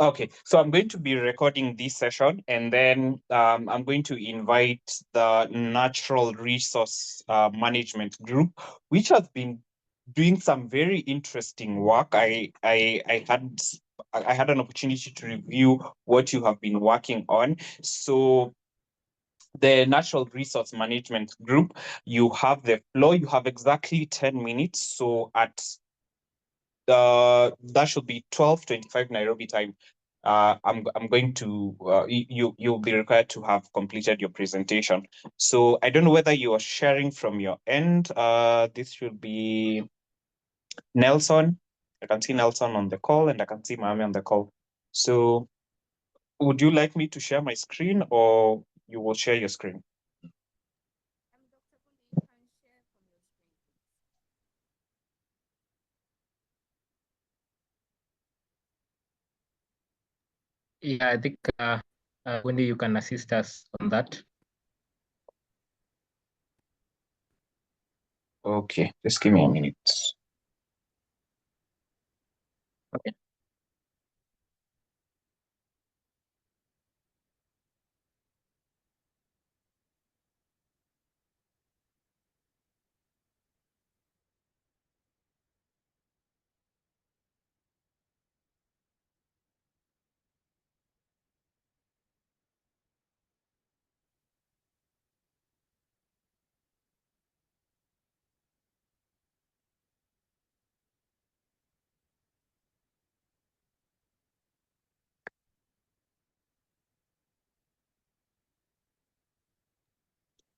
Okay, so I'm going to be recording this session, and then I'm going to invite the Natural Resource Management Group, which has been doing some very interesting work. I had an opportunity to review what you have been working on. So the Natural Resource Management Group, you have the floor. You have exactly 10 minutes. So at that should be 12:25 Nairobi time. I'm going to you'll be required to have completed your presentation. So I don't know whether you are sharing from your end. This should be Nelson. I can see Nelson on the call, and I can see Mami on the call. So would you like me to share my screen, or you will share your screen? Yeah, I think Wendy, you can assist us on that. Okay, just give me a minute. Okay.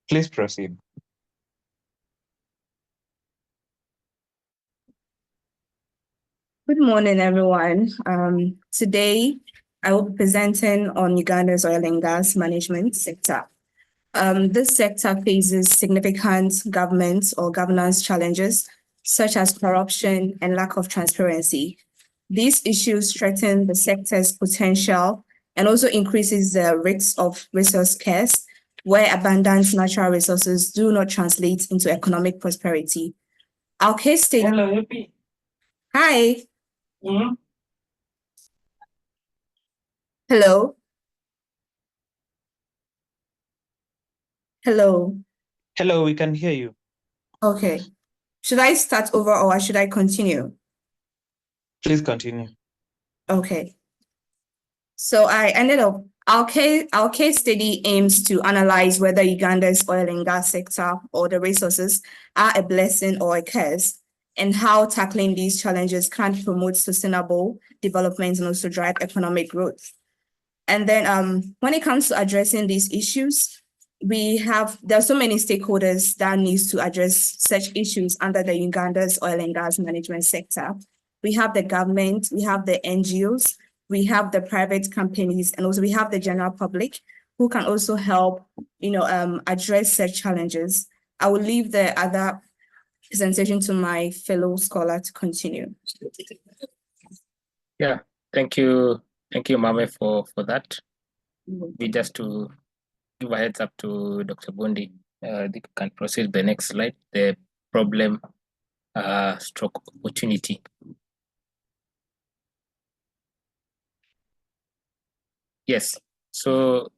Please proceed. Good morning, everyone. Today, I will be presenting on Uganda's oil and gas management sector. This sector faces significant government or governance challenges, such as corruption and lack of transparency. These issues threaten the sector's potential and also increases the risks of resource scarce, where abundant natural resources do not translate into economic prosperity. Our case study. Hello, Hi. mm-hmm. Hello. Hello. Hello, we can hear you. Okay. Should I start over or should I continue? Please continue. Okay. So I ended up, our case study aims to analyze whether Uganda's oil and gas sector or the resources are a blessing or a curse, and how tackling these challenges can promote sustainable development and also drive economic growth. And then when it comes to addressing these issues, there are so many stakeholders that needs to address such issues under the Uganda's oil and gas management sector. We have the government, we have the NGOs, we have the private companies, and also we have the general public who can also help, address such challenges. I will leave the other presentation to my fellow scholar to continue. Yeah, thank you, Mame, for that. We just to give a heads up to Dr. Bondi. They can proceed the next slide, the problem stroke opportunity. Yes, so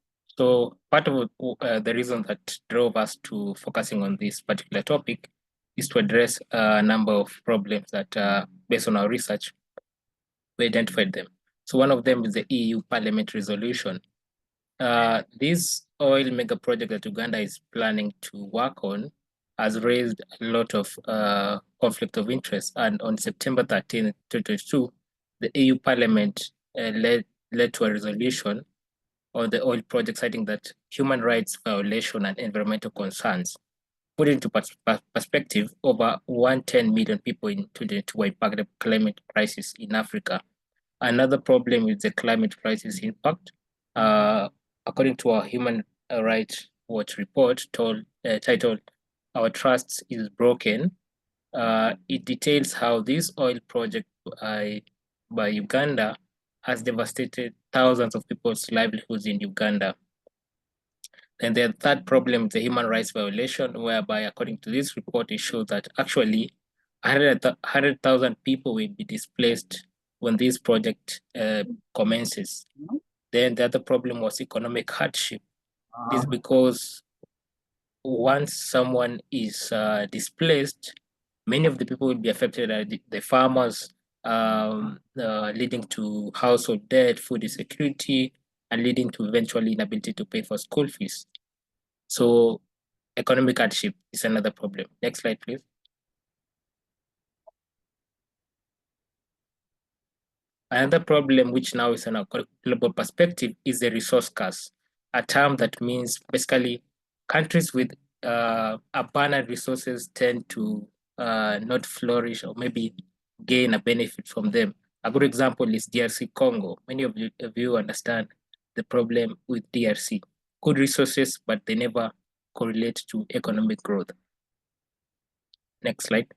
part of the reason that drove us to focusing on this particular topic is to address a number of problems that, based on our research, we identified them. So one of them is the EU Parliament resolution. This oil mega project that Uganda is planning to work on has raised a lot of conflict of interest. And on September 13, 2022, the EU Parliament led to a resolution on the oil project, citing that human rights violation and environmental concerns. Put into perspective, over 110 million people in 2022 were impacted by climate crisis in Africa. Another problem is the climate crisis impact. According to our Human Rights Watch report titled "Our Trust is Broken," it details how this oil project by Uganda has devastated thousands of people's livelihoods in Uganda. And the third problem is the human rights violation, whereby, according to this report, it shows that actually 100,000 people will be displaced when this project commences. Then the other problem was economic hardship. This is because once someone is displaced, many of the people will be affected, the farmers, leading to household debt, food insecurity, and leading to eventually inability to pay for school fees. So economic hardship is another problem. Next slide, please. Another problem, which now is on a global perspective, is the resource curse, a term that means basically countries with abundant resources tend to not flourish or maybe gain a benefit from them. A good example is DRC Congo. Many of you understand the problem with DRC. Good resources, but they never correlate to economic growth. Next slide.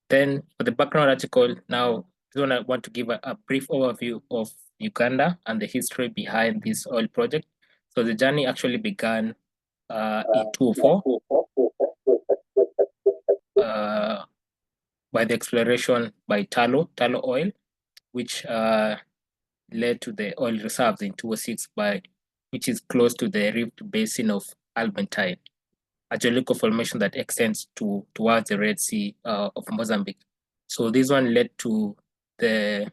Then for the background article, now I want to give a brief overview of Uganda and the history behind this oil project. So the journey actually began in 2004 by the exploration by Tullow Oil, which led to the oil reserves in 2006 which is close to the Rift Basin of Albertine, a geological formation that extends towards the Red Sea of Mozambique. So this one led to a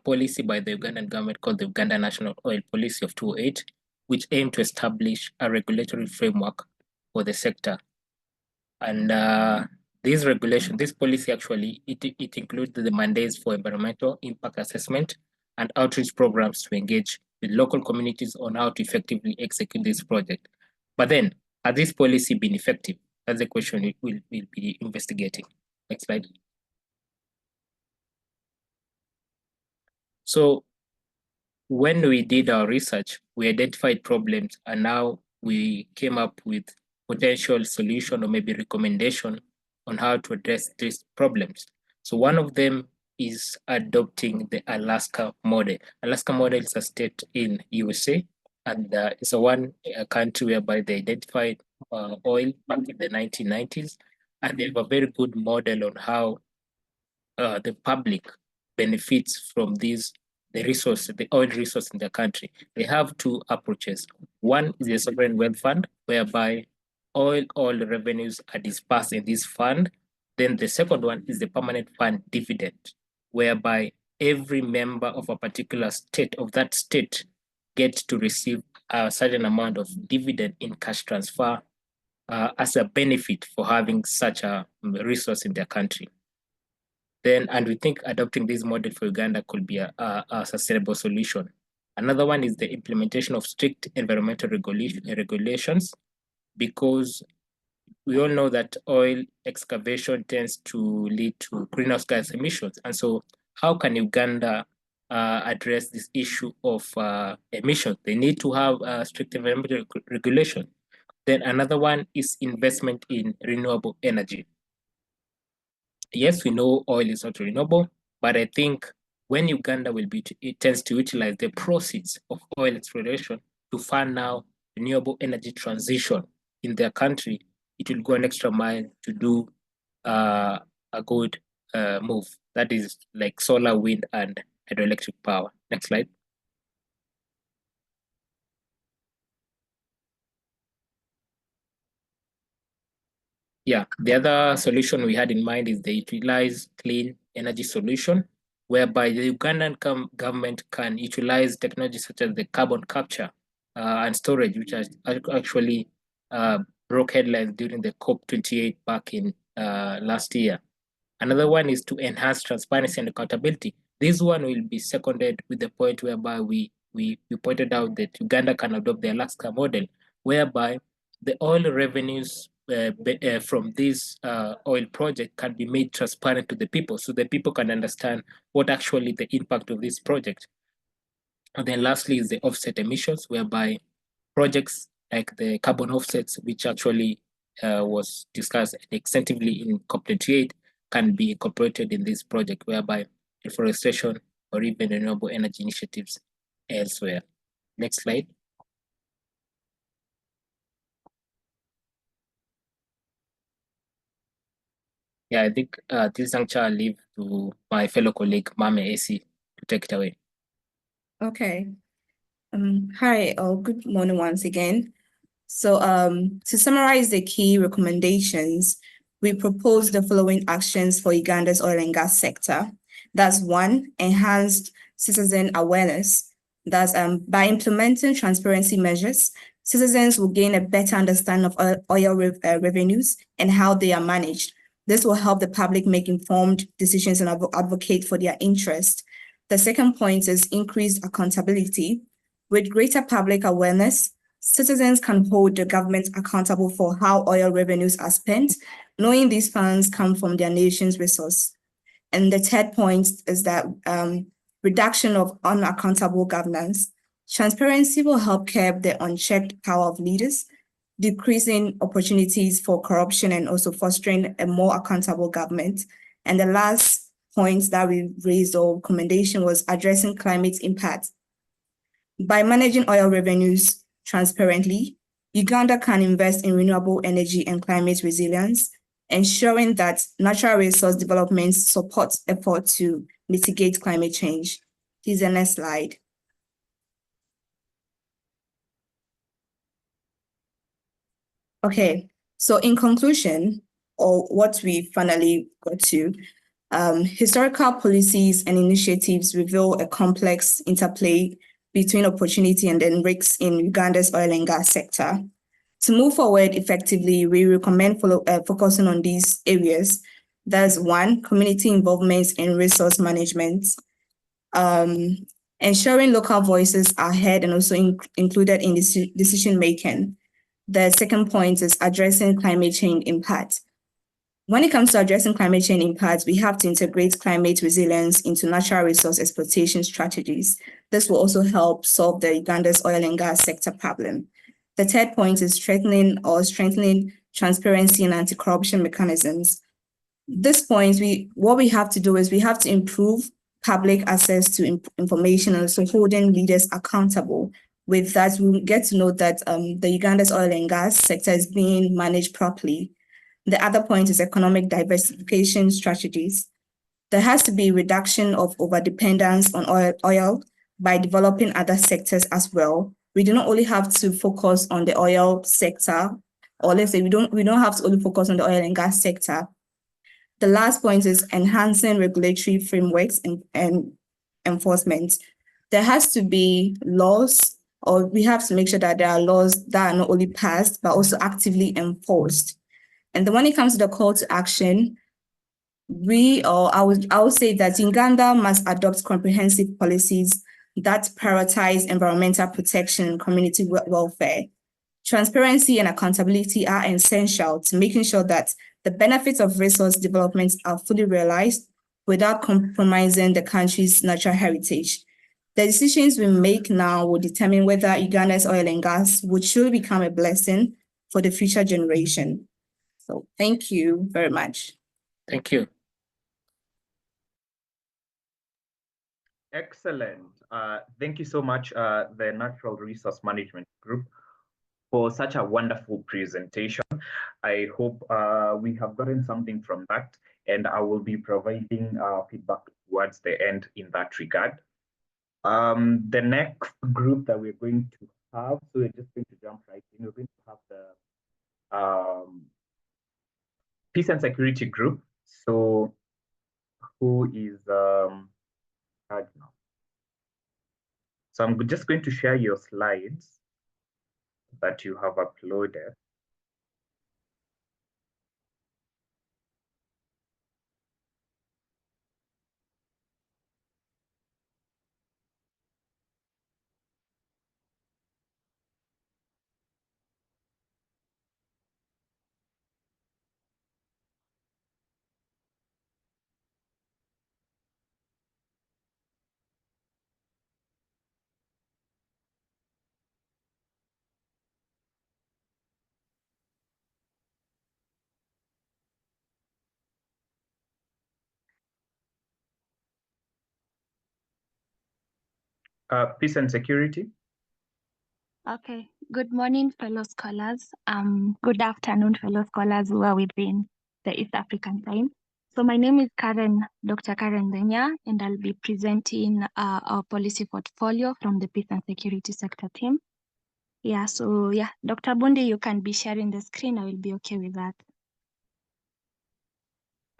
policy by the Ugandan government called the Uganda National Oil Policy of 2008, which aimed to establish a regulatory framework for the sector. And this policy actually, it includes the mandates for environmental impact assessment and outreach programs to engage with local communities on how to effectively execute this project. But then, has this policy been effective? That's the question we'll be investigating. Next slide. So when we did our research, we identified problems, and now we came up with potential solution or maybe recommendation on how to address these problems. So one of them is adopting the Alaska model. Alaska model is a state in USA, and it's a country whereby they identified oil back in the 1990s, and they have a very good model on how the public benefits from the oil resource in the country. They have two approaches. One is the sovereign wealth fund, whereby oil revenues are dispersed in this fund. Then the second one is the permanent fund dividend, whereby every member of a particular state, gets to receive a certain amount of dividend in cash transfer as a benefit for having such a resource in their country. And we think adopting this model for Uganda could be a sustainable solution. Another one is the implementation of strict environmental regulations, because we all know that oil excavation tends to lead to greenhouse gas emissions. And so how can Uganda address this issue of emissions? They need to have strict environmental regulation. Then another one is investment in renewable energy. Yes, we know oil is not renewable, but I think when Uganda it tends to utilize the proceeds of oil exploration to fund now renewable energy transition in their country, it will go an extra mile to do a good move. That is like solar, wind, and hydroelectric power. Next slide. Yeah, the other solution we had in mind is the utilize clean energy solution, whereby the Ugandan government can utilize technologies such as the carbon capture and storage, which has actually broke headlines during the COP28 back in last year. Another one is to enhance transparency and accountability. This one will be seconded with the point whereby we pointed out that Uganda can adopt the Alaska model, whereby the oil revenues from this oil project can be made transparent to the people, so the people can understand what actually the impact of this project. And then lastly is the offset emissions, whereby projects like the carbon offsets, which actually was discussed extensively in COP28, can be incorporated in this project, whereby reforestation or even renewable energy initiatives elsewhere. Next slide. Yeah, I think this juncture I'll leave to my fellow colleague, Mame AC, to take it away. Okay. Hi, good morning once again. So to summarize the key recommendations, we propose the following actions for Uganda's oil and gas sector. That's one, enhanced citizen awareness. That's by implementing transparency measures, citizens will gain a better understanding of oil revenues and how they are managed. This will help the public make informed decisions and advocate for their interest. The second point is increased accountability. With greater public awareness, citizens can hold the government accountable for how oil revenues are spent, knowing these funds come from their nation's resource. And the third point is that reduction of unaccountable governance. Transparency will help curb the unchecked power of leaders, decreasing opportunities for corruption and also fostering a more accountable government. And the last point that we raised or recommendation was addressing climate impact. By managing oil revenues transparently, Uganda can invest in renewable energy and climate resilience, ensuring that natural resource development supports efforts to mitigate climate change. Please, the next slide. Okay, so in conclusion, or what we finally got to, historical policies and initiatives reveal a complex interplay between opportunity and then risks in Uganda's oil and gas sector. To move forward effectively, we recommend focusing on these areas. That's one, community involvement in resource management, ensuring local voices are heard and also included in decision making. The second point is addressing climate change impact. When it comes to addressing climate change impacts, we have to integrate climate resilience into natural resource exploitation strategies. This will also help solve the Uganda's oil and gas sector problem. The third point is strengthening transparency and anti-corruption mechanisms. This point, what we have to do is we have to improve public access to information and also holding leaders accountable. With that, we'll get to know that the Uganda's oil and gas sector is being managed properly. The other point is economic diversification strategies. There has to be reduction of overdependence on oil by developing other sectors as well. We do not only have to focus on the oil sector, or let's say we don't have to only focus on the oil and gas sector. The last point is enhancing regulatory frameworks and enforcement. There has to be laws, or we have to make sure that there are laws that are not only passed, but also actively enforced. And then when it comes to the call to action, I would say that Uganda must adopt comprehensive policies that prioritize environmental protection and community welfare. Transparency and accountability are essential to making sure that the benefits of resource development are fully realized without compromising the country's natural heritage. The decisions we make now will determine whether Uganda's oil and gas would truly become a blessing for the future generation. So thank you very much. Thank you. Excellent. Thank you so much, the Natural Resource Management Group, for such a wonderful presentation. I hope we have gotten something from that, and I will be providing feedback towards the end in that regard. The next group that we're going to have, so we're just going to jump right in, we're going to have the Peace and Security Group. So who is so I'm just going to share your slides that you have uploaded. Peace and Security. Okay. Good morning, fellow scholars. Good afternoon, fellow scholars who are within the East African time. So my name is Dr. Karen Denya, and I'll be presenting our policy portfolio from the Peace and Security Sector team. Yeah, so yeah, Dr. Bundi, you can be sharing the screen. I will be okay with that.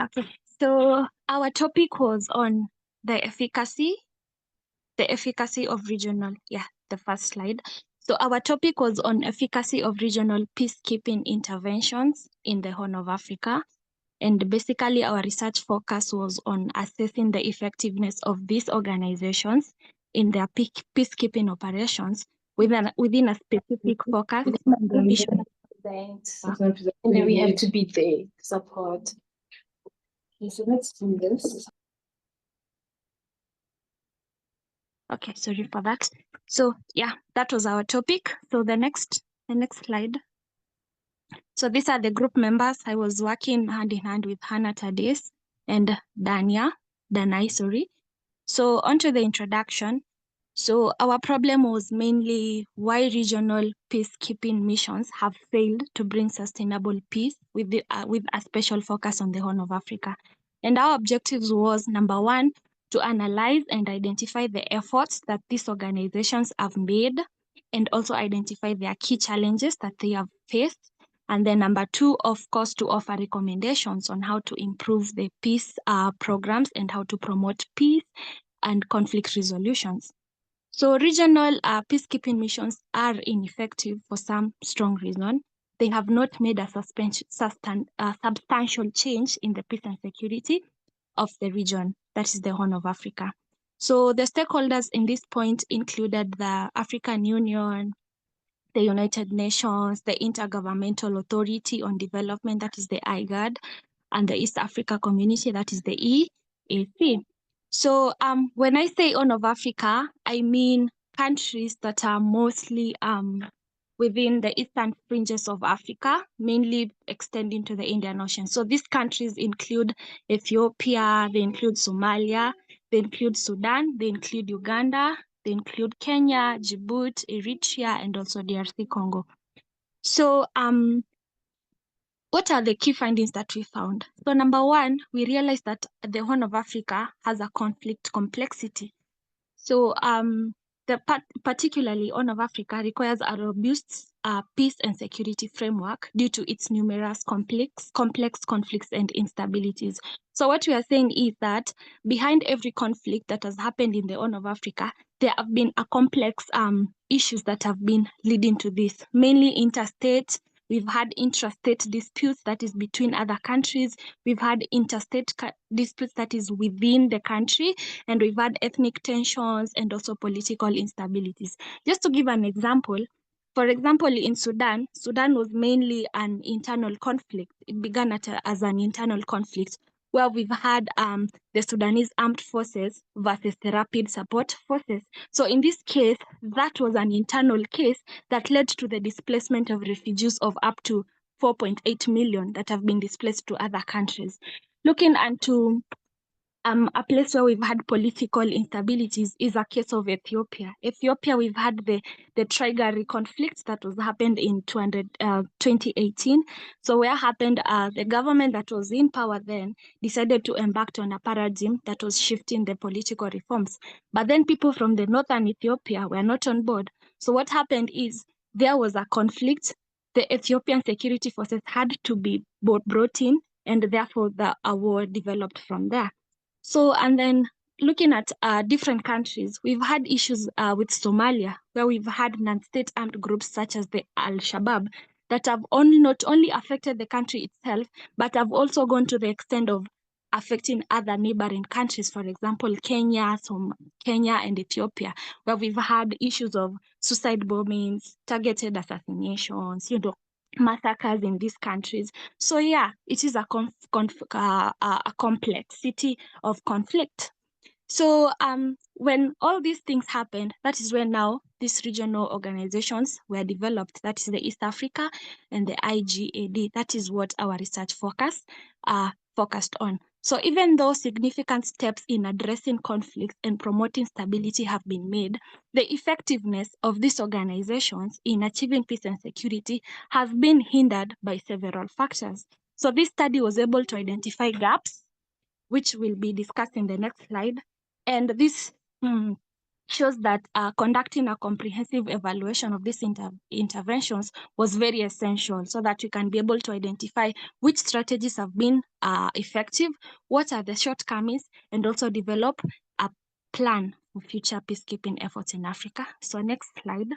Okay, so our topic was on the efficacy of regional, the first slide. So our topic was on efficacy of regional peacekeeping interventions in the Horn of Africa. And basically our research focus was on assessing the effectiveness of these organizations in their peacekeeping operations within a specific focus on the mission. And then we have to be the support. Okay, so let's do this. Okay, sorry for that. So yeah, that was our topic. So the next slide. So these are the group members. I was working hand in hand with Hannah Tadis and Danai, sorry. So onto the introduction. So our problem was mainly why regional peacekeeping missions have failed to bring sustainable peace with a special focus on the Horn of Africa. And our objectives was, number one, to analyze and identify the efforts that these organizations have made and also identify their key challenges that they have faced. And then number two, of course, to offer recommendations on how to improve the peace programs and how to promote peace and conflict resolutions. So regional peacekeeping missions are ineffective for some strong reason. They have not made a substantial change in the peace and security of the region, that is the Horn of Africa. So the stakeholders in this point included the African Union, the United Nations, the Intergovernmental Authority on Development, that is the IGAD, and the East Africa Community, that is the EAC. So when I say Horn of Africa, I mean countries that are mostly within the eastern fringes of Africa, mainly extending to the Indian Ocean. So these countries include Ethiopia, they include Somalia, they include Sudan, they include Uganda, they include Kenya, Djibouti, Eritrea, and also DRC Congo. So what are the key findings that we found? So number one, we realized that the Horn of Africa has a conflict complexity. So particularly Horn of Africa requires a robust peace and security framework due to its numerous complex conflicts and instabilities. So what we are saying is that behind every conflict that has happened in the Horn of Africa, there have been a complex issues that have been leading to this, mainly interstate. We've had intrastate disputes that is between other countries. We've had interstate disputes that is within the country, and we've had ethnic tensions and also political instabilities. Just to give an example, for example, in Sudan, Sudan was mainly an internal conflict. It began as an internal conflict where we've had the Sudanese armed forces versus the rapid support forces. So in this case, that was an internal case that led to the displacement of refugees of up to 4.8 million that have been displaced to other countries. Looking into a place where we've had political instabilities is a case of Ethiopia. Ethiopia, we've had the Tigray conflict that was happened in 2018. So where happened, the government that was in power then decided to embark on a paradigm that was shifting the political reforms. But then people from the northern Ethiopia were not on board. So what happened is there was a conflict. The Ethiopian security forces had to be brought in, and therefore a war developed from there. So, and then looking at different countries, we've had issues with Somalia, where we've had non-state armed groups such as the Al-Shabaab that have not only affected the country itself, but have also gone to the extent of affecting other neighboring countries, for example, Kenya and Ethiopia, where we've had issues of suicide bombings, targeted assassinations, massacres in these countries. So yeah, it is a complexity of conflict. So when all these things happened, that is when now these regional organizations were developed. That is the East Africa and the IGAD. That is what our research focused on. So even though significant steps in addressing conflicts and promoting stability have been made, the effectiveness of these organizations in achieving peace and security has been hindered by several factors. So this study was able to identify gaps which will be discussed in the next slide. And this shows that conducting a comprehensive evaluation of these interventions was very essential so that we can be able to identify which strategies have been effective, what are the shortcomings, and also develop a plan for future peacekeeping efforts in Africa. So next slide.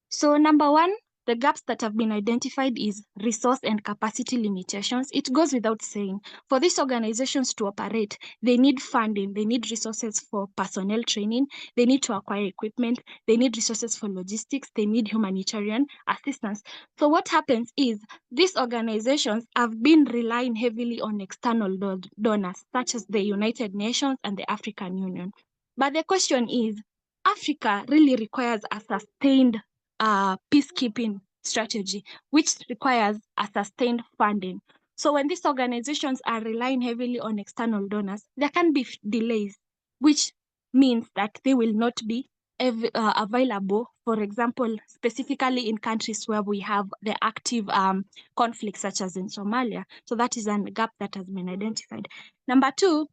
So number one, the gaps that have been identified is resource and capacity limitations. It goes without saying, for these organizations to operate, they need funding, they need resources for personnel training, they need to acquire equipment, they need resources for logistics, they need humanitarian assistance. So what happens is these organizations have been relying heavily on external donors, such as the United Nations and the African Union. But the question is, Africa really requires a sustained peacekeeping strategy, which requires a sustained funding. So when these organizations are relying heavily on external donors, there can be delays, which means that they will not be available, for example, specifically in countries where we have the active conflicts, such as in Somalia. So that is a gap that has been identified. Number two,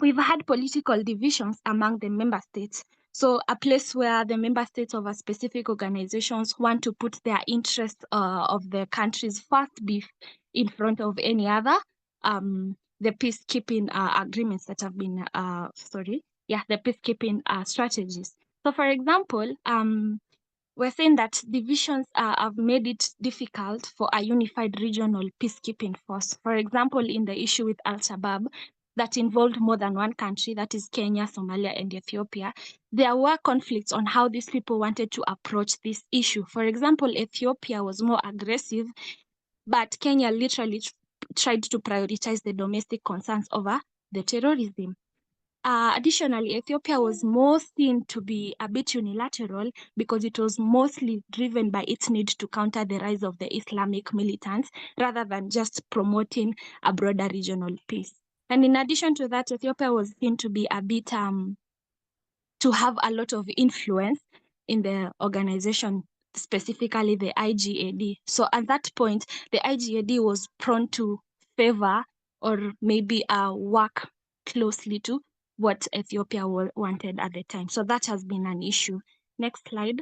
we've had political divisions among the member states. So a place where the member states of a specific organizations want to put their interests of the countries first in front of any other, the peacekeeping agreements that have been, the peacekeeping strategies. So for example, we're saying that divisions have made it difficult for a unified regional peacekeeping force. For example, in the issue with Al-Shabaab, that involved more than one country, that is Kenya, Somalia, and Ethiopia, there were conflicts on how these people wanted to approach this issue. For example, Ethiopia was more aggressive, but Kenya literally tried to prioritize the domestic concerns over the terrorism. Additionally, Ethiopia was more seen to be a bit unilateral because it was mostly driven by its need to counter the rise of the Islamic militants rather than just promoting a broader regional peace. And in addition to that, Ethiopia was seen to be a bit, to have a lot of influence in the organization, specifically the IGAD. So at that point, the IGAD was prone to favor or maybe work closely to what Ethiopia wanted at the time. So that has been an issue. Next slide.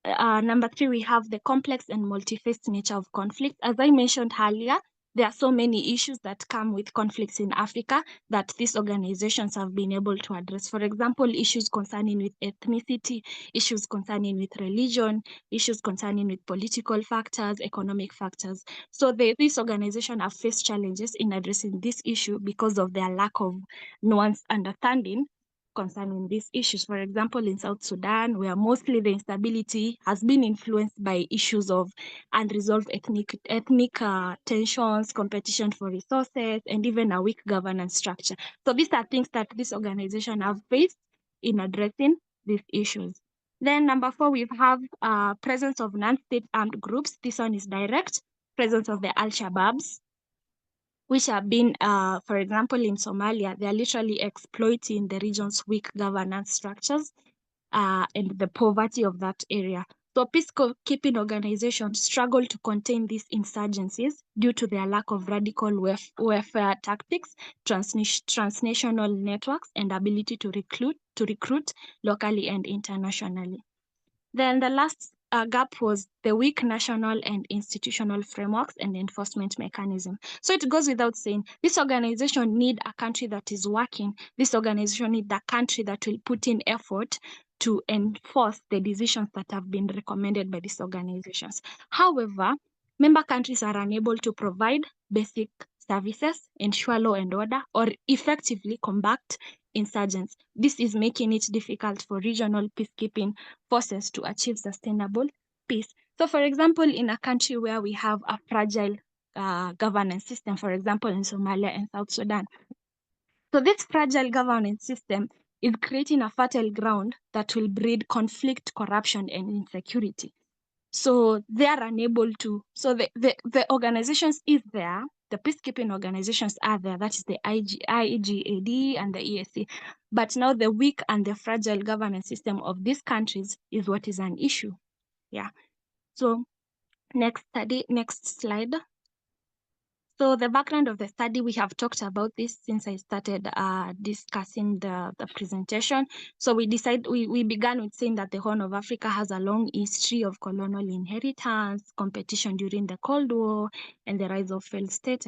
Number three, we have the complex and multi-faced nature of conflict. As I mentioned earlier, there are so many issues that come with conflicts in Africa that these organizations have been able to address. For example, issues concerning with ethnicity, issues concerning with religion, issues concerning with political factors, economic factors. So these organizations have faced challenges in addressing this issue because of their lack of nuanced understanding concerning these issues. For example, in South Sudan, where mostly the instability has been influenced by issues of unresolved ethnic tensions, competition for resources, and even a weak governance structure. So these are things that this organization have faced in addressing these issues. Then number four, we have presence of non-state armed groups. This one is direct. Presence of the Al-Shabaabs, which have been, for example, in Somalia, they are literally exploiting the region's weak governance structures and the poverty of that area. So peacekeeping organizations struggle to contain these insurgencies due to their lack of radical warfare tactics, transnational networks, and ability to recruit locally and internationally. Then the last gap was the weak national and institutional frameworks and enforcement mechanism. So it goes without saying, this organization need a country that is working. This organization need a country that will put in effort to enforce the decisions that have been recommended by these organizations. However, member countries are unable to provide basic services, ensure law and order, or effectively combat insurgents. This is making it difficult for regional peacekeeping forces to achieve sustainable peace. So for example, in a country where we have a fragile governance system, for example, in Somalia and South Sudan. So this fragile governance system is creating a fertile ground that will breed conflict, corruption, and insecurity. So they are unable to, so the organizations is there, the peacekeeping organizations are there, that is the IGAD and the EAC. But now the weak and the fragile governance system of these countries is what is an issue. Yeah. So next slide. So the background of the study, we have talked about this since I started discussing the presentation. So we began with saying that the Horn of Africa has a long history of colonial inheritance, competition during the Cold War, and the rise of failed states.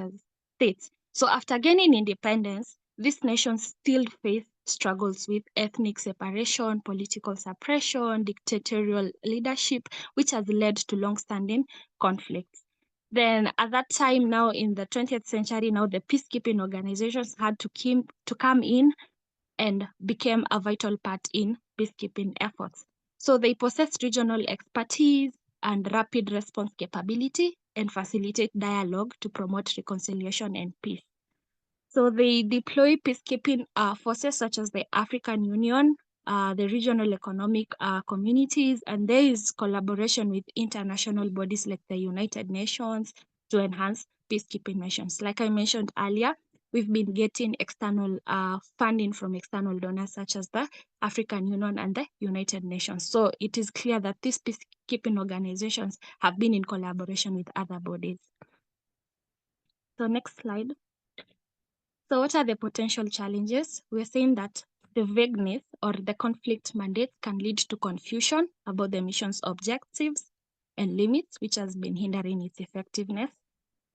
So after gaining independence, these nations still face struggles with ethnic separation, political suppression, dictatorial leadership, which has led to long-standing conflicts. Then at that time, now in the 20th century, now the peacekeeping organizations had to come in and became a vital part in peacekeeping efforts. So they possess regional expertise and rapid response capability and facilitate dialogue to promote reconciliation and peace. So they deploy peacekeeping forces such as the African Union, the regional economic communities, and there is collaboration with international bodies like the United Nations to enhance peacekeeping missions. Like I mentioned earlier, we've been getting external funding from external donors such as the African Union and the United Nations. So it is clear that these peacekeeping organizations have been in collaboration with other bodies. So next slide. So what are the potential challenges? We're saying that the vagueness or the conflict mandates can lead to confusion about the mission's objectives and limits, which has been hindering its effectiveness.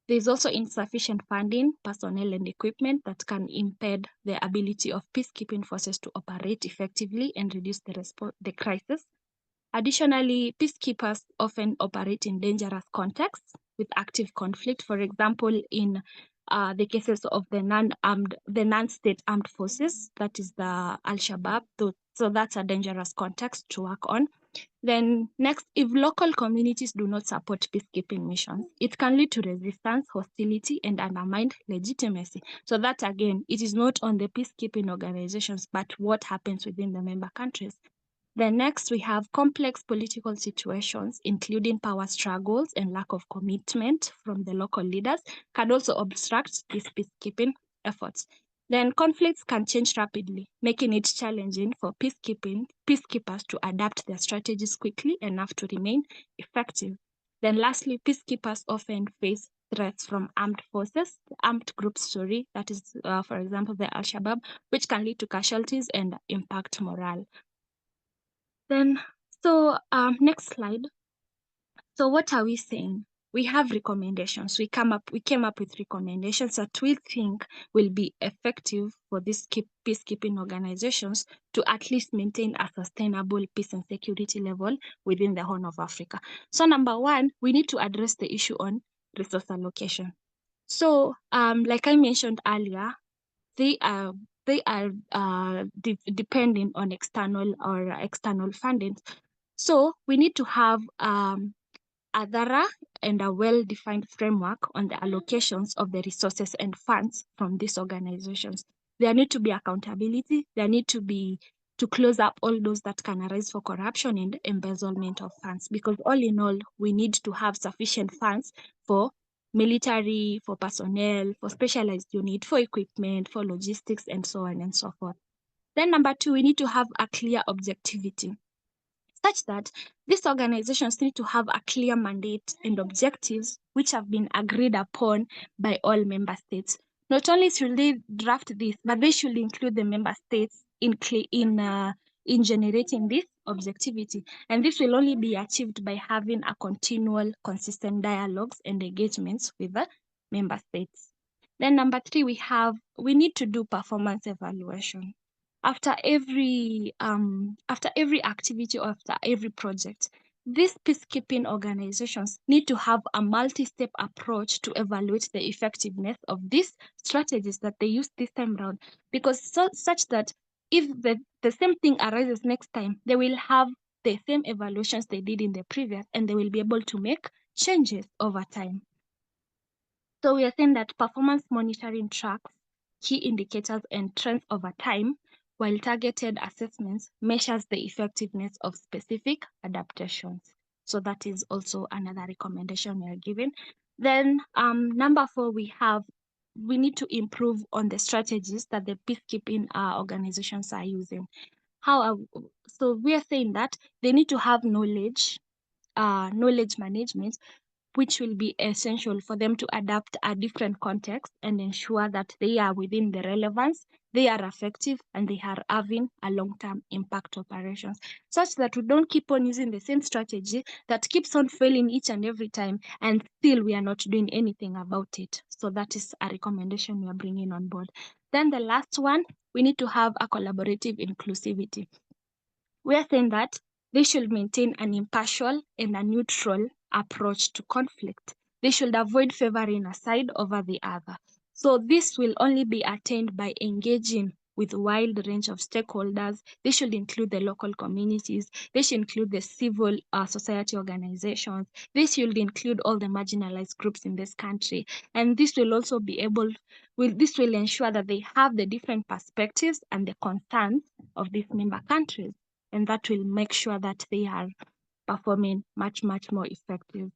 There's also insufficient funding, personnel, and equipment that can impede the ability of peacekeeping forces to operate effectively and reduce the crisis. Additionally, peacekeepers often operate in dangerous contexts with active conflict. For example, in the cases of the non-state armed forces, that is the Al-Shabaab. So that's a dangerous context to work on. Then next, if local communities do not support peacekeeping missions, it can lead to resistance, hostility, and undermined legitimacy. So that again, it is not on the peacekeeping organizations, but what happens within the member countries. Then next, we have complex political situations, including power struggles and lack of commitment from the local leaders, can also obstruct these peacekeeping efforts. Then conflicts can change rapidly, making it challenging for peacekeepers to adapt their strategies quickly enough to remain effective. Then lastly, peacekeepers often face threats from armed forces, armed groups, that is, for example, the Al-Shabaab, which can lead to casualties and impact morale. Then, so next slide. So what are we saying? We have recommendations. We came up with recommendations that we think will be effective for these peacekeeping organizations to at least maintain a sustainable peace and security level within the Horn of Africa. So number one, we need to address the issue on resource allocation. So like I mentioned earlier, they are depending on external funding. So we need to have a thorough and a well-defined framework on the allocations of the resources and funds from these organizations. There need to be accountability. There need to be to close up all those that can arise for corruption and embezzlement of funds, because all in all, we need to have sufficient funds for military, for personnel, for specialized unit, for equipment, for logistics, and so on and so forth. Then number two, we need to have a clear objectivity, such that these organizations need to have a clear mandate and objectives which have been agreed upon by all member states. Not only should they draft this, but they should include the member states in generating this objectivity. And this will only be achieved by having a continual, consistent dialogues and engagements with the member states. Then number three, we need to do performance evaluation. After every activity or after every project, these peacekeeping organizations need to have a multi-step approach to evaluate the effectiveness of these strategies that they use this time around, because such that if the same thing arises next time, they will have the same evaluations they did in the previous, and they will be able to make changes over time. So we are saying that performance monitoring tracks key indicators and trends over time, while targeted assessments measures the effectiveness of specific adaptations. So that is also another recommendation we are giving. Then number four, we need to improve on the strategies that the peacekeeping organizations are using. So we are saying that they need to have knowledge management which will be essential for them to adapt a different context and ensure that they are within the relevance, they are effective, and they are having a long-term impact operations, such that we don't keep on using the same strategy that keeps on failing each and every time, and still we are not doing anything about it. So that is a recommendation we are bringing on board. Then the last one, we need to have a collaborative inclusivity. We are saying that they should maintain an impartial and a neutral approach to conflict. They should avoid favoring a side over the other. So this will only be attained by engaging with a wide range of stakeholders. They should include the local communities. They should include the civil society organizations. They should include all the marginalized groups in this country. And this will also be this will ensure that they have the different perspectives and the concerns of these member countries. And that will make sure that they are performing much more effective.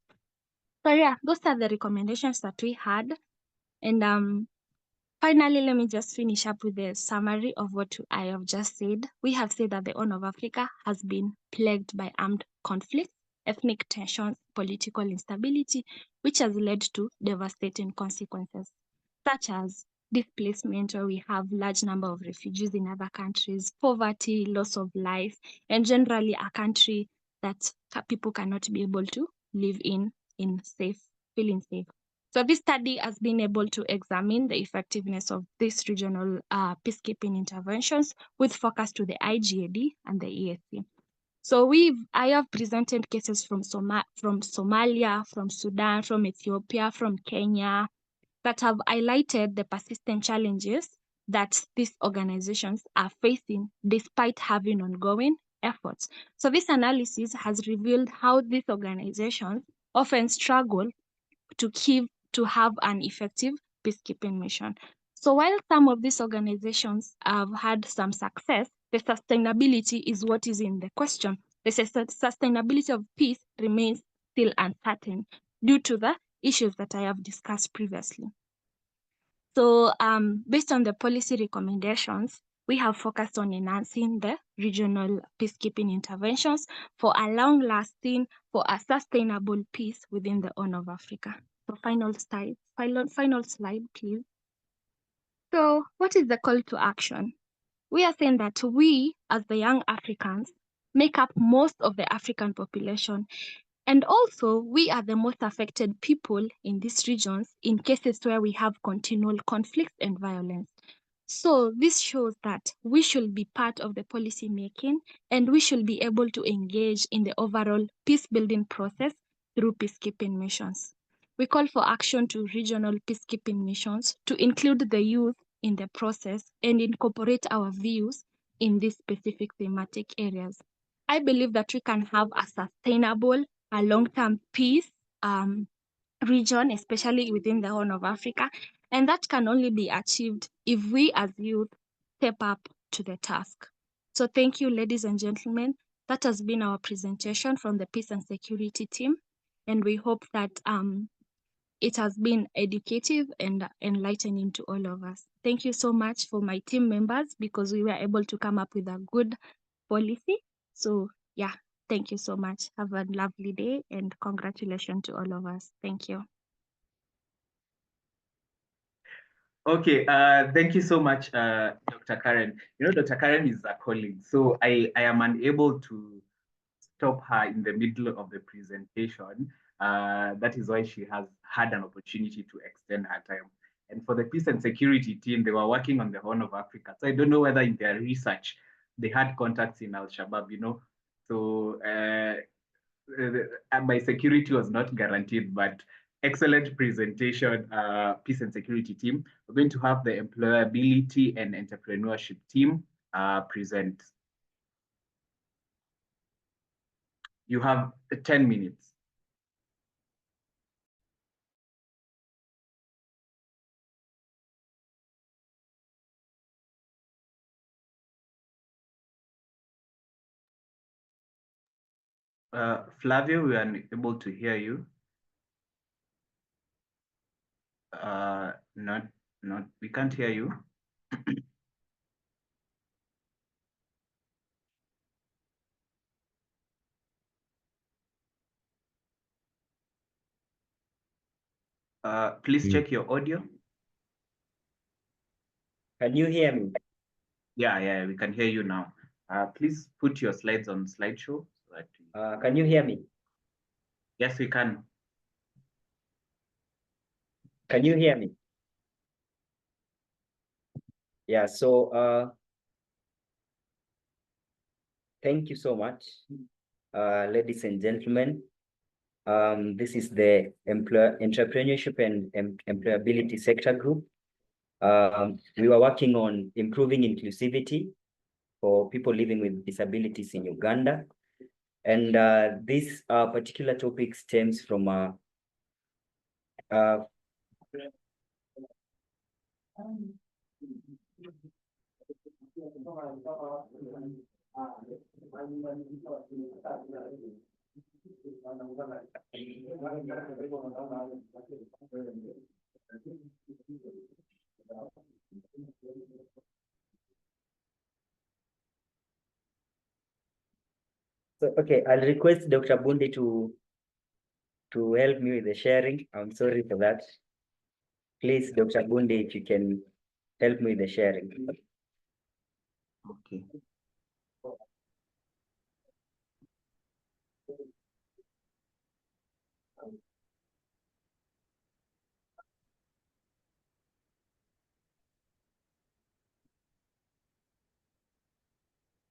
So yeah, those are the recommendations that we had. And finally, let me just finish up with a summary of what I have just said. We have said that the Horn of Africa has been plagued by armed conflicts, ethnic tensions, political instability, which has led to devastating consequences, such as displacement, where we have large number of refugees in other countries, poverty, loss of life, and generally a country that people cannot be able to live in feeling safe. So this study has been able to examine the effectiveness of these regional peacekeeping interventions with focus to the IGAD and the EAC. So I have presented cases from Somalia, from Sudan, from Ethiopia, from Kenya, that have highlighted the persistent challenges that these organizations are facing despite having ongoing efforts. So this analysis has revealed how these organizations often struggle to have an effective peacekeeping mission. So while some of these organizations have had some success, the sustainability is what is in the question. The sustainability of peace remains still uncertain due to the issues that I have discussed previously. So based on the policy recommendations, we have focused on enhancing the regional peacekeeping interventions for a long-lasting, for a sustainable peace within the Horn of Africa. So final slide, please. So what is the call to action? We are saying that we, as the young Africans, make up most of the African population. And also, we are the most affected people in these regions in cases where we have continual conflict and violence. So this shows that we should be part of the policy making, and we should be able to engage in the overall peace building process through peacekeeping missions. We call for action to regional peacekeeping missions to include the youth in the process and incorporate our views in these specific thematic areas. I believe that we can have a sustainable, a long-term peace region, especially within the Horn of Africa, and that can only be achieved if we as youth step up to the task. So thank you, ladies and gentlemen. That has been our presentation from the Peace and Security team, and we hope that it has been educative and enlightening to all of us. Thank you so much for my team members, because we were able to come up with a good policy. So yeah, thank you so much. Have a lovely day, and congratulations to all of us. Thank you. Okay, thank you so much, Dr. Karen. You know, Dr. Karen is a colleague, so I am unable to stop her in the middle of the presentation. That is why she has had an opportunity to extend her time. And for the Peace and Security team, they were working on the Horn of Africa. So I don't know whether in their research, they had contacts in Al-Shabaab, you know. So my security was not guaranteed, but excellent presentation, Peace and Security team. We're going to have the Employability and Entrepreneurship team present. You have 10 minutes. Flavio, we are unable to hear you. We can't hear you. Please check your audio. Can you hear me? Yeah, we can hear you now. Please put your slides on slideshow. So that Can you hear me? yes, we can. Can you hear me? Yeah, so thank you so much, ladies and gentlemen. This is the Entrepreneurship and Employability Sector Group. We were working on improving inclusivity for people living with disabilities in Uganda. And this particular topic stems from so, okay, I'll request Dr. Bundi to help me with the sharing. I'm sorry for that. Please, Dr. Bundi, if you can help me with the sharing. Okay.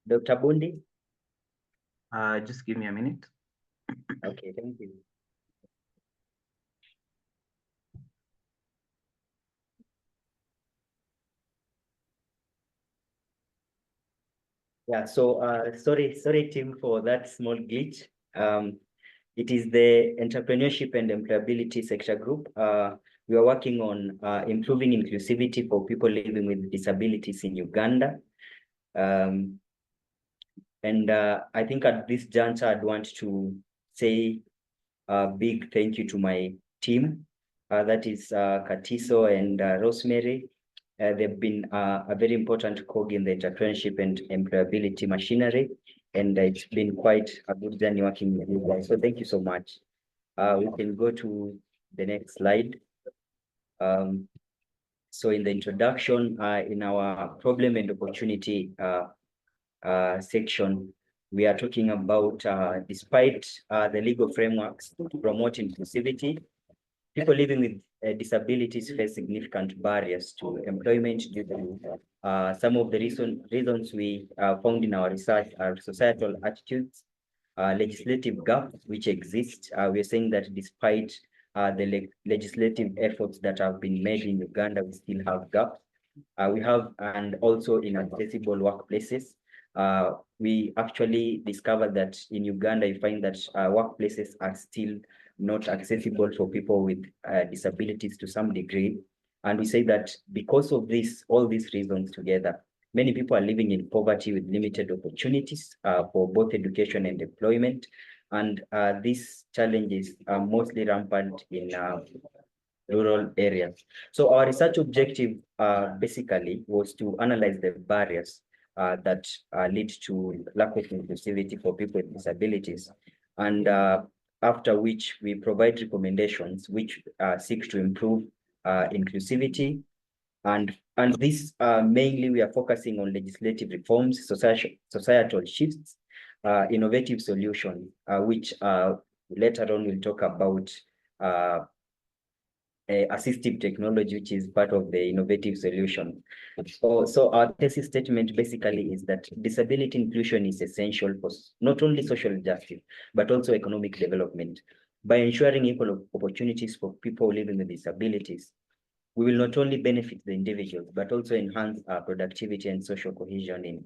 Dr. Bundi? Just give me a minute. Okay, thank you. Yeah, so sorry, Tim, for that small glitch. It is the Entrepreneurship and Employability Sector Group. We are working on improving inclusivity for people living with disabilities in Uganda. And I think at this juncture, I'd want to say a big thank you to my team. That is Katiso and Rosemary. They've been a very important cog in the entrepreneurship and employability machinery, and it's been quite a good journey working with you guys. So thank you so much. We can go to the next slide. So in the introduction, in our problem and opportunity section, we are talking about despite the legal frameworks to promote inclusivity, people living with disabilities face significant barriers to employment due to some of the reasons we found in our research are societal attitudes, legislative gaps which exist. We're saying that despite the legislative efforts that have been made in Uganda, we still have gaps. We have, and also inaccessible workplaces. We actually discovered that in Uganda, you find that workplaces are still not accessible for people with disabilities to some degree. And we say that because of this, all these reasons together, many people are living in poverty with limited opportunities for both education and employment. And these challenges are mostly rampant in rural areas. So our research objective basically was to analyze the barriers that lead to lack of inclusivity for people with disabilities. And after which we provide recommendations which seek to improve inclusivity. And this mainly we are focusing on legislative reforms, societal shifts, innovative solutions, which later on we'll talk about assistive technology, which is part of the innovative solution. So our thesis statement basically is that disability inclusion is essential for not only social justice, but also economic development. By ensuring equal opportunities for people living with disabilities, we will not only benefit the individuals, but also enhance productivity and social cohesion in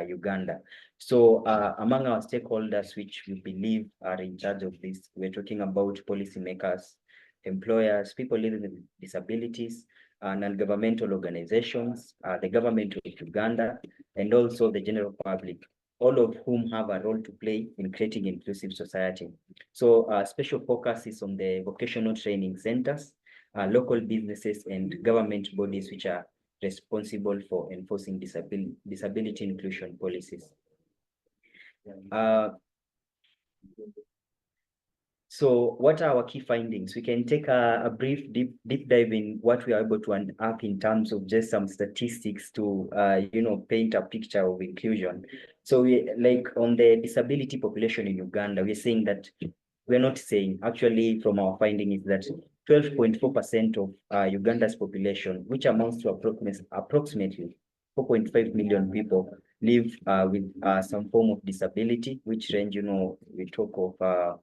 Uganda. So among our stakeholders, which we believe are in charge of this, we're talking about policymakers, employers, people living with disabilities, non-governmental organizations, the government of Uganda, and also the general public, all of whom have a role to play in creating inclusive society. So special focus is on the vocational training centers, local businesses and government bodies which are responsible for enforcing disability inclusion policies. So what are our key findings? We can take a brief deep dive in what we are able to unearth in terms of just some statistics to paint a picture of inclusion. So we, like, on the disability population in Uganda, we're saying that we're not saying, actually from our finding is that 12.4% of Uganda's population, which amounts to approximately 4.5 million people, live with some form of disability, which range, we talk of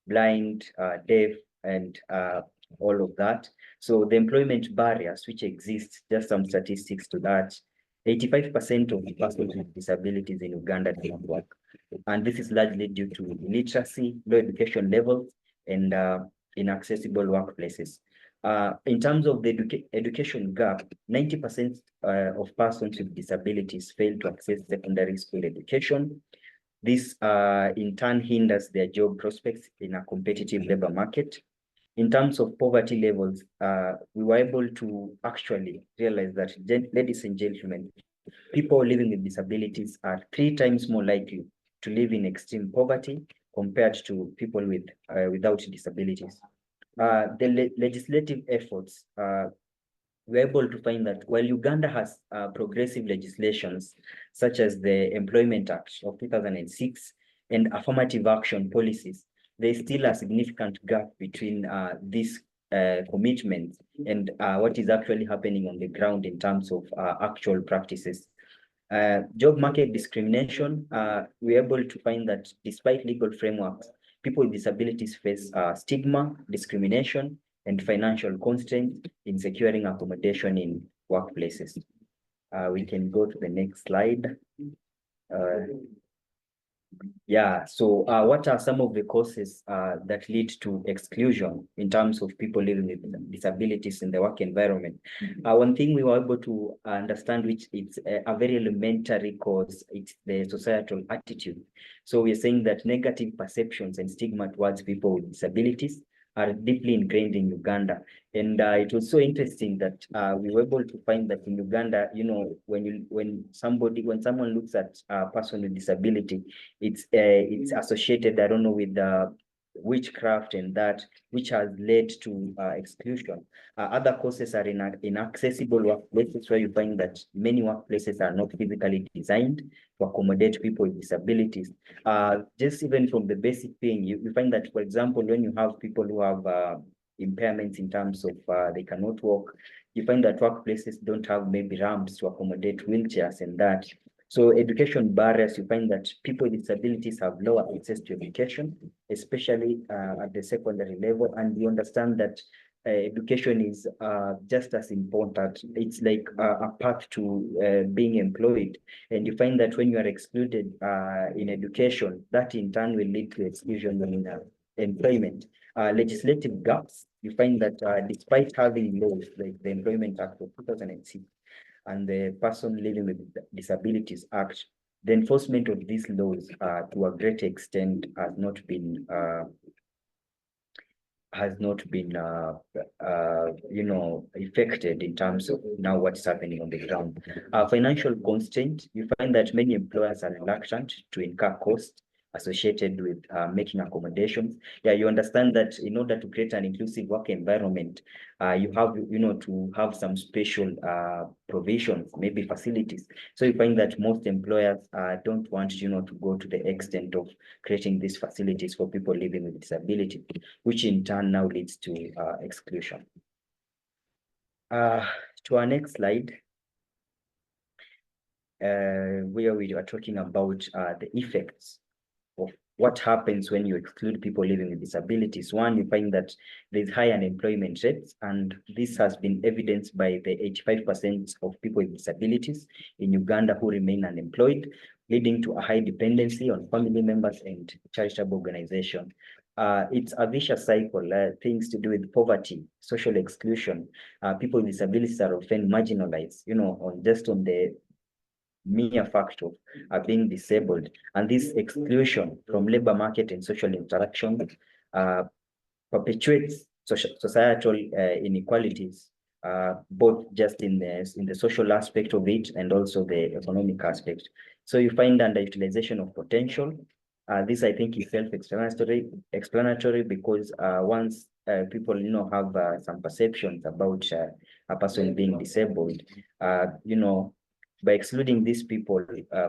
blind, deaf, and all of that. So the employment barriers which exist, just some statistics to that, 85% of persons with disabilities in Uganda do not work. And this is largely due to illiteracy, low education levels, and inaccessible workplaces. In terms of the education gap, 90% of persons with disabilities fail to access secondary school education. This in turn hinders their job prospects in a competitive labor market. In terms of poverty levels, we were able to actually realize that, ladies and gentlemen, people living with disabilities are 3 times more likely to live in extreme poverty compared to people with without disabilities. The legislative efforts, we're able to find that while Uganda has progressive legislations such as the Employment Act of 2006 and affirmative action policies, there's still a significant gap between these commitments and what is actually happening on the ground in terms of actual practices. Job market discrimination, we're able to find that despite legal frameworks, people with disabilities face stigma, discrimination, and financial constraints in securing accommodation in workplaces. We can go to the next slide. So what are some of the causes that lead to exclusion in terms of people living with disabilities in the work environment? One thing we were able to understand, which it's a very elementary cause, it's the societal attitude. So we're saying that negative perceptions and stigma towards people with disabilities are deeply ingrained in Uganda. And it was so interesting that we were able to find that in Uganda, when someone looks at a person with disability, it's associated, I don't know, with witchcraft and that, which has led to exclusion. Other causes are inaccessible workplaces, where you find that many workplaces are not physically designed to accommodate people with disabilities. Just even from the basic thing, you find that, for example, when you have people who have impairments in terms of they cannot walk, you find that workplaces don't have maybe ramps to accommodate wheelchairs and that. So education barriers, you find that people with disabilities have lower access to education, especially at the secondary level. And you understand that education is just as important. It's like a path to being employed. And you find that when you are excluded in education, that in turn will lead to exclusion in employment. Legislative gaps, you find that despite having laws like the Employment Act of 2006, and the Person Living with Disabilities Act, the enforcement of these laws to a great extent has not been affected in terms of now what's happening on the ground. Financial constraint, you find that many employers are reluctant to incur costs associated with making accommodations. You understand that in order to create an inclusive work environment, you have, to have some special provisions, maybe facilities. So you find that most employers don't want, to go to the extent of creating these facilities for people living with disability, which in turn now leads to exclusion. To our next slide, where we are talking about the effects of what happens when you exclude people living with disabilities. One, you find that there's high unemployment rates, and this has been evidenced by the 85% of people with disabilities in Uganda who remain unemployed, leading to a high dependency on family members and charitable organizations. It's a vicious cycle, things to do with poverty, social exclusion. People with disabilities are often marginalized, on the mere fact of being disabled, and this exclusion from labor market and social interaction perpetuates societal inequalities, both just in the social aspect of it and also the economic aspect. So you find underutilization of potential, This I think is self-explanatory because once people have some perceptions about a person being disabled, by excluding these people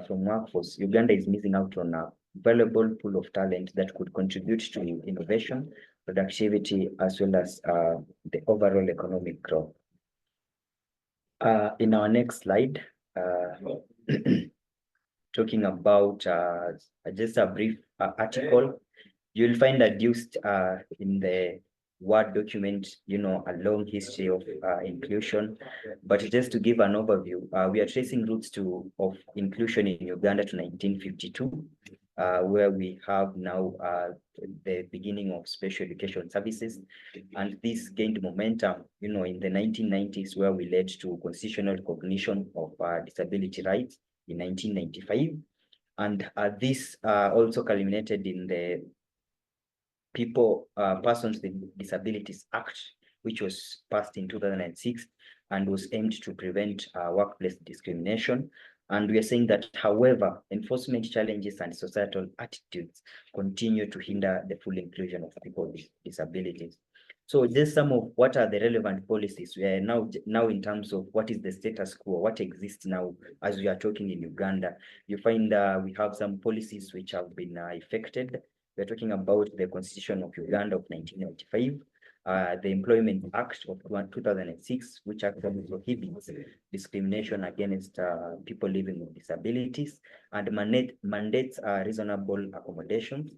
from workforce, Uganda is missing out on a valuable pool of talent that could contribute to innovation, productivity, as well as the overall economic growth. In our next slide, talking about just a brief article, you'll find adduced in the Word document, a long history of inclusion. But just to give an overview, we are tracing roots of inclusion in Uganda to 1952, where we have now the beginning of special education services. And this gained momentum, in the 1990s, where we led to constitutional recognition of disability rights in 1995. And this also culminated in the Persons with Disabilities Act, which was passed in 2006 and was aimed to prevent workplace discrimination. And we are saying that, however, enforcement challenges and societal attitudes continue to hinder the full inclusion of people with disabilities. So just some of what are the relevant policies. We are now in terms of what is the status quo, what exists now as we are talking in Uganda. You find we have some policies which have been effected. We're talking about the Constitution of Uganda of 1995, the Employment Act of 2006, which actually prohibits discrimination against people living with disabilities and mandates reasonable accommodations.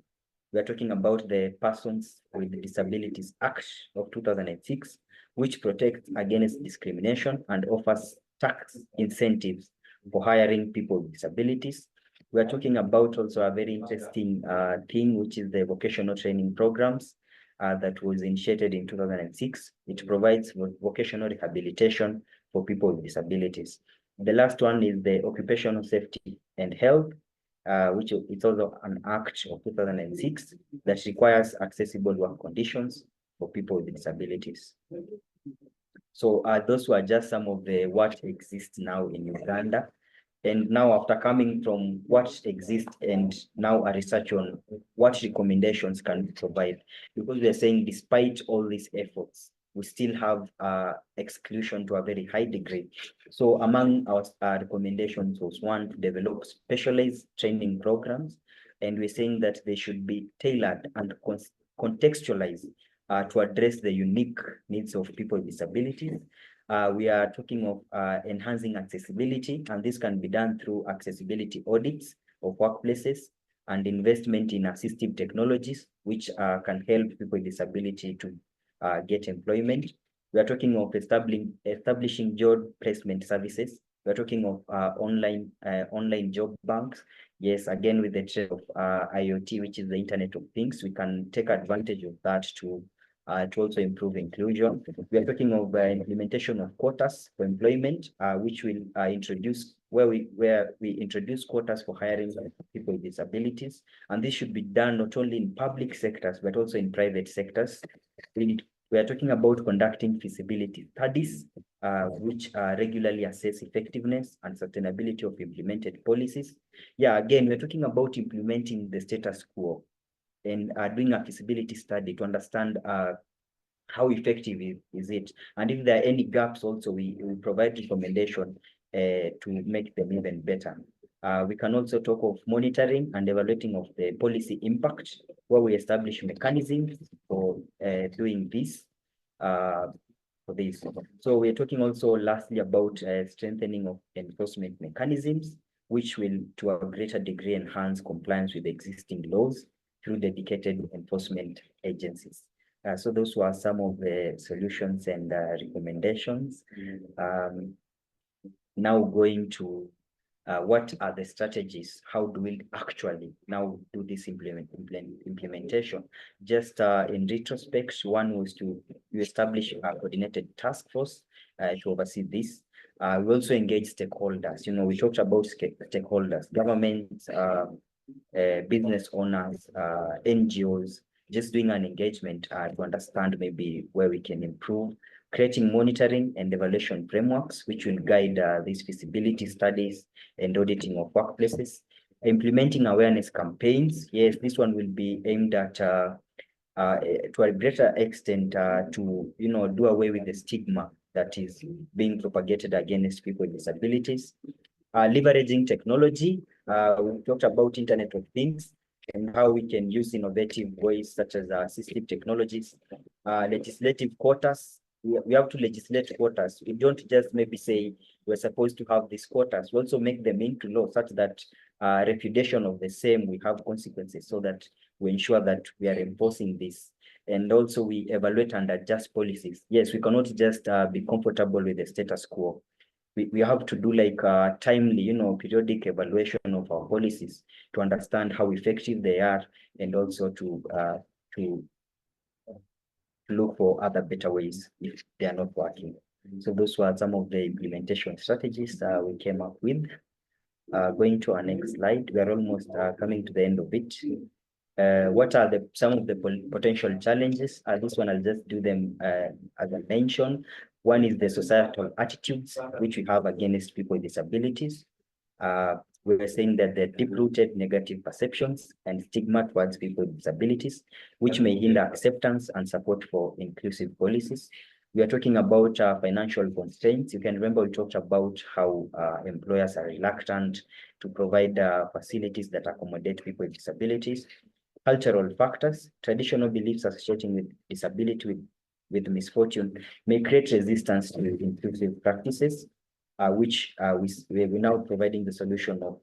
We're talking about the Persons with Disabilities Act of 2006, which protects against discrimination and offers tax incentives for hiring people with disabilities. We're talking about also a very interesting thing, which is the vocational training programs that was initiated in 2006. It provides vocational rehabilitation for people with disabilities. The last one is the Occupational Safety and Health, which is also an act of 2006 that requires accessible work conditions for people with disabilities. So those were just some of the what exists now in Uganda. And now, after coming from what exists and now a research on what recommendations can we provide, because we are saying despite all these efforts, we still have exclusion to a very high degree. So among our recommendations was one, to develop specialized training programs. And we're saying that they should be tailored and contextualized to address the unique needs of people with disabilities. We are talking of enhancing accessibility, and this can be done through accessibility audits of workplaces and investment in assistive technologies, which can help people with disability to get employment. We are talking of establishing job placement services. We are talking of online job banks. Yes, again, with the trend of IoT, which is the Internet of Things, we can take advantage of that to also improve inclusion. We are talking of implementation of quotas for employment, which will introduce where we introduce quotas for hiring people with disabilities, and this should be done not only in public sectors but also in private sectors. We are talking about conducting feasibility studies, which regularly assess effectiveness and sustainability of implemented policies. Yeah, again, we're talking about implementing the status quo and doing a feasibility study to understand how effective is it, and if there are any gaps also, we provide recommendation to make them even better. We can also talk of monitoring and evaluating of the policy impact, where we establish mechanisms for doing this. For this. So we're talking also lastly about strengthening of enforcement mechanisms, which will to a greater degree enhance compliance with existing laws through dedicated enforcement agencies. So those were some of the solutions and recommendations. Now going to what are the strategies? How do we actually now do this implementation? Just in retrospect, one was to establish a coordinated task force to oversee this. We also engage stakeholders. We talked about stakeholders, governments, business owners, NGOs, just doing an engagement to understand maybe where we can improve, creating monitoring and evaluation frameworks, which will guide these feasibility studies and auditing of workplaces. Implementing awareness campaigns. Yes, this one will be aimed at to a greater extent to do away with the stigma that is being propagated against people with disabilities. Leveraging technology. We talked about Internet of Things and how we can use innovative ways such as assistive technologies. Legislative quotas. We have to legislate quotas. We don't just maybe say we're supposed to have these quotas. We also make them into law such that repudiation of the same, we have consequences so that we ensure that we are enforcing this. And also we evaluate and adjust policies. Yes, we cannot just be comfortable with the status quo. We have to do like timely, periodic evaluation of our policies to understand how effective they are, and also to look for other better ways if they are not working. So those were some of the implementation strategies we came up with. Going to our next slide, we are almost coming to the end of it. What are some of the potential challenges? This one I'll just do them as I mentioned. One is the societal attitudes which we have against people with disabilities. We were saying that the deep-rooted negative perceptions and stigma towards people with disabilities, which may hinder acceptance and support for inclusive policies. We are talking about financial constraints. You can remember we talked about how employers are reluctant to provide facilities that accommodate people with disabilities. Cultural factors, traditional beliefs associating with disability with misfortune may create resistance to inclusive practices, which we're now providing the solution of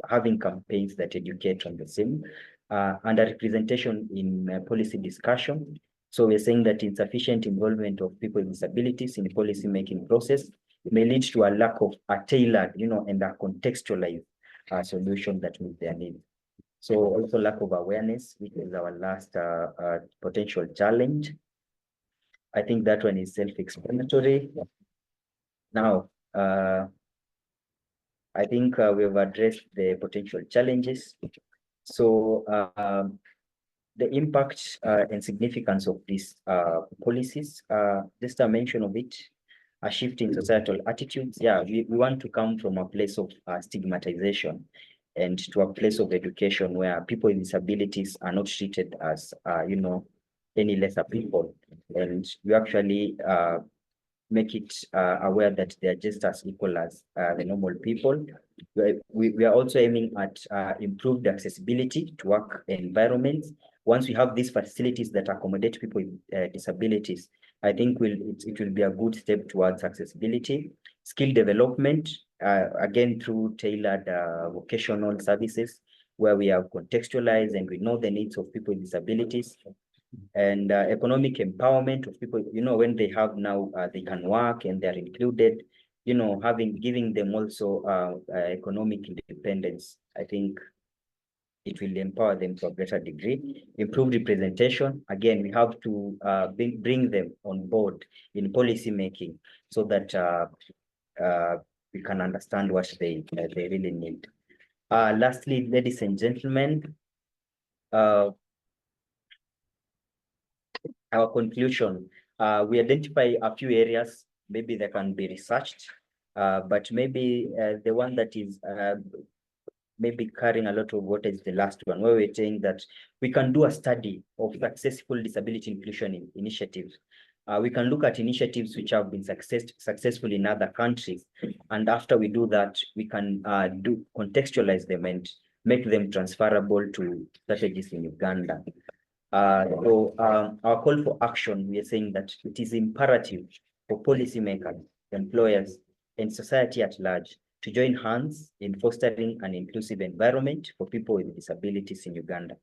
having campaigns that educate on the same, and a representation in policy discussion. So we're saying that insufficient involvement of people with disabilities in the policy making process may lead to a lack of a tailored, and a contextualized solution that meets their needs. So also lack of awareness, which is our last potential challenge. I think that one is self-explanatory. Now, I think we've addressed the potential challenges. So the impact and significance of these policies, just a mention of it, a shift in societal attitudes. Yeah, we want to come from a place of stigmatization and to a place of education where people with disabilities are not treated as, any lesser people. And we actually make it aware that they are just as equal as the normal people. We are also aiming at improved accessibility to work environments. Once we have these facilities that accommodate people with disabilities, I think it will be a good step towards accessibility. Skill development, again, through tailored vocational services, where we have contextualized and we know the needs of people with disabilities. And economic empowerment of people, when they have now, they can work and they're included, giving them also economic independence. I think it will empower them to a greater degree. Improved representation. Again, we have to bring them on board in policy making so that we can understand what they really need. Lastly, ladies and gentlemen, our conclusion, we identify a few areas, maybe they can be researched, but maybe the one that is maybe carrying a lot of water is the last one, where we're saying that we can do a study of successful disability inclusion initiatives. We can look at initiatives which have been successful in other countries. And after we do that, we can contextualize them and make them transferable to strategies in Uganda. So our call for action, we are saying that it is imperative for policymakers, employers, and society at large to join hands in fostering an inclusive environment for people with disabilities in Uganda.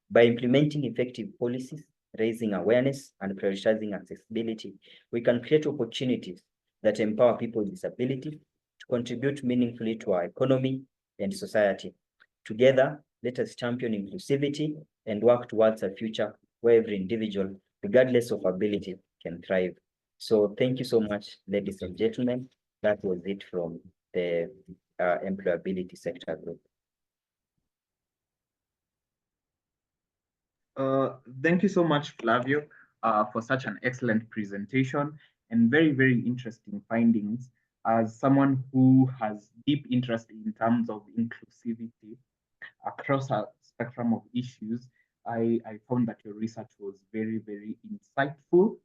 By implementing effective policies, raising awareness, and prioritizing accessibility, we can create opportunities that empower people with disabilities to contribute meaningfully to our economy and society. Together, let us champion inclusivity and work towards a future where every individual, regardless of ability, can thrive. So thank you so much, ladies and gentlemen. That was it from the employability sector group. Thank you so much, Flavio, for such an excellent presentation and very, very interesting findings as someone who has deep interest in terms of inclusivity across a spectrum of issues, I found that your research was very, very insightful.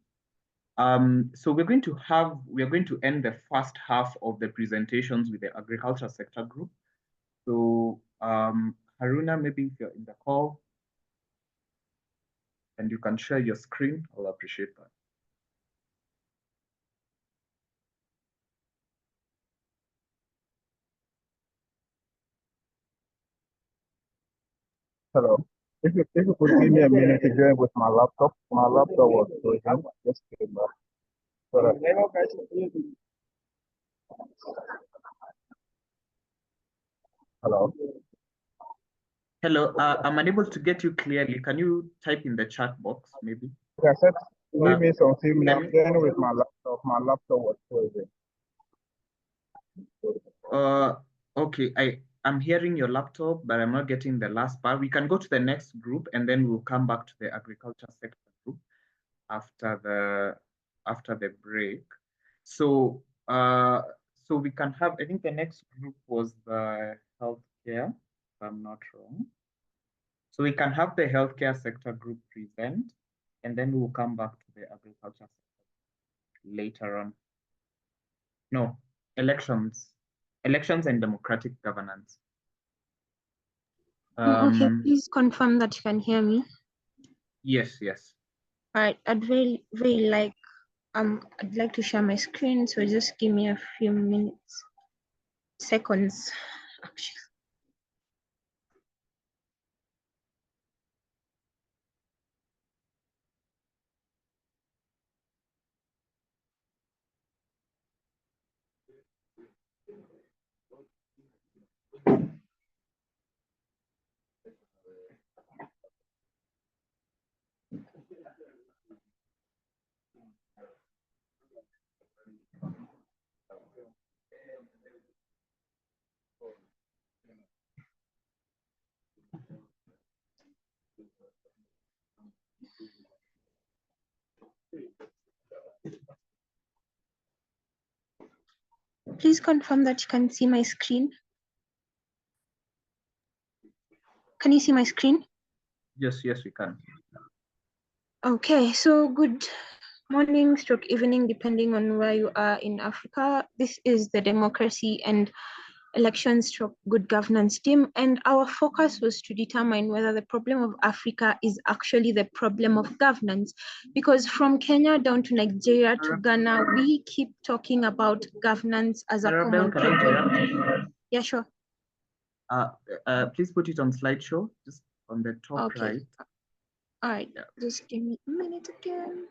So we are going to end the first half of the presentations with the agriculture sector group. So Haruna, maybe if you're in the call and you can share your screen, I'll appreciate that. Hello. If you could give me a minute to join with my laptop was frozen. Just came back. Sorry. Hello. Hello, I'm unable to get you clearly. Can you type in the chat box, maybe? I said, give me some few minutes. Join with my laptop. My laptop was frozen. Okay, I'm hearing your laptop, but I'm not getting the last part. We can go to the next group and then we'll come back to the agriculture sector group after the break. So so we can have, I think the next group was the healthcare, if I'm not wrong. So we can have the healthcare sector group present, and then we'll come back to the agriculture sector later on. No, elections and democratic governance. Okay, please confirm that you can hear me. Yes. All right, I'd like to share my screen, so just give me a few seconds, actually. Please confirm that you can see my screen. Can you see my screen? Yes, we can. Okay, so good morning, stroke evening, depending on where you are in Africa. This is the Democracy and Elections stroke Good Governance team, and our focus was to determine whether the problem of Africa is actually the problem of governance, because from Kenya down to Nigeria to Ghana, we keep talking about governance as a common problem. Yeah, sure. Please put it on slideshow, just on the top right. All right, just give me a minute again.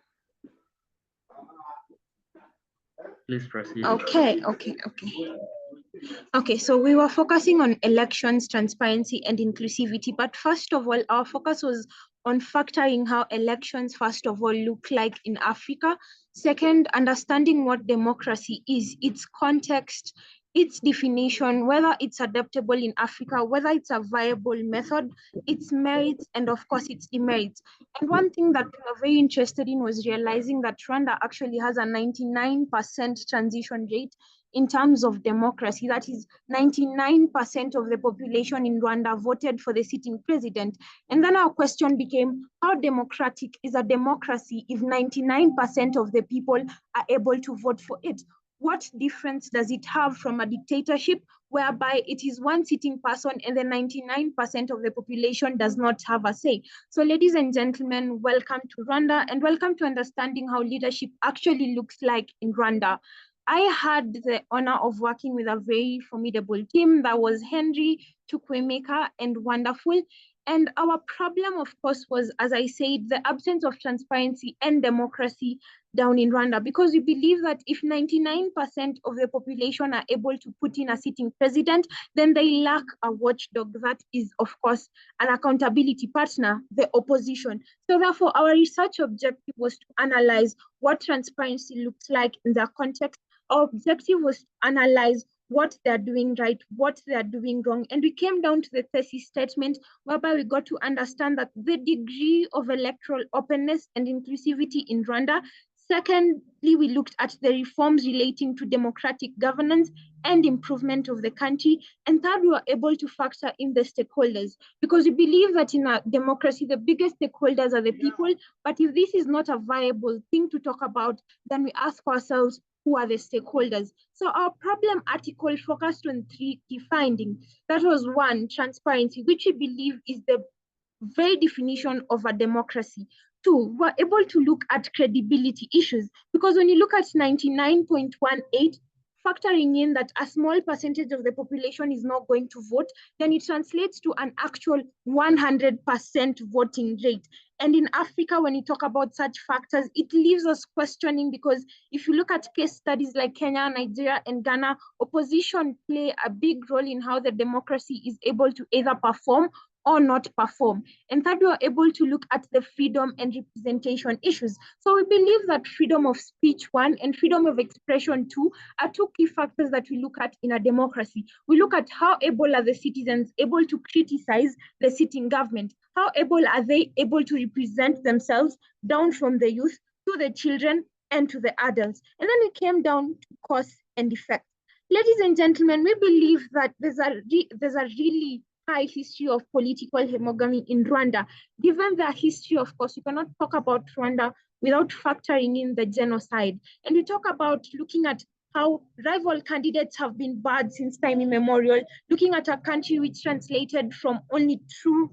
Please proceed. Okay, so we were focusing on elections, transparency, and inclusivity. But first of all, our focus was on factoring how elections, first of all, look like in Africa. Second, understanding what democracy is, its context, its definition, whether it's adaptable in Africa, whether it's a viable method, its merits, and of course, its demerits. And one thing that we were very interested in was realizing that Rwanda actually has a 99% transition rate in terms of democracy. That is, 99% of the population in Rwanda voted for the sitting president. And then our question became, how democratic is a democracy if 99% of the people are able to vote for it? What difference does it have from a dictatorship whereby it is one sitting person and the 99% of the population does not have a say? So ladies and gentlemen, welcome to Rwanda and welcome to understanding how leadership actually looks like in Rwanda. I had the honor of working with a very formidable team that was Henry, Chukwemeka, and wonderful. And our problem, of course, was, as I said, the absence of transparency and democracy down in Rwanda, because we believe that if 99% of the population are able to put in a sitting president, then they lack a watchdog that is, of course, an accountability partner, the opposition. So therefore, our research objective was to analyze what transparency looks like in their context. Our objective was to analyze what they're doing right, what they're doing wrong. And we came down to the thesis statement whereby we got to understand that the degree of electoral openness and inclusivity in Rwanda Secondly, we looked at the reforms relating to democratic governance and improvement of the country. And third, we were able to factor in the stakeholders, because we believe that in a democracy, the biggest stakeholders are the people. But if this is not a viable thing to talk about, then we ask ourselves, who are the stakeholders? So our problem article focused on 3 key findings. That was 1, transparency, which we believe is the very definition of a democracy. 2, we're able to look at credibility issues, because when you look at 99.18, factoring in that a small percentage of the population is not going to vote, then it translates to an actual 100% voting rate. And in Africa, when you talk about such factors, it leaves us questioning, because if you look at case studies like Kenya, Nigeria, and Ghana, opposition play a big role in how the democracy is able to either perform or not perform. And third, we are able to look at the freedom and representation issues. So we believe that freedom of speech, 1, and freedom of expression, 2, are 2 key factors that we look at in a democracy. We look at how able are the citizens able to criticize the sitting government? How able are they able to represent themselves, down from the youth to the children and to the adults? And then we came down to cause and effect. Ladies and gentlemen, we believe that there's a really high history of political hemogamy in Rwanda. Given their history, of course, you cannot talk about Rwanda without factoring in the genocide. And we talk about looking at how rival candidates have been barred since time immemorial, looking at a country which translated from only 2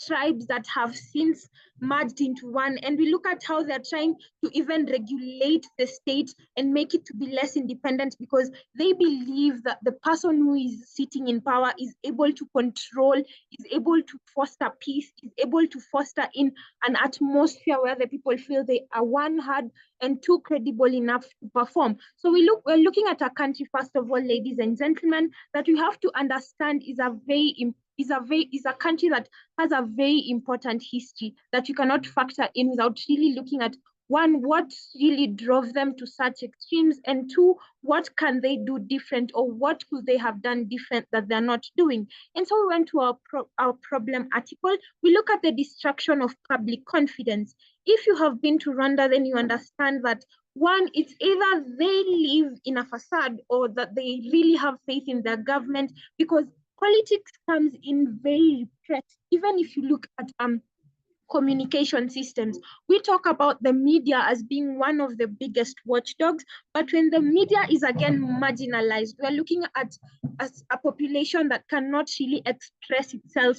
tribes that have since merged into one. And we look at how they're trying to even regulate the state and make it to be less independent, because they believe that the person who is sitting in power is able to control, is able to foster peace, is able to foster in an atmosphere where the people feel they are, 1, heard, and 2, credible enough to perform. So we're looking at a country, first of all, ladies and gentlemen, that we have to understand is a country that has a very important history that you cannot factor in without really looking at, 1, what really drove them to such extremes, and 2, what can they do different, or what could they have done different that they're not doing? And so we went to our problem article. We look at the destruction of public confidence. If you have been to Rwanda, then you understand that, 1, it's either they live in a facade or that they really have faith in their government, because politics comes in very repressed. Even if you look at communication systems, we talk about the media as being one of the biggest watchdogs, but when the media is again marginalized, we're looking at a population that cannot really express itself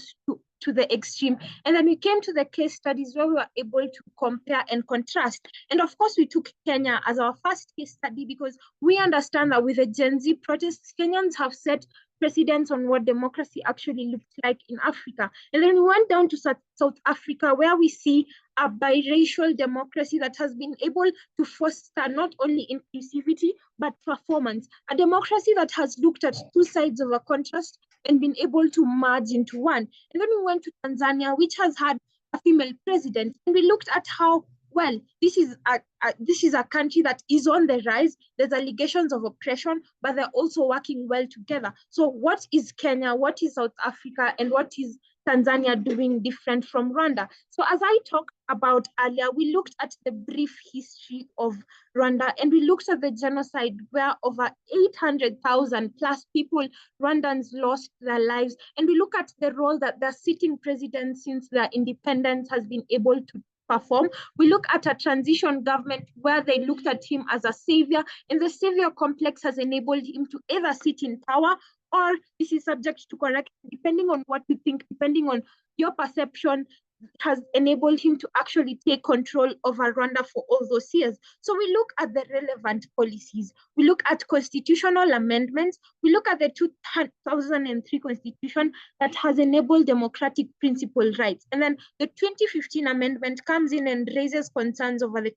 to the extreme. And then we came to the case studies where we were able to compare and contrast. And of course, we took Kenya as our first case study, because we understand that with the Gen Z protests, Kenyans have set precedents on what democracy actually looks like in Africa. And then we went down to South Africa, where we see a biracial democracy that has been able to foster not only inclusivity, but performance. A democracy that has looked at 2 sides of a contrast and been able to merge into one. And then we went to Tanzania, which has had a female president. And we looked at how, well, this is a country that is on the rise. There's allegations of oppression, but they're also working well together. So what is Kenya, what is South Africa, and what is Tanzania doing different from Rwanda? So as I talked about earlier, we looked at the brief history of Rwanda, and we looked at the genocide where over 800,000 plus people, Rwandans, lost their lives. And we look at the role that the sitting president since their independence has been able to perform. We look at a transition government where they looked at him as a savior, and the savior complex has enabled him to either sit in power, or this is subject to correction, depending on what you think, depending on your perception, has enabled him to actually take control over Rwanda for all those years. So we look at the relevant policies. We look at constitutional amendments. We look at the 2003 constitution that has enabled democratic principle rights. And then the 2015 amendment comes in and raises concerns over the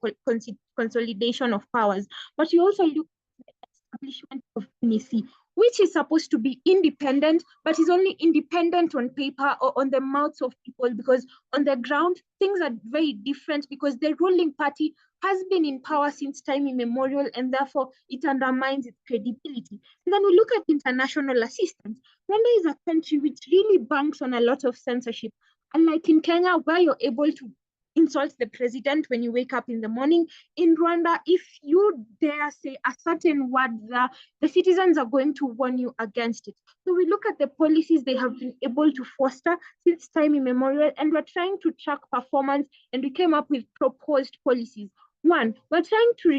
consolidation of powers. But we also look at the establishment of NEC, which is supposed to be independent, but is only independent on paper or on the mouths of people, because on the ground, things are very different, because the ruling party has been in power since time immemorial, and therefore it undermines its credibility. And then we look at international assistance. Rwanda is a country which really banks on a lot of censorship. Unlike in Kenya, where you're able to insult the president when you wake up in the morning. In Rwanda, if you dare say a certain word, the citizens are going to warn you against it. So we look at the policies they have been able to foster since time immemorial, and we're trying to track performance, and we came up with proposed policies. One, we're trying to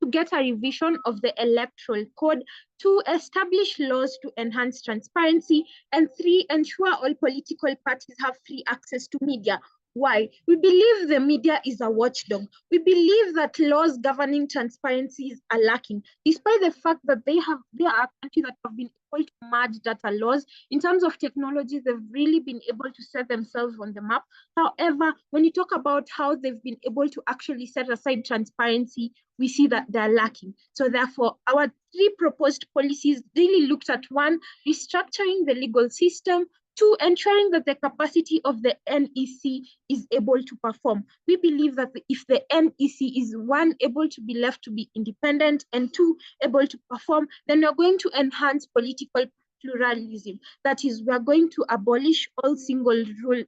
get a revision of the electoral code, to establish laws to enhance transparency, and 3, ensure all political parties have free access to media. Why? We believe the media is a watchdog. We believe that laws governing transparencies are lacking, despite the fact that there are countries that have been able to merge data laws. In terms of technology, they've really been able to set themselves on the map. However, when you talk about how they've been able to actually set aside transparency, we see that they're lacking. So therefore, our 3 proposed policies really looked at: 1, restructuring the legal system; 2, ensuring that the capacity of the NEC is able to perform. We believe that if the NEC is, 1, able to be left to be independent, and 2, able to perform, then we're going to enhance political pluralism. That is, we're going to abolish all single rule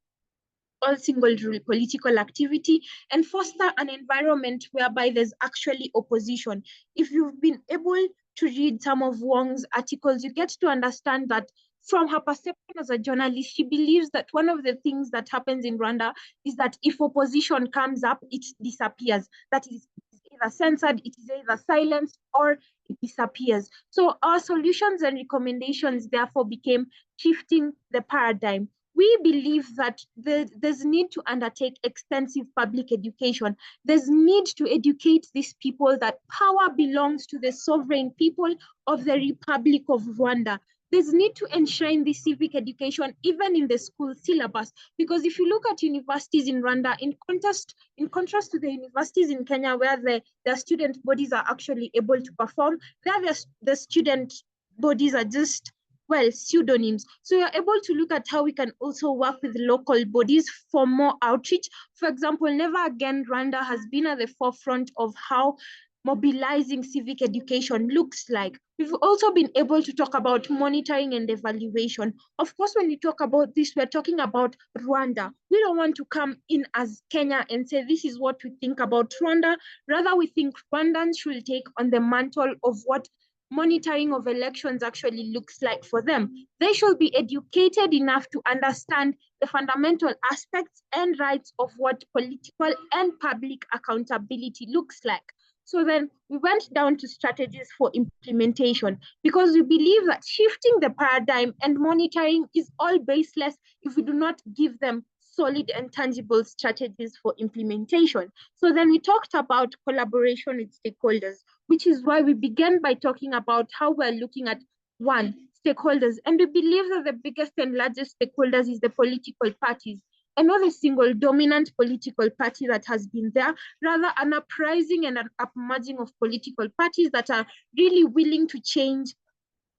political activity, and foster an environment whereby there's actually opposition. If you've been able to read some of Wong's articles, you get to understand that from her perception as a journalist, she believes that one of the things that happens in Rwanda is that if opposition comes up, it disappears. That is either censored, it is either silenced, or it disappears. So our solutions and recommendations therefore became shifting the paradigm. We believe that there's need to undertake extensive public education. There's need to educate these people that power belongs to the sovereign people of the Republic of Rwanda. There's need to enshrine this civic education even in the school syllabus, because if you look at universities in Rwanda, in contrast to the universities in Kenya, where the student bodies are actually able to perform, there the student bodies are just, well, pseudonyms. So you're able to look at how we can also work with local bodies for more outreach. For example, Never Again Rwanda has been at the forefront of how mobilizing civic education looks like. We've also been able to talk about monitoring and evaluation. Of course, when we talk about this, we're talking about Rwanda. We don't want to come in as Kenya and say, this is what we think about Rwanda. Rather, we think Rwandans should take on the mantle of what monitoring of elections actually looks like for them. They should be educated enough to understand the fundamental aspects and rights of what political and public accountability looks like. So then we went down to strategies for implementation, because we believe that shifting the paradigm and monitoring is all baseless if we do not give them solid and tangible strategies for implementation. So then we talked about collaboration with stakeholders, which is why we began by talking about how we're looking at, 1, stakeholders. And we believe that the biggest and largest stakeholders is the political parties, and not a single dominant political party that has been there, rather an uprising and an upmerging of political parties that are really willing to change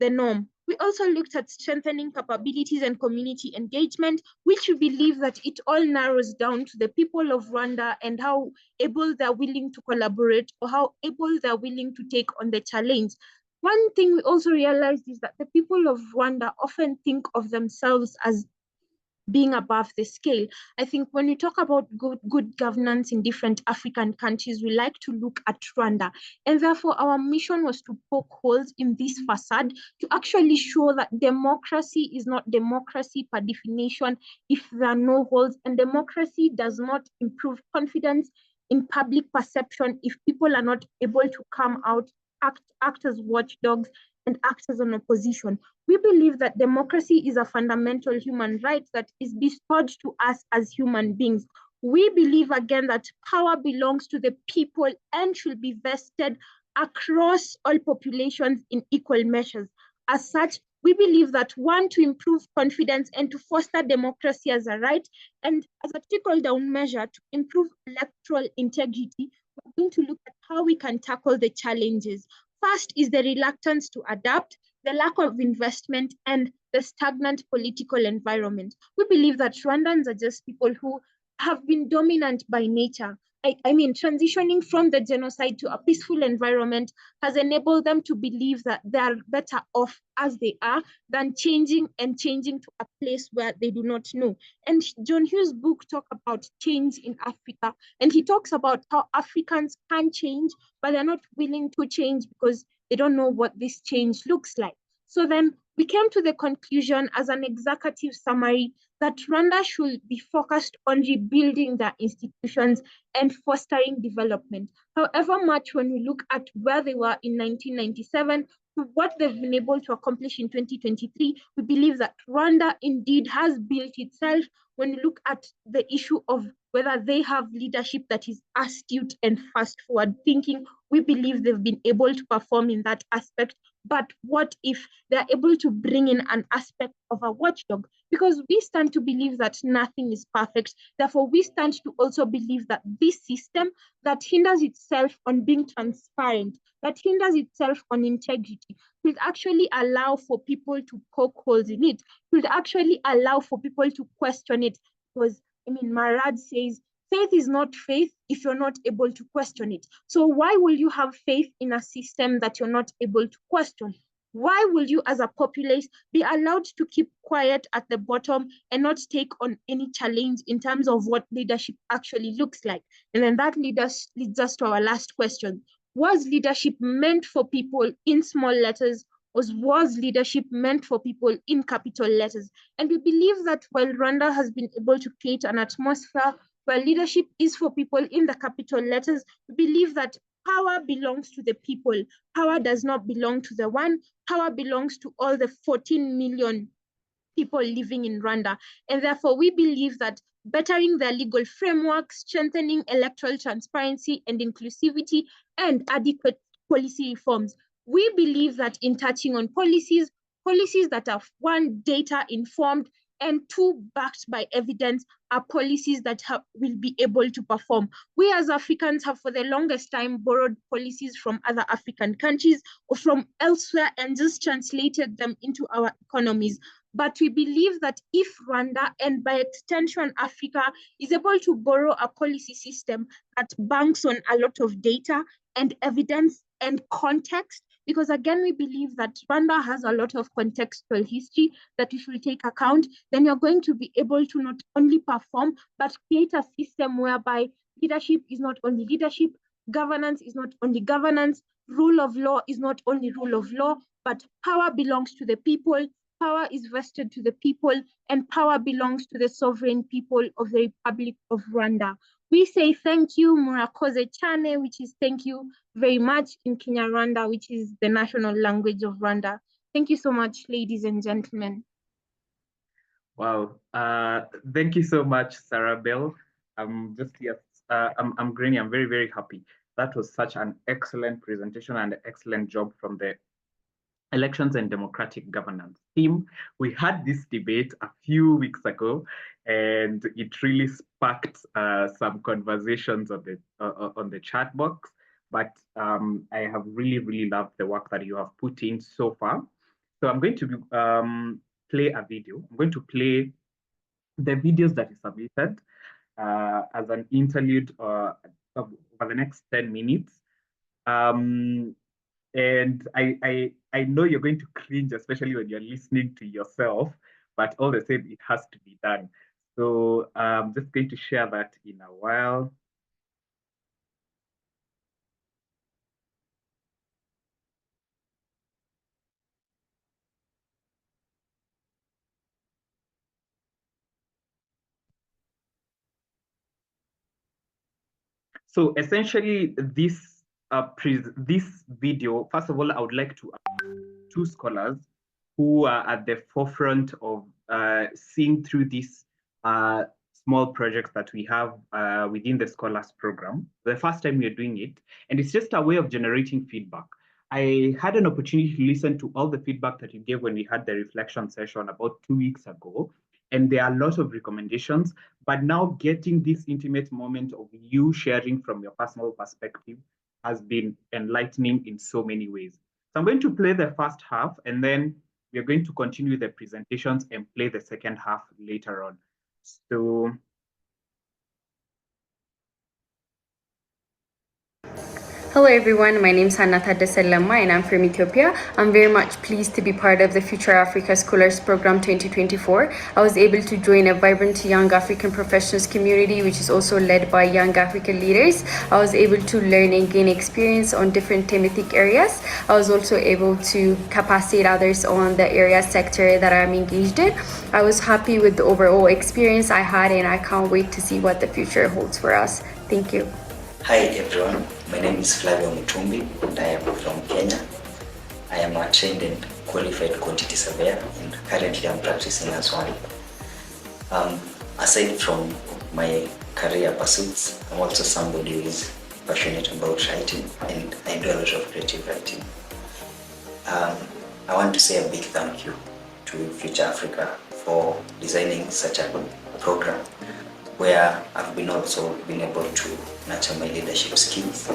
the norm. We also looked at strengthening capabilities and community engagement, which we believe that it all narrows down to the people of Rwanda and how able they're willing to collaborate, or how able they're willing to take on the challenge. One thing we also realized is that the people of Rwanda often think of themselves as being above the scale. I think when we talk about good governance in different African countries, we like to look at Rwanda. And therefore, our mission was to poke holes in this facade to actually show that democracy is not democracy per definition if there are no holes, and democracy does not improve confidence in public perception if people are not able to come out, act as watchdogs, and act as an opposition. We believe that democracy is a fundamental human right that is bestowed to us as human beings. We believe again that power belongs to the people and should be vested across all populations in equal measures. As such, we believe that, 1, to improve confidence and to foster democracy as a right, and as a trickle-down measure to improve electoral integrity, we're going to look at how we can tackle the challenges. First is the reluctance to adapt, the lack of investment, and the stagnant political environment. We believe that Rwandans are just people who have been dominant by nature. transitioning from the genocide to a peaceful environment has enabled them to believe that they are better off as they are than changing to a place where they do not know. And John Hughes' book talks about change in Africa, and he talks about how Africans can change, but they're not willing to change because they don't know what this change looks like. So then we came to the conclusion as an executive summary that Rwanda should be focused on rebuilding their institutions and fostering development. However much when we look at where they were in 1997 to what they've been able to accomplish in 2023, we believe that Rwanda indeed has built itself when we look at the issue of whether they have leadership that is astute and fast forward thinking. We believe they've been able to perform in that aspect. But what if they're able to bring in an aspect of a watchdog? Because we stand to believe that nothing is perfect. Therefore, we stand to also believe that this system that hinders itself on being transparent, that hinders itself on integrity, will actually allow for people to poke holes in it, will actually allow for people to question it. Because, Marad says, faith is not faith if you're not able to question it. So why will you have faith in a system that you're not able to question? Why will you as a populace be allowed to keep quiet at the bottom and not take on any challenge in terms of what leadership actually looks like? And then that leads us to our last question. Was leadership meant for people in small letters, or was leadership meant for people in capital letters? And we believe that while Rwanda has been able to create an atmosphere where leadership is for people in the capital letters, we believe that power belongs to the people. Power does not belong to the one. Power belongs to all the 14 million people living in Rwanda. And therefore, we believe that bettering their legal framework, strengthening electoral transparency and inclusivity, and adequate policy reforms. We believe that in touching on policies that are one, data informed, and two, backed by evidence, are policies that will be able to perform. We as Africans have for the longest time borrowed policies from other African countries or from elsewhere and just translated them into our economies. But we believe that if Rwanda, and by extension Africa, is able to borrow a policy system that banks on a lot of data and evidence and context, because again, we believe that Rwanda has a lot of contextual history that we should take account, then you're going to be able to not only perform, but create a system whereby leadership is not only leadership, governance is not only governance, rule of law is not only rule of law, but power belongs to the people, power is vested to the people, and power belongs to the sovereign people of the Republic of Rwanda. We say thank you, Murakoze Chane, which is thank you very much in Kinyarwanda, which is the national language of Rwanda. Thank you so much, ladies and gentlemen. Wow, thank you so much, Sarah Bell. I'm Granny, I'm very, very happy. That was such an excellent presentation and excellent job from the Elections and Democratic Governance team. We had this debate a few weeks ago, and it really sparked some conversations on the chat box. But I have really, really loved the work that you have put in so far. So I'm going to play a video. I'm going to play the videos that is submitted as an interlude for the next 10 minutes. And I know you're going to cringe, especially when you're listening to yourself, but all the same, it has to be done. So I'm just going to share that in a while. So essentially, this video, first of all, I would like to two scholars who are at the forefront of seeing through these small projects that we have within the Scholars Program. The first time we are doing it, and it's just a way of generating feedback. I had an opportunity to listen to all the feedback that you gave when we had the reflection session about 2 weeks ago, and there are a lot of recommendations, but now getting this intimate moment of you sharing from your personal perspective has been enlightening in so many ways. So I'm going to play the first half, and then we're going to continue the presentations and play the second half later on. So Hello everyone, my name is Hannata Deselema and I'm from Ethiopia. I'm very much pleased to be part of the Future Africa Scholars Program 2024. I was able to join a vibrant young African professionals community, which is also led by young African leaders. I was able to learn and gain experience on different thematic areas. I was also able to capacitate others on the area sector that I'm engaged in. I was happy with the overall experience I had and I can't wait to see what the future holds for us. Thank you. Hi everyone, my name is Flavio Mutumbi and I am from Kenya. I am a trained and qualified quantity surveyor and currently I'm practicing as one. Aside from my career pursuits, I'm also somebody who is passionate about writing and I do a lot of creative writing. I want to say a big thank you to Future Africa for designing such a program where I've also been able to nurture my leadership skills.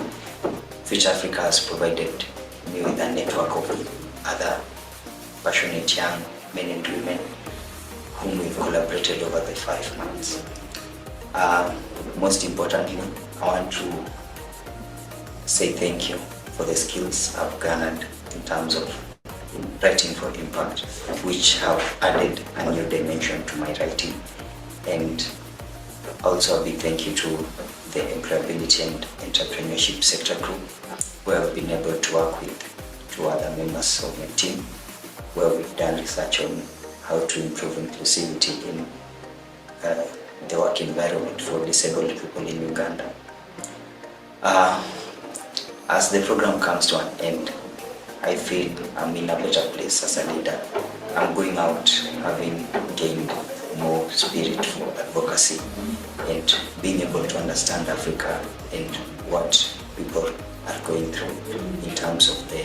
Future Africa has provided me with a network of other passionate young men and women whom we've collaborated over the 5 months. Most importantly, I want to say thank you for the skills I've garnered in terms of writing for impact, which have added a new dimension to my writing. And also a big thank you to the employability and entrepreneurship sector group, where I've been able to work with 2 other members of my team, where we've done research on how to improve inclusivity in the work environment for disabled people in Uganda. As the program comes to an end, I feel I'm in a better place as a leader. I'm going out having gained more spirit for advocacy and being able to understand Africa and what people are going through in terms of the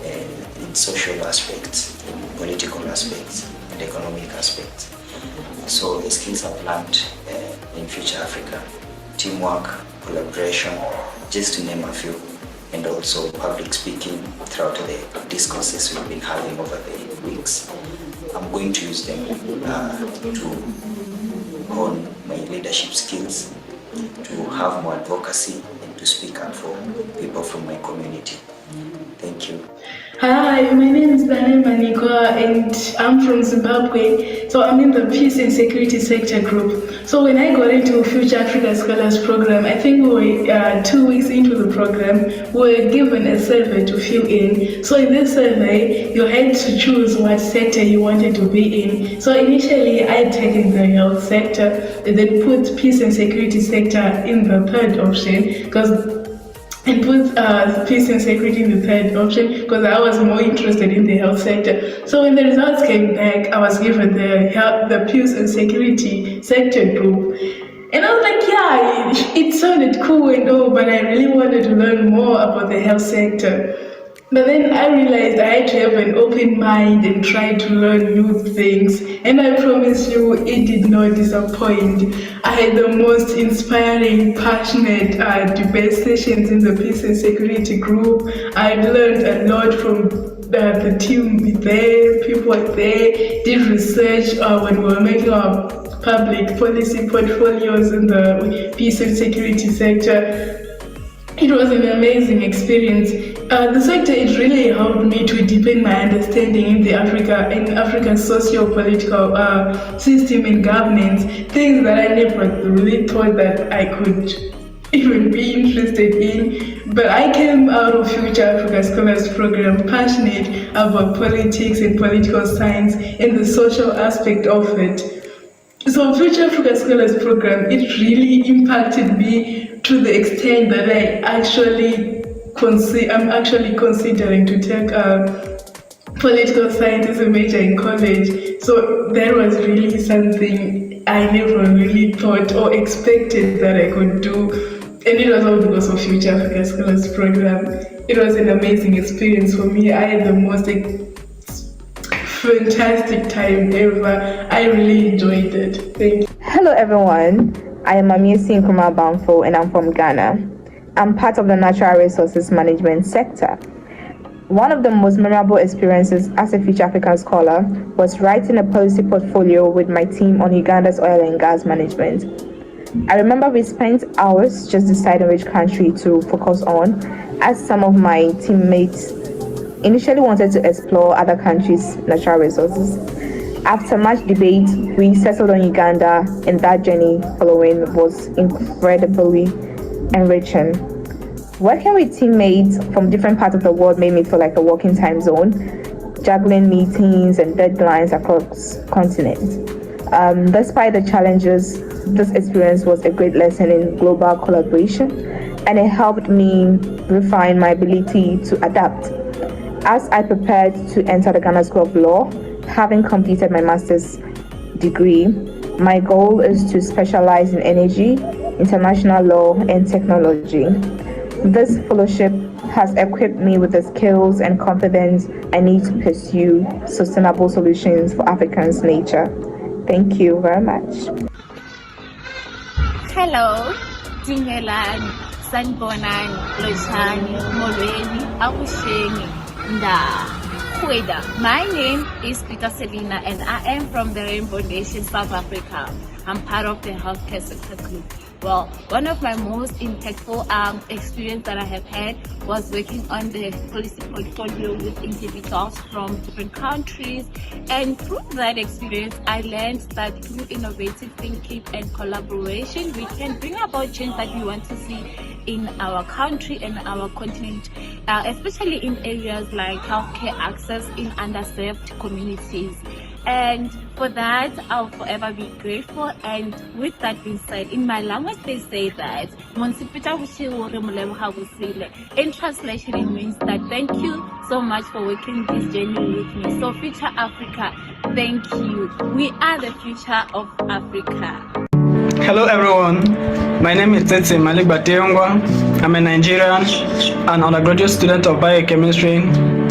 in social aspects, in political aspects, and economic aspects. So the skills I've learned in Future Africa, teamwork, collaboration, just to name a few, and also public speaking throughout the discourses we've been having over the weeks. I'm going to use them to hone my leadership skills, to have more advocacy, and to speak up for people from my community. Thank you. Hi, my name is Daniel Manikwa and I'm from Zimbabwe. So I'm in the Peace and Security Sector Group. So when I got into Future Africa Scholars Program, I think we were 2 weeks into the program, we were given a survey to fill in. So in this survey, you had to choose what sector you wanted to be in. So initially, I had taken the health sector, and then put Peace and Security Sector in the 3rd option, and put peace and security in the 3rd option because I was more interested in the health sector. So when the results came back, I was given the peace and security sector group. And I was like, yeah, it sounded cool and all, but I really wanted to learn more about the health sector. But then I realized I had to have an open mind and try to learn new things. And I promise you, it did not disappoint. I had the most inspiring, passionate debate sessions in the Peace and Security group. I learned a lot from the team there, people were there, did research when we were making our public policy portfolios in the Peace and Security sector. It was an amazing experience. The sector, it really helped me to deepen my understanding in Africa's socio-political system and governance, things that I never really thought that I could even be interested in. But I came out of Future Africa Scholars Program passionate about politics and political science and the social aspect of it. So Future Africa Scholars Program, it really impacted me to the extent that I'm actually considering to take political science as a major in college. So that was really something I never really thought or expected that I could do. And it was all because of Future Africa Scholars Program. It was an amazing experience for me. I had the most fantastic time ever. I really enjoyed it. Thank you. Hello everyone. I am Amiesi Nkrumah Bamfo and I'm from Ghana. I'm part of the Natural Resources Management sector. One of the most memorable experiences as a Future African scholar was writing a policy portfolio with my team on Uganda's oil and gas management. I remember we spent hours just deciding which country to focus on, as some of my teammates initially wanted to explore other countries' natural resources. After much debate, we settled on Uganda, and that journey following was incredibly enriching. Working with teammates from different parts of the world made me feel like a walking time zone, juggling meetings and deadlines across continents. Despite the challenges, this experience was a great lesson in global collaboration, and it helped me refine my ability to adapt. As I prepared to enter the Ghana School of Law, having completed my master's degree, my goal is to specialize in energy, international law, and technology. This fellowship has equipped me with the skills and confidence I need to pursue sustainable solutions for Africans' nature. Thank you very much. Hello, Dingelani, Sanbonani, Lochani, Molweni, Akushengi, Nda, My name is Peter Selina and I am from the Rainbow Nation, South Africa. I'm part of the healthcare sector group. Well, one of my most impactful experience that I have had was working on the policy portfolio with individuals from different countries. And through that experience, I learned that through innovative thinking and collaboration, we can bring about change that we want to see in our country and our continent, especially in areas like healthcare access in underserved communities. And for that, I'll forever be grateful. And with that being said, in my language, they say that, in translation, it means that thank you so much for working this journey with me. So Future Africa, thank you. We are the future of Africa. Hello everyone, my name is Tete Malik Bateongwa. I'm a Nigerian, an undergraduate student of biochemistry,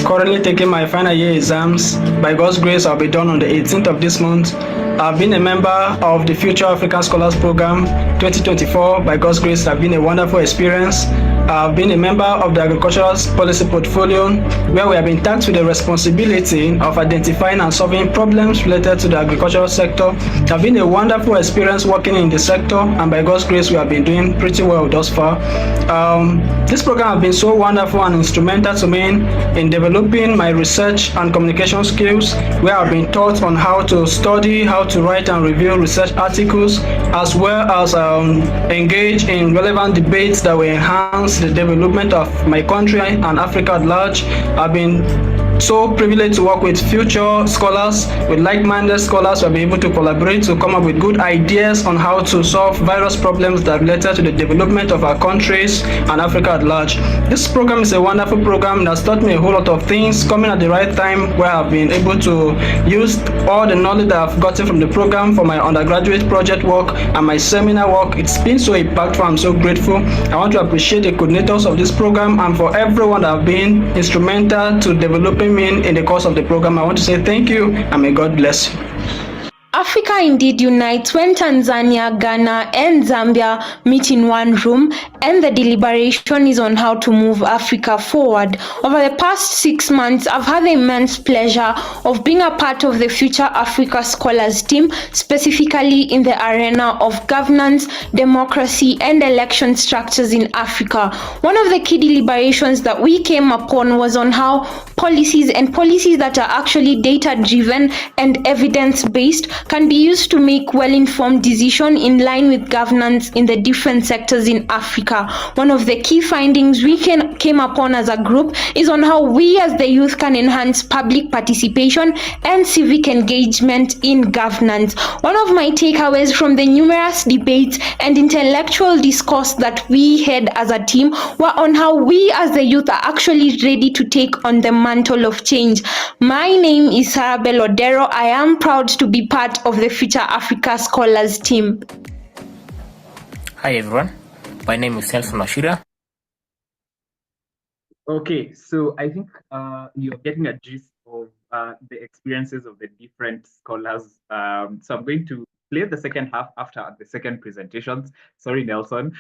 currently taking my final year exams. By God's grace, I'll be done on the 18th of this month. I've been a member of the Future African Scholars Program 2024. By God's grace, it's been a wonderful experience. I've been a member of the Agricultural Policy Portfolio, where we have been tasked with the responsibility of identifying and solving problems related to the agricultural sector. It's been a wonderful experience working in the sector, and by God's grace, we have been doing pretty well thus far. This program has been so wonderful and instrumental to me in developing my research and communication skills, where I've been taught on how to study, how to write and review research articles, as well as engage in relevant debates that will enhance the development of my country and Africa at large. I've been so privileged to work with future scholars, with like-minded scholars who have been able to collaborate to come up with good ideas on how to solve various problems that are related to the development of our countries and Africa at large. This program is a wonderful program that's taught me a whole lot of things, coming at the right time where I've been able to use all the knowledge that I've gotten from the program for my undergraduate project work and my seminar work. It's been so impactful. I'm so grateful. I want to appreciate the coordinators of this program and for everyone that have been instrumental to developing me in the course of the program. I want to say thank you and may God bless you. Africa indeed unites when Tanzania, Ghana, and Zambia meet in one room, and the deliberation is on how to move Africa forward. Over the past 6 months, I've had the immense pleasure of being a part of the Future Africa Scholars team, specifically in the arena of governance, democracy, and election structures in Africa. One of the key deliberations that we came upon was on how policies that are actually data-driven and evidence-based can be used to make well-informed decisions in line with governance in the different sectors in Africa. One of the key findings we came upon as a group is on how we as the youth can enhance public participation and civic engagement in governance. One of my takeaways from the numerous debates and intellectual discourse that we had as a team were on how we as the youth are actually ready to take on the mantle of change. My name is Sarah Belodero. I am proud to be part of the Future Africa Scholars team. Hi everyone, my name is Nelson Mashira. Okay, so I think you're getting a gist of the experiences of the different scholars. So I'm going to play the second half after the second presentations. Sorry, Nelson.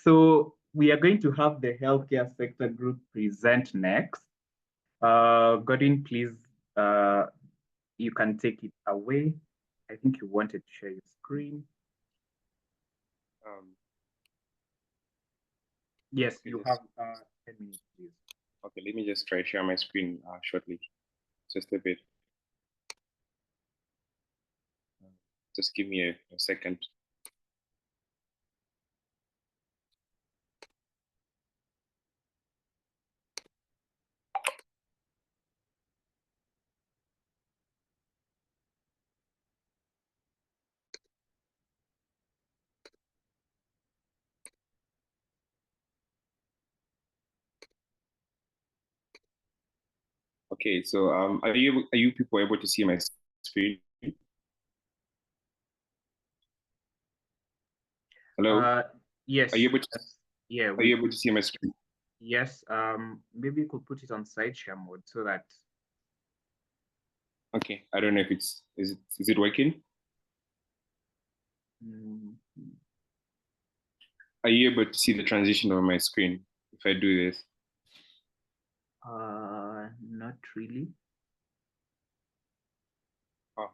So we are going to have the healthcare sector group present next. Godwin, please, you can take it away. I think you wanted to share your screen. Yes, you have 10 minutes, please. Okay, let me just try to share my screen shortly. Just a bit. Just give me a second. Okay, so are you people able to see my screen? Hello? Yes. Are you able to, Yeah. are you able to see my screen? Yes. Maybe you could put it on side share mode so that. Okay, I don't know if is it working? Are you able to see the transition on my screen if I do this? Not really. Oh,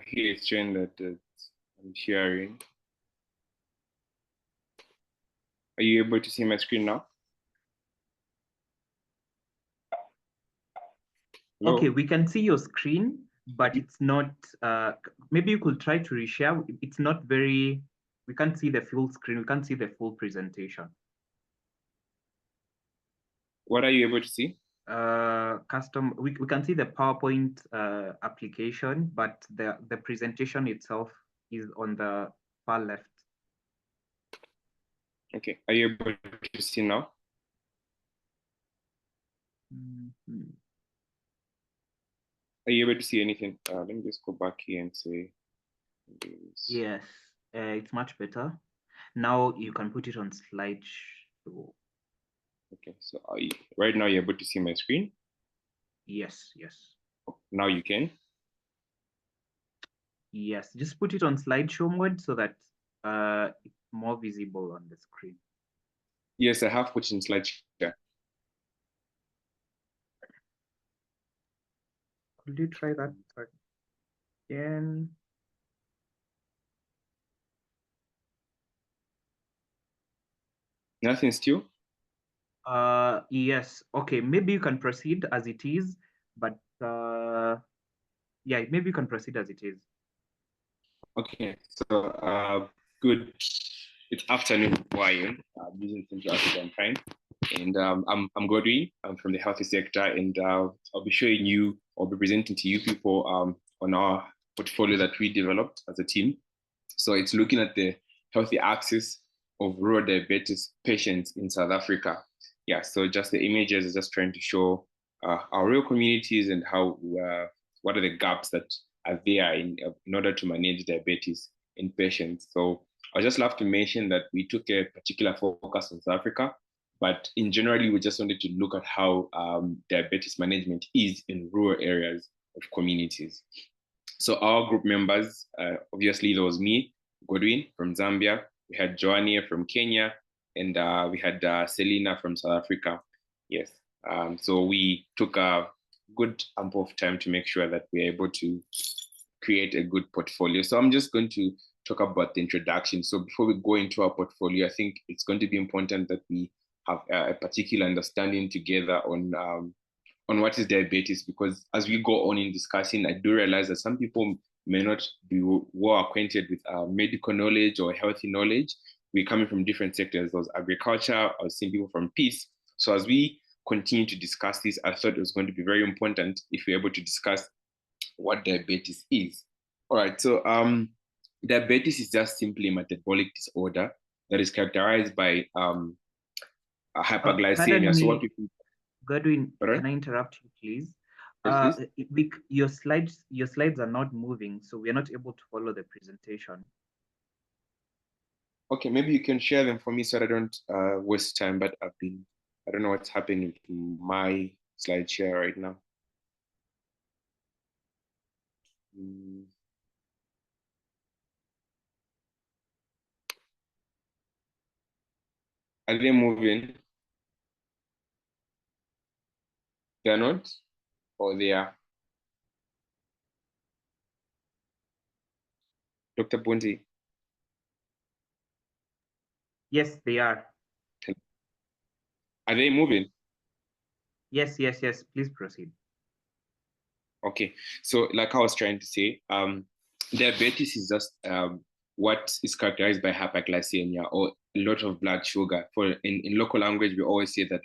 here it's showing that I'm sharing. Are you able to see my screen now? Hello? Okay, we can see your screen, but it's not, maybe you could try to reshare. It's not very, we can't see the full screen. We can't see the full presentation. What are you able to see? We can see the PowerPoint application, but the presentation itself is on the far left. Okay, are you able to see now? Are you able to see anything? Let me just go back here and say this. Yes, it's much better. Now you can put it on slideshow. Okay, so right now you're able to see my screen? Yes, yes. Now you can? Yes, just put it on slideshow mode so that it's more visible on the screen. Yes, I have put in slideshow. Could you try that again? Nothing still? Yes. Okay, maybe you can proceed as it is, but yeah, maybe you can proceed as it is. Okay, so good. It's afternoon for you. I'm using Central African time, and I'm Godwin. I'm from the healthy sector, and I'll be showing you, or be presenting to you people on our portfolio that we developed as a team. So it's looking at the healthy access of rural diabetes patients in South Africa. Yeah, so just the images is just trying to show our real communities and how what are the gaps that are there in order to manage diabetes in patients. So I just love to mention that we took a particular focus on South Africa, but in general, we just wanted to look at how diabetes management is in rural areas of communities. So our group members, obviously there was me, Godwin from Zambia, we had Joanne from Kenya, and we had Selina from South Africa. Yes, so we took a good ample of time to make sure that we're able to create a good portfolio. So I'm just going to talk about the introduction. So before we go into our portfolio, I think it's going to be important that we have a particular understanding together on what is diabetes, because as we go on in discussing, I do realize that some people may not be well acquainted with medical knowledge or healthy knowledge. We're coming from different sectors. There was agriculture, I was seeing people from peace. So as we continue to discuss this, I thought it was going to be very important if we're able to discuss what diabetes is. All right, so diabetes is just simply a metabolic disorder that is characterized by hyperglycemia. So what people Godwin, can I interrupt you, please? Your slides are not moving, so we are not able to follow the presentation. Okay, maybe you can share them for me so that I don't waste time, but I don't know what's happening to my slide share right now. Are they moving? They're not? Or they are? Dr. Bondi? Yes, they are. Are they moving? Yes, yes, yes. Please proceed. Okay, so like I was trying to say, diabetes is just what is characterized by hyperglycemia or a lot of blood sugar. In local language, we always say that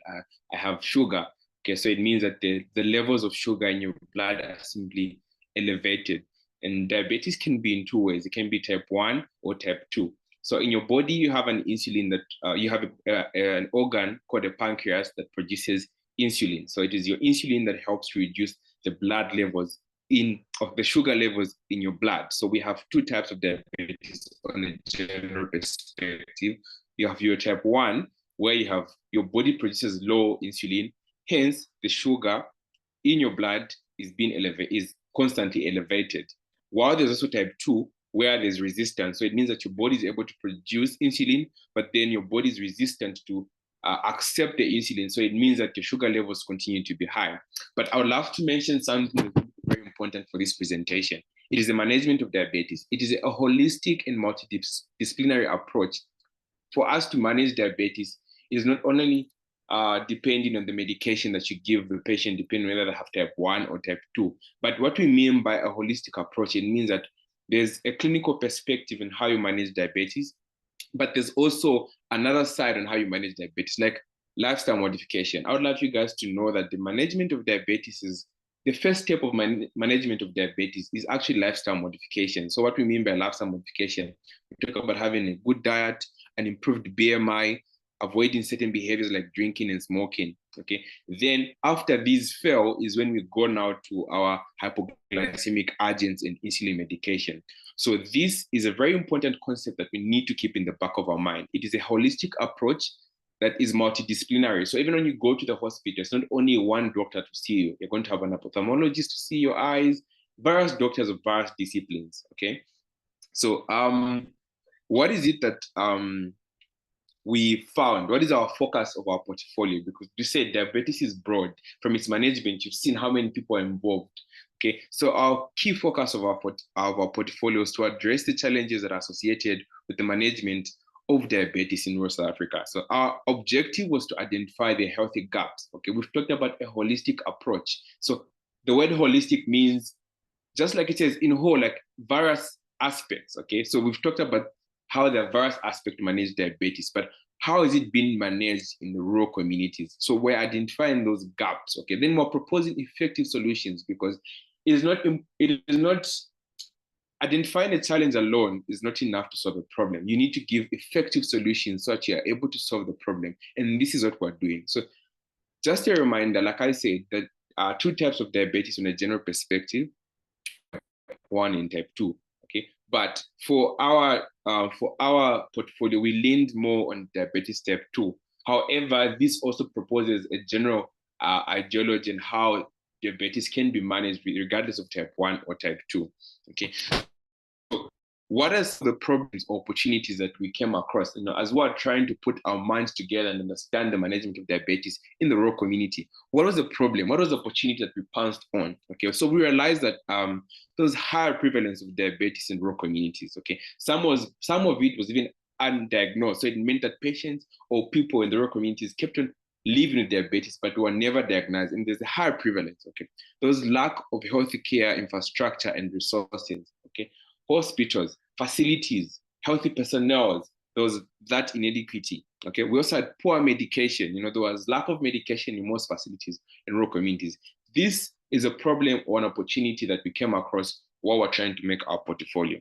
I have sugar. Okay, so it means that the levels of sugar in your blood are simply elevated. And diabetes can be in two ways. It can be type 1 or type 2. So in your body, you have an insulin that you have an organ called the pancreas that produces insulin. So it is your insulin that helps reduce the blood levels of the sugar levels in your blood. So we have two types of diabetes on a general perspective. You have your type 1, where you have your body produces low insulin, hence the sugar in your blood is constantly elevated. While there's also type 2, where there's resistance. So it means that your body is able to produce insulin, but then your body is resistant to accept the insulin. So it means that your sugar levels continue to be high. But I would love to mention something very important for this presentation. It is the management of diabetes. It is a holistic and multidisciplinary approach. For us to manage diabetes, it is not only depending on the medication that you give the patient, depending on whether they have type 1 or type 2. But what we mean by a holistic approach, it means that there's a clinical perspective in how you manage diabetes, but there's also another side on how you manage diabetes, like lifestyle modification. I would like you guys to know that the management of diabetes is the first step of management of diabetes is actually lifestyle modification. So what we mean by lifestyle modification, we talk about having a good diet, an improved BMI, avoiding certain behaviors like drinking and smoking. Okay. Then after these fail is when we go now to our hypoglycemic agents and insulin medication. So this is a very important concept that we need to keep in the back of our mind. It is a holistic approach that is multidisciplinary. So even when you go to the hospital, it's not only one doctor to see you. You're going to have an ophthalmologist to see your eyes, various doctors of various disciplines. Okay. So what is it that we found? What is our focus of our portfolio? Because you said diabetes is broad. From its management, you've seen how many people are involved. Okay, so our key focus of our portfolio is to address the challenges that are associated with the management of diabetes in rural South Africa. So our objective was to identify the healthy gaps. Okay, we've talked about a holistic approach. So the word holistic means, just like it says in whole, like various aspects. Okay, so we've talked about how there are various aspects to manage diabetes, but how is it being managed in the rural communities? So we're identifying those gaps, okay? Then we're proposing effective solutions, because it is not identifying a challenge alone is not enough to solve a problem. You need to give effective solutions so that you are able to solve the problem. And this is what we're doing. So just a reminder, like I said, that two types of diabetes on a general perspective, type 1 and type 2. Okay, but for our portfolio, we leaned more on diabetes type 2. However, this also proposes a general ideology on how diabetes can be managed regardless of type 1 or type 2. Okay, so what are the problems or opportunities that we came across, as we're trying to put our minds together and understand the management of diabetes in the rural community? What was the problem? What was the opportunity that we pounced on? Okay, so we realized that there's higher prevalence of diabetes in rural communities. Okay, some of it was even undiagnosed. So it meant that patients or people in the rural communities kept on living with diabetes, but were never diagnosed, and there's a higher prevalence. Okay, there's lack of healthy care infrastructure and resources. Okay, hospitals, facilities, healthy personnel, there was that inadequacy. Okay, we also had poor medication. There was lack of medication in most facilities in rural communities. This is a problem or an opportunity that we came across while we're trying to make our portfolio.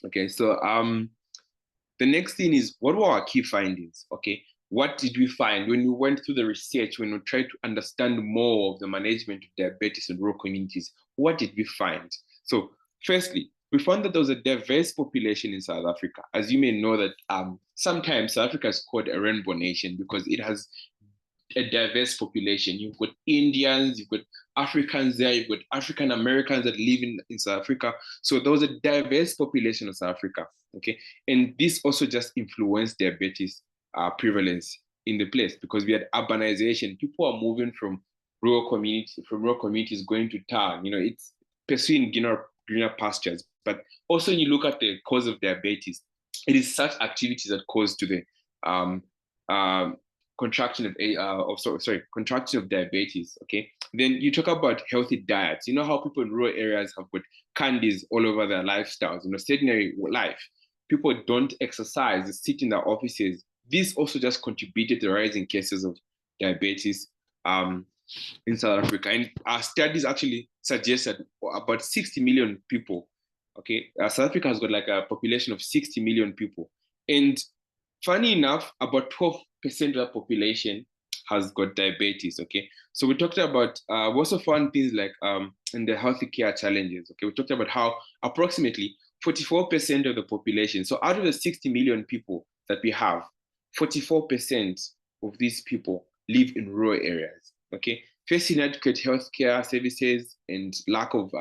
Okay, so the next thing is, what were our key findings? Okay, what did we find when we went through the research, when we tried to understand more of the management of diabetes in rural communities? What did we find? So firstly, we found that there was a diverse population in South Africa. As you may know that sometimes South Africa is called a rainbow nation because it has a diverse population. You've got Indians, you've got Africans there, you've got African Americans that live in South Africa. So there was a diverse population of South Africa, okay? And this also just influenced diabetes prevalence in the place, because we had urbanization. People are moving from rural communities going to town. It's pursuing greener pastures. But also when you look at the cause of diabetes, it is such activities that cause to the contraction of diabetes. Okay, then you talk about healthy diets. You know how people in rural areas have got candies all over their lifestyles, sedentary life. People don't exercise, they sit in their offices. This also just contributed to the rising cases of diabetes in South Africa. And our studies actually suggest that about 60 million people, okay, South Africa has got like a population of 60 million people. And funny enough, about 12% of the population has got diabetes, okay? So we talked about, we also found things like in the healthy care challenges, okay? We talked about how approximately 44% of the population, so out of the 60 million people that we have, 44% of these people live in rural areas, okay? Facing inadequate healthcare services and lack of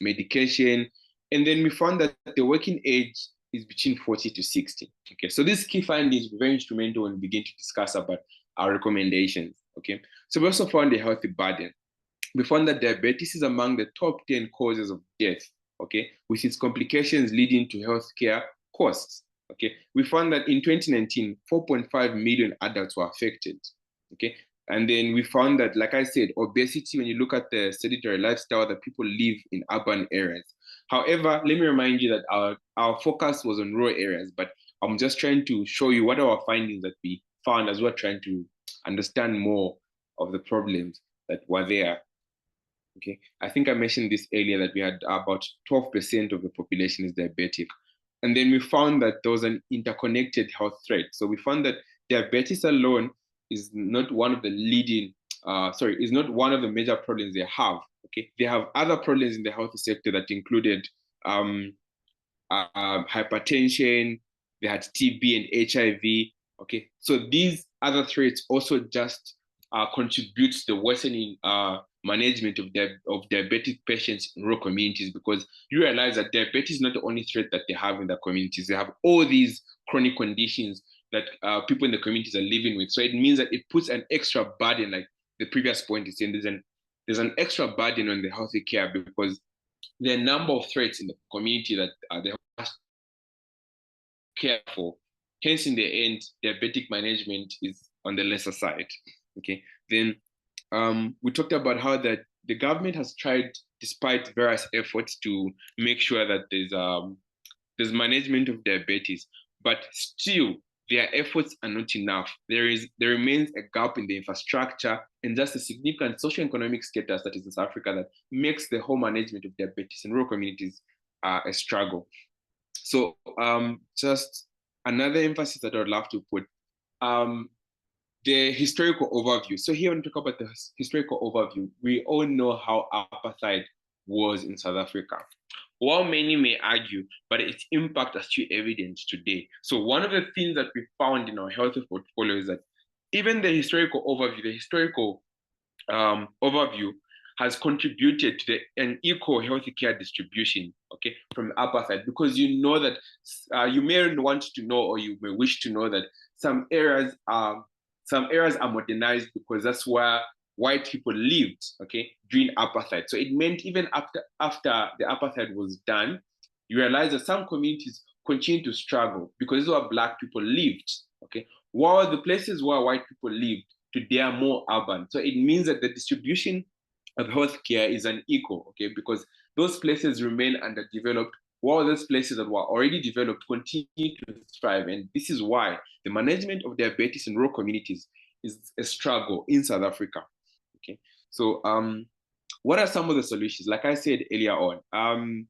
medication. And then we found that the working age is between 40 to 60, okay? So these key findings were very instrumental when we begin to discuss about our recommendations, okay? So we also found a healthy burden. We found that diabetes is among the top 10 causes of death, okay, with its complications leading to healthcare costs, okay. We found that in 2019, 4.5 million adults were affected, okay. And then we found that, like I said, obesity, when you look at the sedentary lifestyle that people live in urban areas. However, let me remind you that our focus was on rural areas, but I'm just trying to show you what are our findings that we found as we're trying to understand more of the problems that were there. Okay, I think I mentioned this earlier that we had about 12% of the population is diabetic. And then we found that there was an interconnected health threat. So we found that diabetes alone is not one of the leading, is not one of the major problems they have. Okay, they have other problems in the health sector that included hypertension, they had TB and HIV. Okay, so these other threats also just contribute to the worsening management of diabetic patients in rural communities, because you realize that diabetes is not the only threat that they have in their communities. They have all these chronic conditions that people in the communities are living with. So it means that it puts an extra burden, like the previous point is saying, there's an extra burden on the healthy care, because there are a number of threats in the community that they have to care for. Hence, in the end, diabetic management is on the lesser side. Okay, then we talked about how that the government has tried, despite various efforts, to make sure that there's management of diabetes, but still their efforts are not enough. There remains a gap in the infrastructure and just a significant socio-economic status that is in South Africa that makes the whole management of diabetes in rural communities a struggle. So just another emphasis that I would love to put, the historical overview. So here when we talk about the historical overview, we all know how apartheid was in South Africa. While many may argue, but its impact is still evident today. So one of the things that we found in our health portfolio is that even the historical overview has contributed to an equal health care distribution, okay, from apartheid, because you know that you may want to know, or you may wish to know, that some areas are modernized because that's where white people lived, okay, during apartheid. So it meant even after the apartheid was done, you realize that some communities continue to struggle because this is where Black people lived, okay, while the places where white people lived today are more urban. So it means that the distribution of healthcare is unequal, okay, because those places remain underdeveloped while those places that were already developed continue to thrive. And this is why the management of diabetes in rural communities is a struggle in South Africa. Okay, so what are some of the solutions? Like I said earlier on,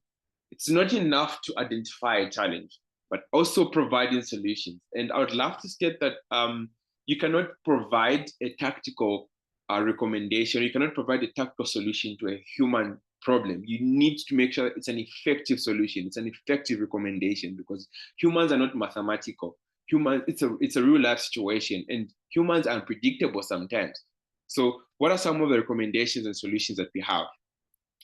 it's not enough to identify a challenge, but also providing solutions. And I would love to state that you cannot provide a tactical recommendation, you cannot provide a tactical solution to a human problem. You need to make sure it's an effective solution, it's an effective recommendation, because humans are not mathematical. It's a real life situation, and humans are unpredictable sometimes. So what are some of the recommendations and solutions that we have?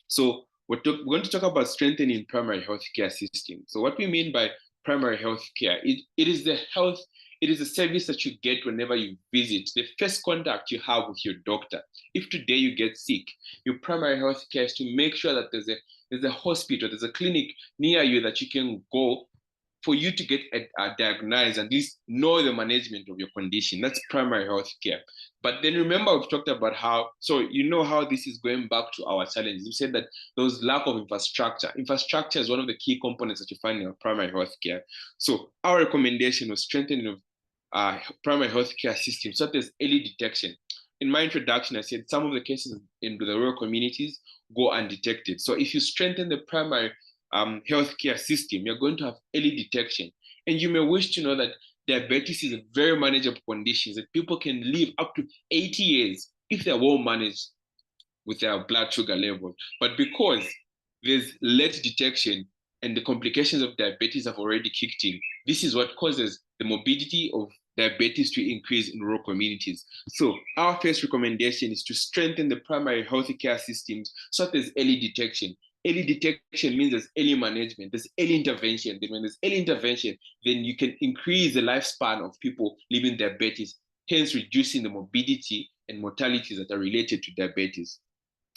So we're going to talk about strengthening primary healthcare system. So what we mean by primary healthcare, it is it is a service that you get whenever you visit. The first contact you have with your doctor. If today you get sick, your primary health care is to make sure that there's a hospital, there's a clinic near you that you can go for you to get diagnosed and at least know the management of your condition. That's primary health care. But then remember, we've talked about how, so you know how this is going back to our challenges. We said that there was lack of infrastructure. Infrastructure is one of the key components that you find in our primary health care. So our recommendation was strengthening of primary health care systems, such as early detection. In my introduction, I said some of the cases in the rural communities go undetected. So if you strengthen the primary healthcare system, you're going to have early detection. And you may wish to know that diabetes is a very manageable condition, that people can live up to 80 years if they're well managed with their blood sugar level. But because there's late detection and the complications of diabetes have already kicked in, this is what causes the morbidity of diabetes to increase in rural communities. So our first recommendation is to strengthen the primary healthcare systems such as early detection. Early detection means there's early management, there's early intervention. Then when there's early intervention, then you can increase the lifespan of people living diabetes, hence reducing the morbidity and mortality that are related to diabetes.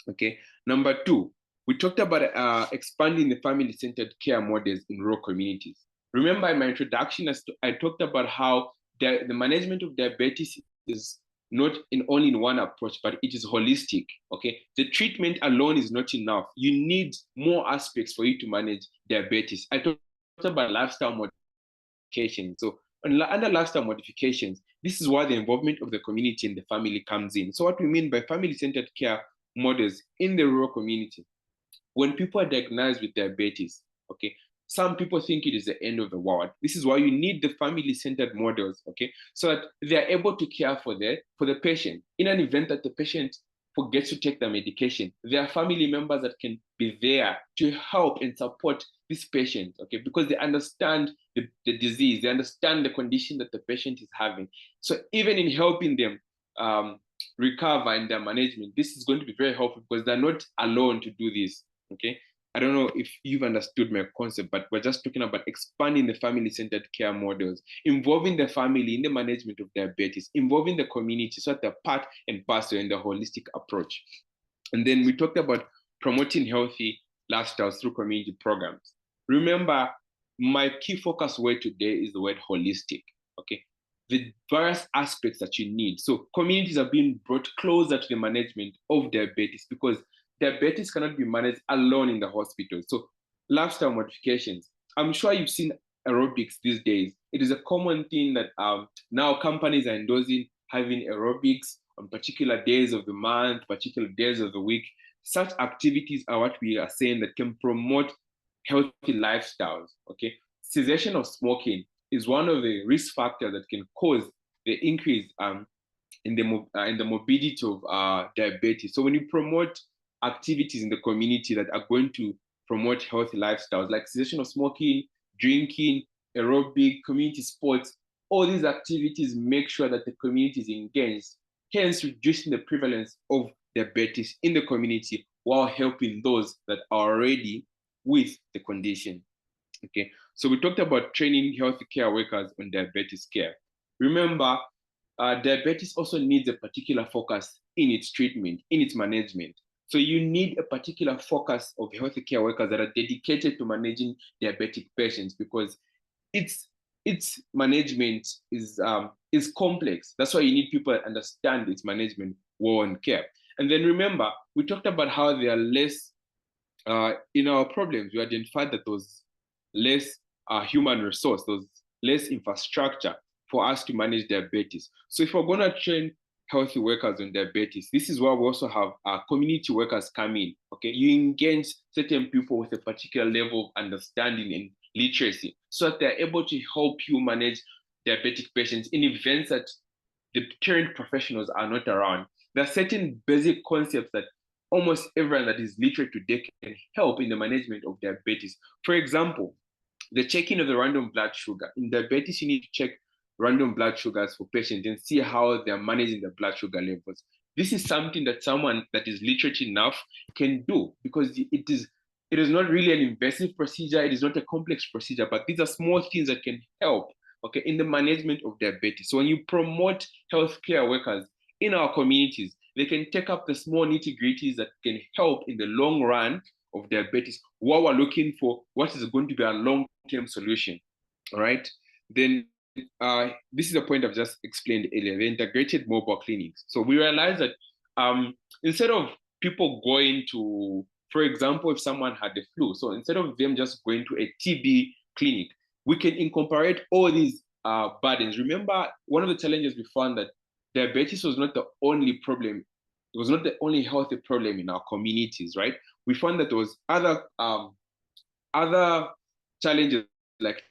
Okay. Number two, we talked about expanding the family-centered care models in rural communities. Remember in my introduction, I talked about how the management of diabetes is not only in one approach, but it is holistic, okay? The treatment alone is not enough. You need more aspects for you to manage diabetes. I talked about lifestyle modifications. So under lifestyle modifications, this is why the involvement of the community and the family comes in. So what we mean by family-centered care models in the rural community, when people are diagnosed with diabetes, okay, some people think it is the end of the world. This is why you need the family-centered models, okay, so that they're able to care for the patient. In an event that the patient forgets to take the medication, there are family members that can be there to help and support this patient, okay, because they understand the disease, they understand the condition that the patient is having. So even in helping them recover in their management, this is going to be very helpful because they're not alone to do this, okay? I don't know if you've understood my concept, but we're just talking about expanding the family-centered care models, involving the family in the management of diabetes, involving the community so that they're part and parcel in the holistic approach. And then we talked about promoting healthy lifestyles through community programs. Remember, my key focus word today is the word holistic, okay? The various aspects that you need. So communities are being brought closer to the management of diabetes because diabetes cannot be managed alone in the hospital. So lifestyle modifications. I'm sure you've seen aerobics these days. It is a common thing that now companies are endorsing having aerobics on particular days of the month, particular days of the week. Such activities are what we are saying that can promote healthy lifestyles, okay? Cessation of smoking is one of the risk factors that can cause the increase in the morbidity of diabetes. So when you promote activities in the community that are going to promote healthy lifestyles, like cessation of smoking, drinking, aerobic, community sports, all these activities make sure that the community is engaged, hence reducing the prevalence of diabetes in the community while helping those that are already with the condition. Okay, so we talked about training healthcare workers on diabetes care. Remember, diabetes also needs a particular focus in its treatment, in its management. So you need a particular focus of healthcare workers that are dedicated to managing diabetic patients because its management is complex. That's why you need people that understand its management well and care. And then remember, we talked about how there are less in our problems. We identified that those less human resource, those less infrastructure for us to manage diabetes. So if we're going to train healthy workers on diabetes, this is where we also have community workers come in, okay? You engage certain people with a particular level of understanding and literacy so that they're able to help you manage diabetic patients in events that the trained professionals are not around. There are certain basic concepts that almost everyone that is literate today can help in the management of diabetes. For example, the checking of the random blood sugar. In diabetes, you need to check random blood sugars for patients and see how they're managing the blood sugar levels. This is something that someone that is literate enough can do because it is not really an invasive procedure. It is not a complex procedure, but these are small things that can help okay, in the management of diabetes. So when you promote healthcare workers in our communities, they can take up the small nitty-gritties that can help in the long run of diabetes while we're looking for what is going to be a long-term solution, all right? Then this is a point I've just explained earlier, the integrated mobile clinics. So we realized that instead of people going to, for example, if someone had the flu, so instead of them just going to a TB clinic, we can incorporate all these burdens. Remember, one of the challenges we found that diabetes was not the only problem. It was not the only healthy problem in our communities, right? We found that there was other challenges like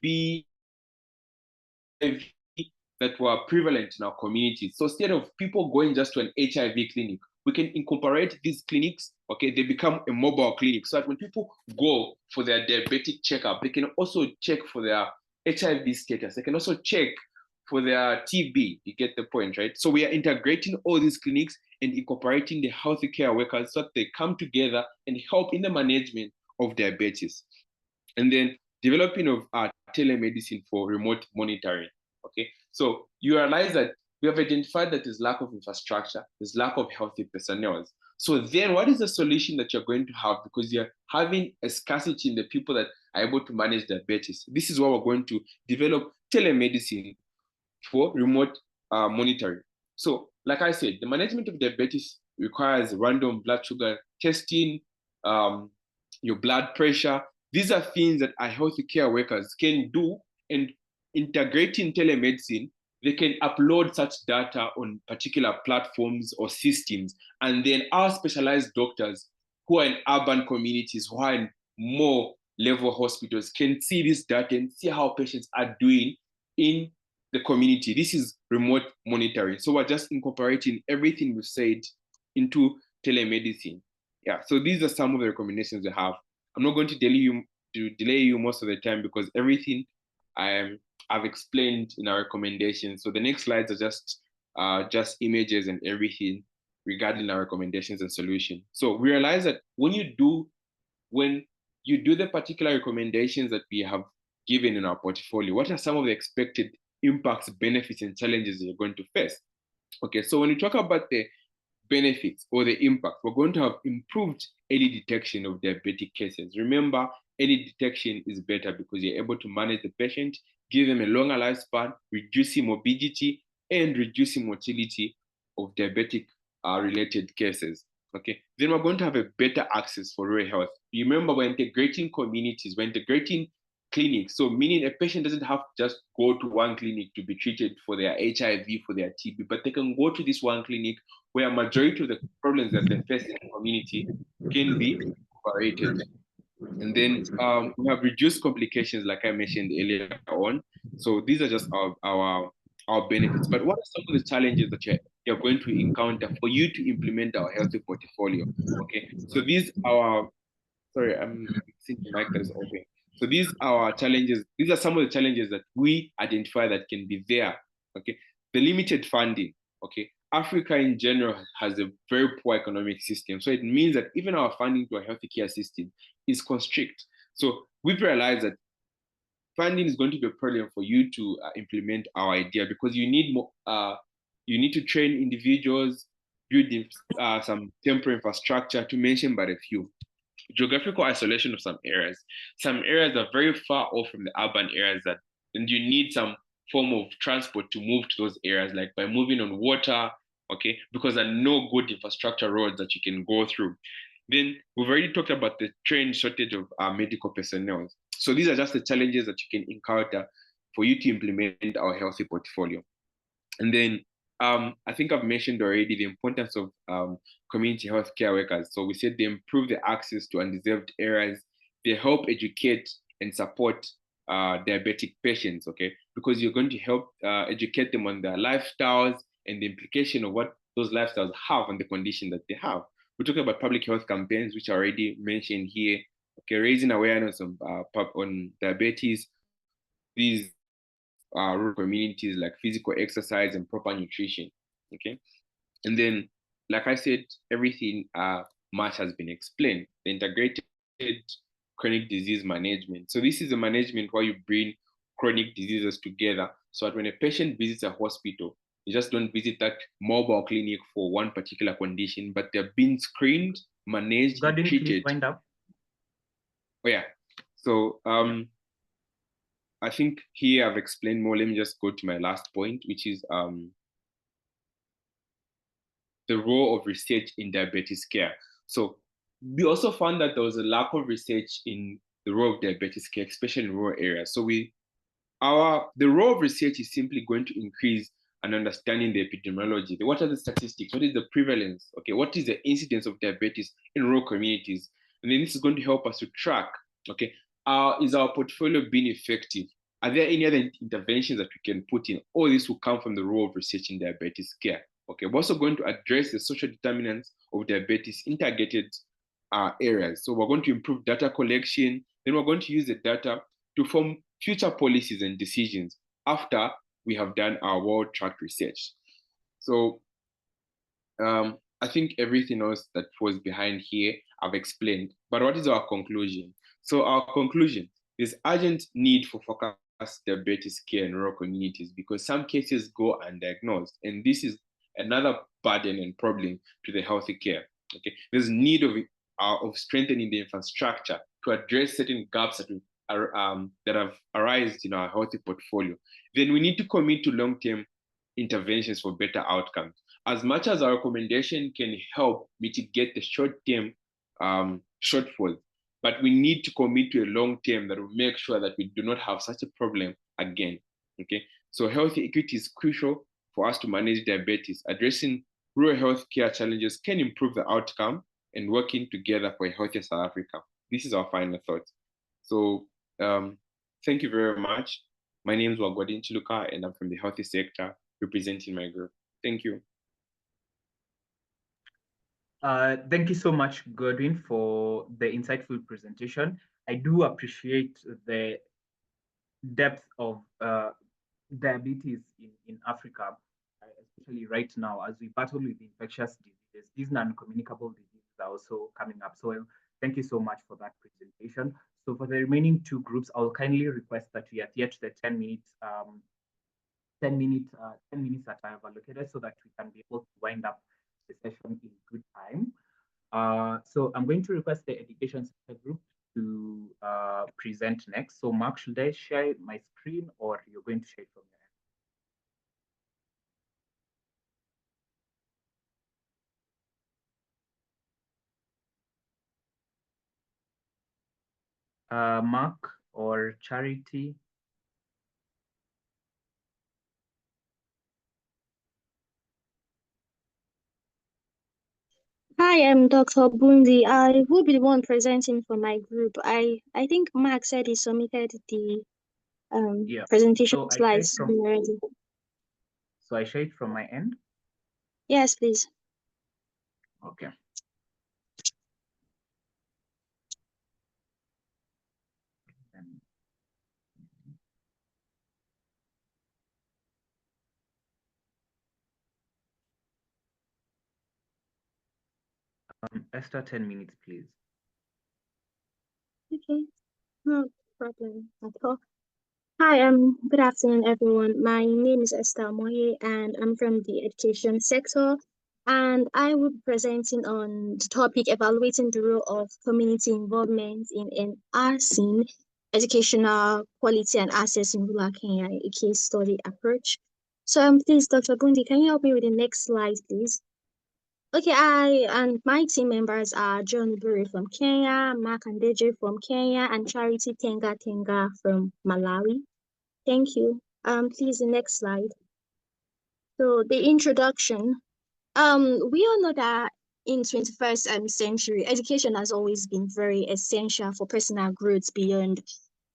that were prevalent in our communities. So instead of people going just to an HIV clinic, we can incorporate these clinics, okay? They become a mobile clinic so that when people go for their diabetic checkup, they can also check for their HIV status. They can also check for their TB, you get the point, right? So we are integrating all these clinics and incorporating the healthy care workers so that they come together and help in the management of diabetes. And then developing of telemedicine for remote monitoring, okay? So you realize that we have identified that there's lack of infrastructure, there's lack of healthy personnel. So then what is the solution that you're going to have? Because you're having a scarcity in the people that are able to manage diabetes. This is why we're going to develop telemedicine for remote monitoring. So like I said, the management of diabetes requires random blood sugar testing, your blood pressure. These are things that our health care workers can do, and integrating telemedicine, they can upload such data on particular platforms or systems. And then our specialized doctors who are in urban communities, who are in more level hospitals, can see this data and see how patients are doing in the community. This is remote monitoring. So we're just incorporating everything we've said into telemedicine. Yeah, so these are some of the recommendations we have. I'm not going to delay you most of the time because everything I've explained in our recommendations. So the next slides are just images and everything regarding our recommendations and solutions. So we realize that when you do the particular recommendations that we have given in our portfolio, what are some of the expected impacts, benefits, and challenges you're going to face? Okay, so when you talk about the benefits or the impact, we're going to have improved early detection of diabetic cases. Remember, early detection is better because you're able to manage the patient, give them a longer lifespan, reducing morbidity and reducing mortality of diabetic related cases. Okay, then we're going to have a better access for rural health. Remember, we're integrating communities, we're integrating clinics. So meaning a patient doesn't have to just go to one clinic to be treated for their HIV, for their TB, but they can go to this one clinic where a majority of the problems that they face in the community can be operated. And then we have reduced complications, like I mentioned earlier on. So these are just our benefits. But what are some of the challenges that you're going to encounter for you to implement our healthy portfolio? Okay, so these are sorry, I'm seeing the mic that is open. So these are our challenges. These are some of the challenges that we identify that can be there. Okay, the limited funding. Okay, Africa in general has a very poor economic system. So it means that even our funding to a healthy care system is constricted. So we've realized that funding is going to be a problem for you to implement our idea, because you need more. You need to train individuals, build some temporary infrastructure, to mention but a few. Geographical isolation of some areas. Some areas are very far off from the urban areas and you need some form of transport to move to those areas, like by moving on water, okay, because there are no good infrastructure roads that you can go through. Then we've already talked about the trained shortage of medical personnel. So these are just the challenges that you can encounter for you to implement our healthy portfolio. And then I think I've mentioned already the importance of community healthcare workers. So we said they improve the access to undeserved areas. They help educate and support diabetic patients, okay? Because you're going to help educate them on their lifestyles and the implication of what those lifestyles have on the condition that they have. We're talking about public health campaigns, which are already mentioned here, okay? Raising awareness on diabetes, these rural communities, like physical exercise and proper nutrition, okay? And then, like I said, everything much has been explained. The integrated chronic disease management. So this is a management where you bring chronic diseases together, so that when a patient visits a hospital, they just don't visit that mobile clinic for one particular condition, but they're being screened, managed, and Godwin, treated. please wind up. Oh yeah. So I think here I've explained more. Let me just go to my last point, which is the role of research in diabetes care. So we also found that there was a lack of research in the role of diabetes care, especially in rural areas. So the role of research is simply going to increase an understanding the epidemiology. What are the statistics? What is the prevalence? Okay, what is the incidence of diabetes in rural communities? And then this is going to help us to track, okay, is our portfolio being effective? Are there any other interventions that we can put in? All this will come from the role of research in diabetes care. Okay, we're also going to address the social determinants of diabetes in targeted areas. So we're going to improve data collection. Then we're going to use the data to form future policies and decisions after we have done our well-tracked research. So I think everything else that was behind here, I've explained. But what is our conclusion? So our conclusion is urgent need for focused diabetes care in rural communities because some cases go undiagnosed. And this is another burden and problem to the healthy care. Okay, there's need of strengthening the infrastructure to address certain gaps that have arisen in our healthy portfolio. Then we need to commit to long-term interventions for better outcomes. As much as our recommendation can help mitigate the short-term shortfalls, but we need to commit to a long-term that will make sure that we do not have such a problem again. Okay, so health equity is crucial for us to manage diabetes. Addressing rural health care challenges can improve the outcome and working together for a healthier South Africa. This is our final thought. So thank you very much. My name is Wagwadin Chiluka and I'm from the healthy sector representing my group. Thank you. Thank you so much, Godwin, for the insightful presentation. I do appreciate the depth of diabetes in Africa, especially right now as we battle with infectious diseases. These non-communicable diseases are also coming up. So thank you so much for that presentation. So for the remaining two groups, I'll kindly request that we adhere to the 10 minutes that I have allocated so that we can be able to wind up the session in good time. So I'm going to request the education sector group to present next. So Mark, should I share my screen or you're going to share it from your end? Mark or Charity? Hi, I'm Dr. Bundi. I will be the one presenting for my group. I think Mark said he submitted the presentation slides already. So I share it from my end? Yes, please. Okay. Esther, 10 minutes, please. Okay, no problem at all. Hi, good afternoon, everyone. My name is Esther Moye, and I'm from the education sector. And I will be presenting on the topic evaluating the role of community involvement in enhancing educational quality and access in rural Kenya, a case study approach. So please, Dr. Bundi, can you help me with the next slide, please? Okay, I and my team members are John Buri from Kenya, Mark Andeje from Kenya, and Charity Tenga from Malawi. Thank you. Please, the next slide. So the introduction. We all know that in 21st century, education has always been very essential for personal growth beyond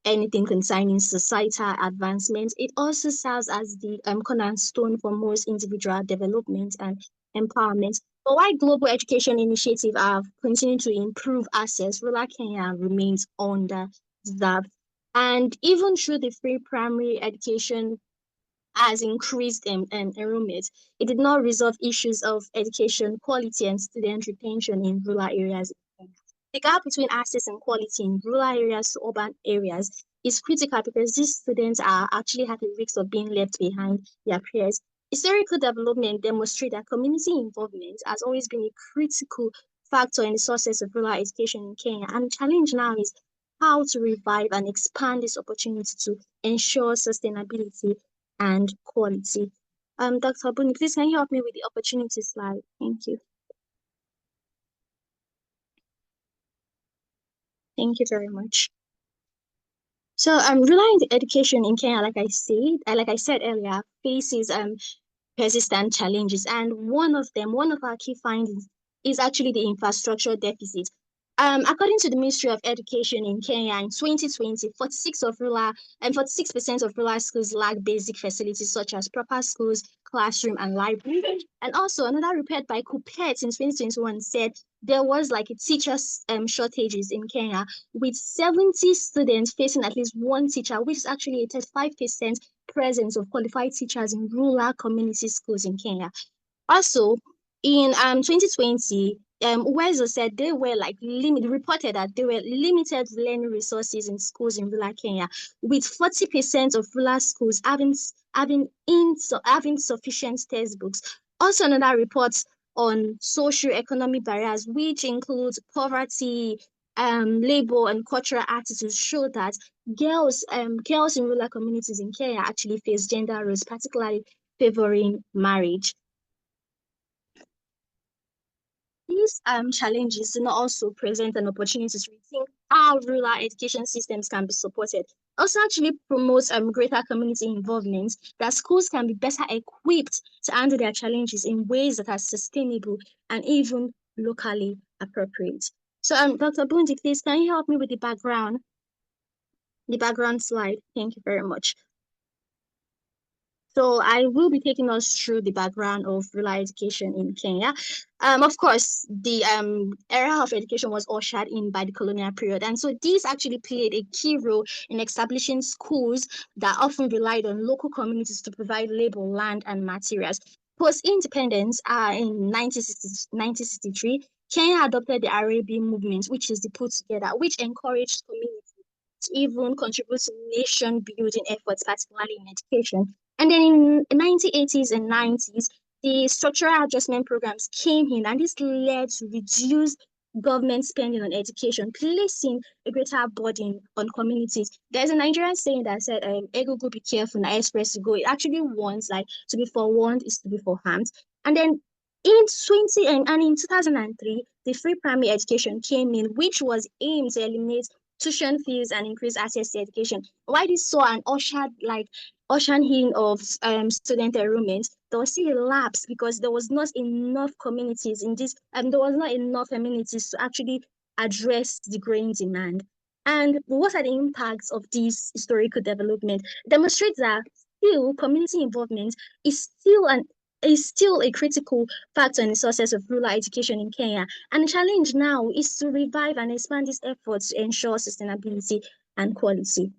anything concerning societal advancement. It also serves as the cornerstone for most individual development and empowerment. But while global education initiatives have continued to improve access, rural Kenya remains underserved. And even through the free primary education has increased enrollment, it did not resolve issues of education quality and student retention in rural areas. The gap between access and quality in rural areas to urban areas is critical because these students are actually at the risk of being left behind their peers. Historical development demonstrates that community involvement has always been a critical factor in the success of rural education in Kenya. And the challenge now is how to revive and expand this opportunity to ensure sustainability and quality. Dr. Buni, please can you help me with the opportunity slide? Thank you. Thank you very much. So rural education in Kenya, like I said earlier, faces persistent challenges, and one of our key findings is actually the infrastructure deficit. According to the Ministry of Education in Kenya in 2020, 46% of rural schools lack basic facilities such as proper schools, classroom, and library. And also another report by KUPPET in 2021 said there was like a teachers shortages in Kenya, with 70 students facing at least one teacher, which is actually a 35% presence of qualified teachers in rural community schools in Kenya. Also, in 2020, Wezo said they were reported that there were limited learning resources in schools in rural Kenya, with 40% of rural schools having sufficient textbooks. Also, another report on socio-economic barriers, which includes poverty, labor, and cultural attitudes, show that girls in rural communities in Kenya actually face gender roles, particularly favoring marriage. These challenges also present an opportunity to rethink how rural education systems can be supported. Also actually promotes greater community involvement, that schools can be better equipped to handle their challenges in ways that are sustainable and even locally appropriate. So Dr. Bundi, please can you help me with the background slide? Thank you very much. So I will be taking us through the background of rural education in Kenya. Of course, the era of education was ushered in by the colonial period. And so these actually played a key role in establishing schools that often relied on local communities to provide labor, land, and materials. Post-independence, in 1963, Kenya adopted the Arabian movement, which is the put together, which encouraged communities to even contribute to nation-building efforts, particularly in education. And then in the 1980s and 90s, the structural adjustment programs came in, and this led to reduced government spending on education, placing a greater burden on communities. There's a Nigerian saying that said, "Ego go be careful, na express to go." It actually wants to be forewarned is to be forearmed. And then in 2003, the free primary education came in, which was aimed to eliminate tuition fees and increase access to education. Why this saw an ocean in of student enrollment, there was still a lapse because there was not enough communities in this, and there was not enough amenities to actually address the growing demand. And what are the impacts of this historical development? Demonstrates that still community involvement is still a critical factor in the success of rural education in Kenya. And the challenge now is to revive and expand these efforts to ensure sustainability and quality.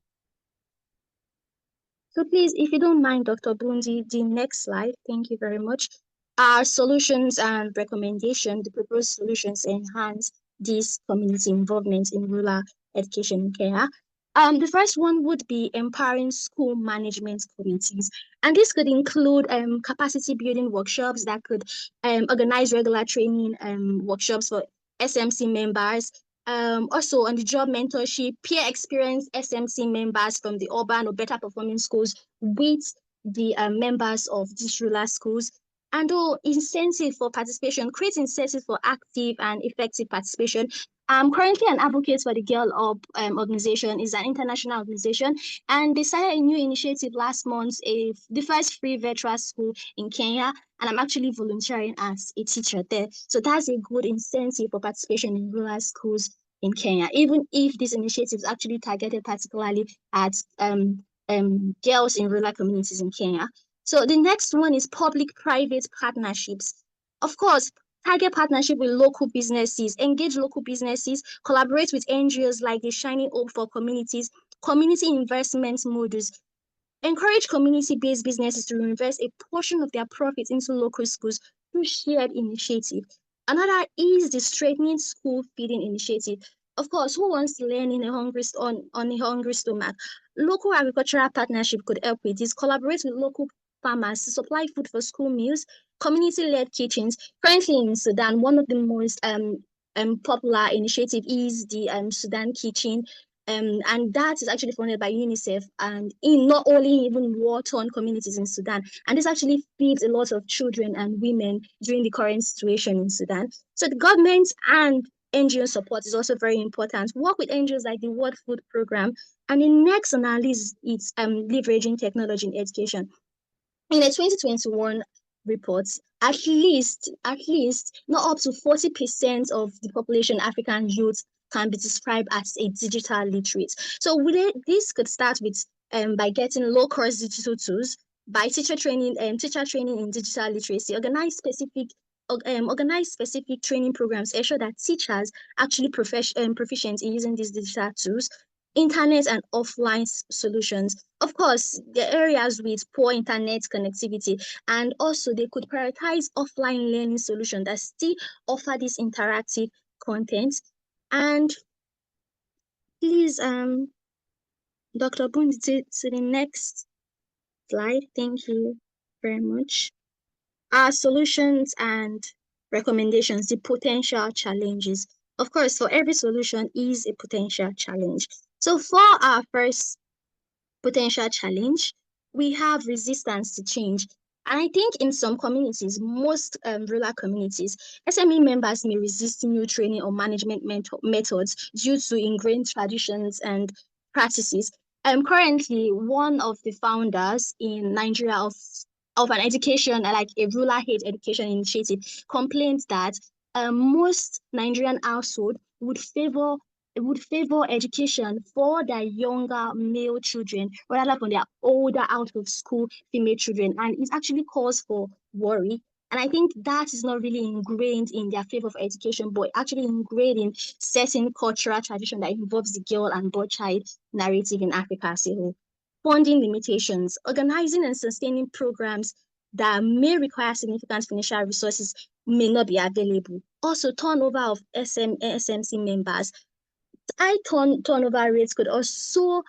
So please, if you don't mind, Dr. Bundi, the next slide, thank you very much. Our solutions and recommendations, the proposed solutions enhance this community involvement in rural education in Kenya. The first one would be empowering school management committees. And this could include capacity building workshops that could organize regular training workshops for SMC members. Also on the job mentorship, peer experience SMC members from the urban or better performing schools with the members of these rural schools. And incentive for participation, create incentive for active and effective participation. I'm currently an advocate for the Girl Up organization. Is an international organization, and they started a new initiative last month, the first free virtual school in Kenya, and I'm actually volunteering as a teacher there. So that's a good incentive for participation in rural schools in Kenya, even if this initiative is actually targeted particularly at girls in rural communities in Kenya. So the next one is public-private partnerships. Of course, target partnership with local businesses, engage local businesses, collaborate with NGOs like the Shining Hope for Communities, community investment models, encourage community-based businesses to invest a portion of their profits into local schools through shared initiative. Another is the Straightening School Feeding Initiative. Of course, who wants to learn in a on a hungry stomach? Local agricultural partnership could help with this. Collaborate with local farmers to supply food for school meals, community-led kitchens. Currently in Sudan, one of the most popular initiative is the Sudan Kitchen. And that is actually funded by UNICEF and in not only even war-torn communities in Sudan. And this actually feeds a lot of children and women during the current situation in Sudan. So the government and NGO support is also very important. Work with NGOs like the World Food Program. And the next analysis is leveraging technology in education. In a 2021 report, at least not up to 40% of the population African youth can be described as a digital literate. So this could start with by getting low-cost digital tools, by teacher training in digital literacy, organize specific training programs, ensure that teachers actually proficient in using these digital tools, internet and offline solutions. Of course, the areas with poor internet connectivity, and also they could prioritize offline learning solutions that still offer this interactive content. And please, Dr. Boone, to the next slide. Thank you very much. Our solutions and recommendations, the potential challenges. Of course, for every solution is a potential challenge. So for our first potential challenge, we have resistance to change. And I think in some communities, most rural communities, SME members may resist new training or management methods due to ingrained traditions and practices. Currently, one of the founders in Nigeria of an education, like a rural health education initiative, complains that most Nigerian households would favor education for their younger male children rather than their older out of school female children, and it actually cause for worry. And I think that is not really ingrained in their favor of education, but actually ingrained in certain cultural tradition that involves the girl and boy child narrative in Africa as a whole. Funding limitations, organizing and sustaining programs that may require significant financial resources may not be available. Also, turnover of SMC members. High turnover rates could also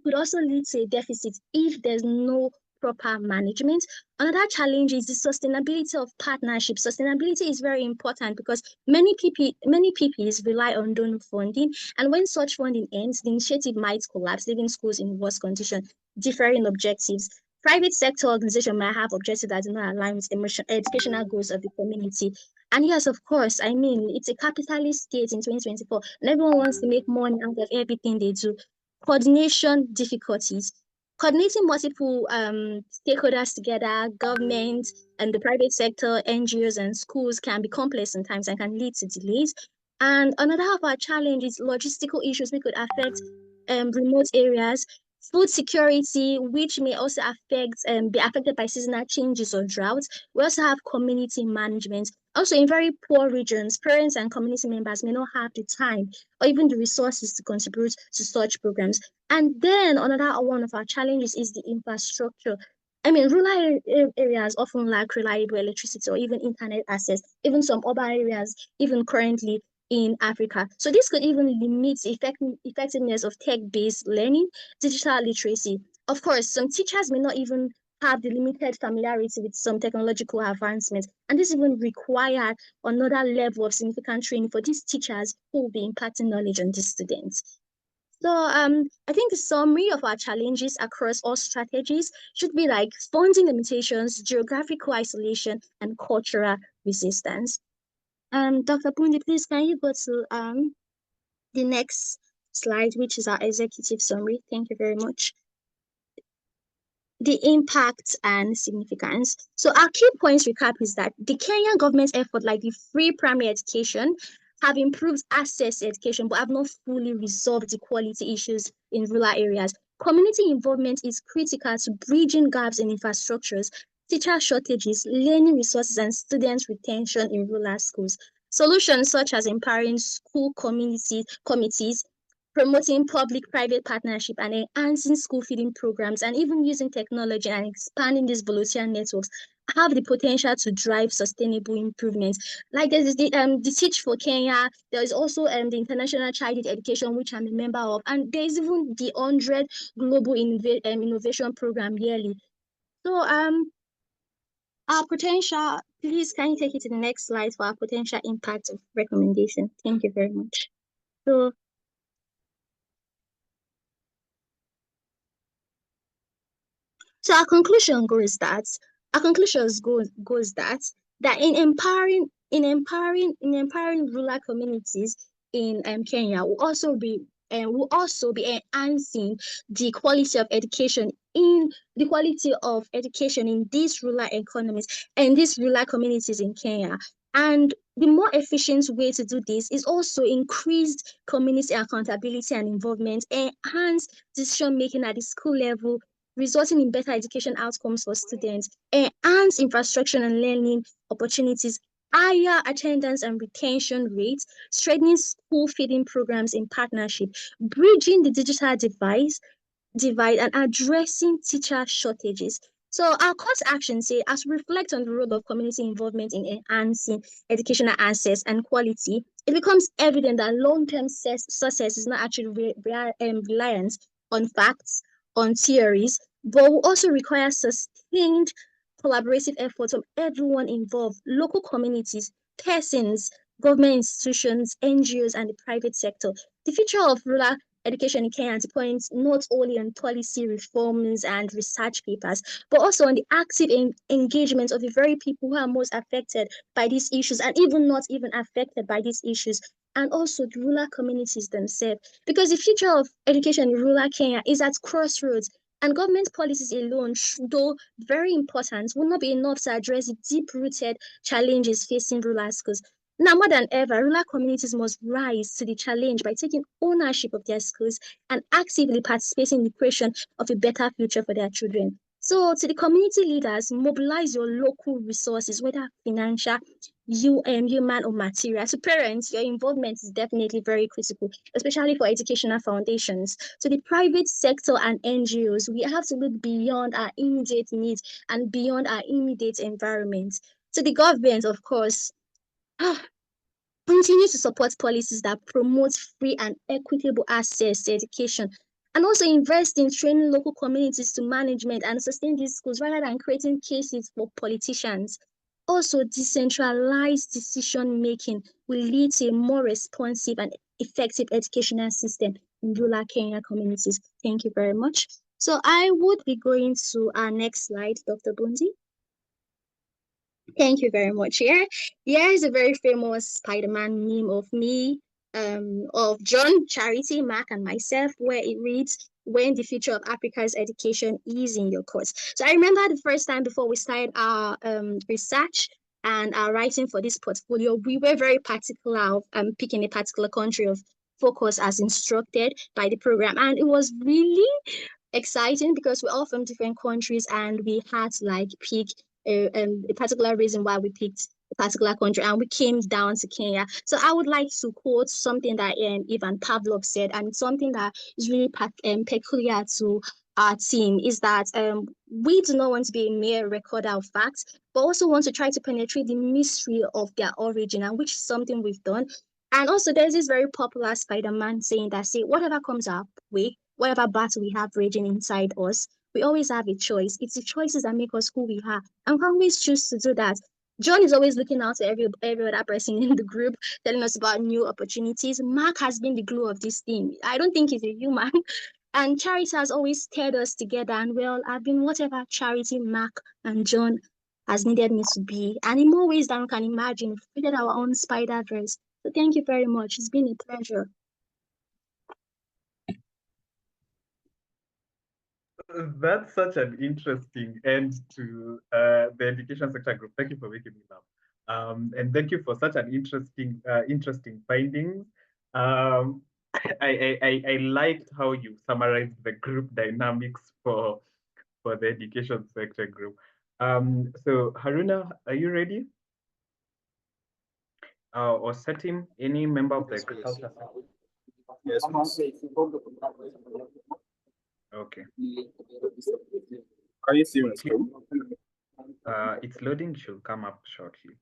lead to a deficit if there's no proper management. Another challenge is the sustainability of partnerships. Sustainability is very important because many PPs rely on donor funding, and when such funding ends, the initiative might collapse, leaving schools in worse condition, differing objectives. Private sector organizations might have objectives that do not align with educational goals of the community. And yes, of course, I mean, it's a capitalist state in 2024, and everyone wants to make money out of everything they do. Coordination difficulties. Coordinating multiple stakeholders together, government and the private sector, NGOs and schools can be complex sometimes and can lead to delays. And another of our challenges is logistical issues which could affect remote areas. Food security, which may also be affected by seasonal changes or droughts. We also have community management. Also, in very poor regions, parents and community members may not have the time or even the resources to contribute to such programs. And then another one of our challenges is the infrastructure. I mean, rural areas often lack reliable electricity or even internet access, even some urban areas, even currently in Africa. So this could even limit the effectiveness of tech-based learning, digital literacy. Of course, some teachers may not even have the limited familiarity with some technological advancements, and this even require another level of significant training for these teachers who will be impacting knowledge on these students. So I think the summary of our challenges across all strategies should be like funding limitations, geographical isolation, and cultural resistance. Dr. Pundi, please can you go to the next slide, which is our executive summary. Thank you very much. The impact and significance. So our key points recap is that the Kenyan government's effort, like the free primary education, have improved access to education, but have not fully resolved the quality issues in rural areas. Community involvement is critical to bridging gaps in infrastructures, teacher shortages, learning resources, and student retention in rural schools. Solutions such as empowering school committees, promoting public-private partnership and enhancing school feeding programs, and even using technology and expanding these volunteer networks have the potential to drive sustainable improvements. Like there's the Teach for Kenya, there is also the International Childhood Education, which I'm a member of, and there's even the 100 Global Innovation Program yearly. So our potential, please can you take it to the next slide for our potential impact of recommendation? Thank you very much. So our conclusion goes that in empowering rural communities in Kenya will also be enhancing the quality of education in these rural economies and these rural communities in Kenya. And the more efficient way to do this is also increased community accountability and involvement, enhance decision making at the school level, resulting in better education outcomes for students, enhance infrastructure and learning opportunities, higher attendance and retention rates, strengthening school feeding programs in partnership, bridging the digital divide and addressing teacher shortages. So our call to action say, as we reflect on the role of community involvement in enhancing educational access and quality, it becomes evident that long-term success is not actually reliant on facts, on theories, but will also require sustained collaborative efforts from everyone involved, local communities, persons, government institutions, NGOs, and the private sector. The future of rural education in Kenya depends not only on policy reforms and research papers, but also on the active engagement of the very people who are most affected by these issues and even not even affected by these issues, and also the rural communities themselves. Because the future of education in rural Kenya is at crossroads, and government policies alone, though very important, will not be enough to address the deep-rooted challenges facing rural schools. Now, more than ever, rural communities must rise to the challenge by taking ownership of their schools and actively participating in the creation of a better future for their children. So, to the community leaders, mobilize your local resources, whether financial, human, or material. To parents, your involvement is definitely very critical, especially for educational foundations. To the private sector and NGOs, we have to look beyond our immediate needs and beyond our immediate environment. To the government, of course, continue to support policies that promote free and equitable access to education, and also invest in training local communities to management and sustain these schools rather than creating cases for politicians. Also, decentralized decision-making will lead to a more responsive and effective educational system in rural Kenya communities. Thank you very much. So I would be going to our next slide, Dr. Bunzi. Thank you very much. Here is a very famous Spider-Man meme of me, of John, Charity, Mark, and myself, where it reads, "When the future of Africa's education is in your course." So I remember the first time before we started our research and our writing for this portfolio, we were very particular of picking a particular country of focus as instructed by the program. And it was really exciting because we're all from different countries and we had to pick a particular reason why we picked a particular country, and we came down to Kenya. So I would like to quote something that Ivan Pavlov said, and something that is really peculiar to our team, is that we do not want to be a mere recorder of facts, but also want to try to penetrate the mystery of their origin, and which is something we've done. And also there's this very popular Spider-Man saying that, whatever comes our way, whatever battle we have raging inside us, we always have a choice. It's the choices that make us who we are. And we always choose to do that. John is always looking out to every other person in the group, telling us about new opportunities. Mark has been the glue of this team. I don't think he's a human. And Charity has always stirred us together. And well, I've been whatever Charity, Mark, and John has needed me to be. And in more ways than we can imagine, we've created our own Spider-Verse. So thank you very much. It's been a pleasure. That's such an interesting end to the education sector group. Thank you for making me laugh. And thank you for such an interesting findings. I liked how you summarized the group dynamics for the education sector group. So Haruna, are you ready? Or Setim, any member of the agriculture sector? Yes, Okay. Can you see my screen? It's loading, should come up shortly.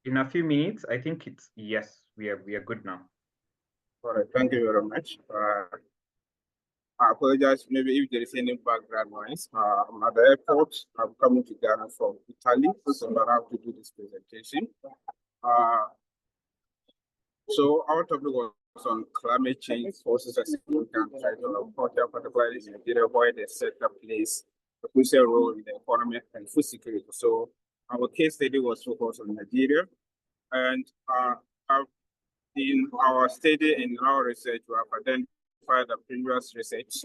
In a few minutes, I think it's yes, we are good now. All right, thank you very much. I apologize maybe if there is any background noise. I'm at the airport. I'm coming to Ghana from Italy, so I have to do this presentation. So our topic was on climate change forces a significant threat on agriculture, particularly in Nigeria, where the sector plays a crucial role in the economy and food security. So our case study was focused on Nigeria, and in our study and our research, we have identified the previous research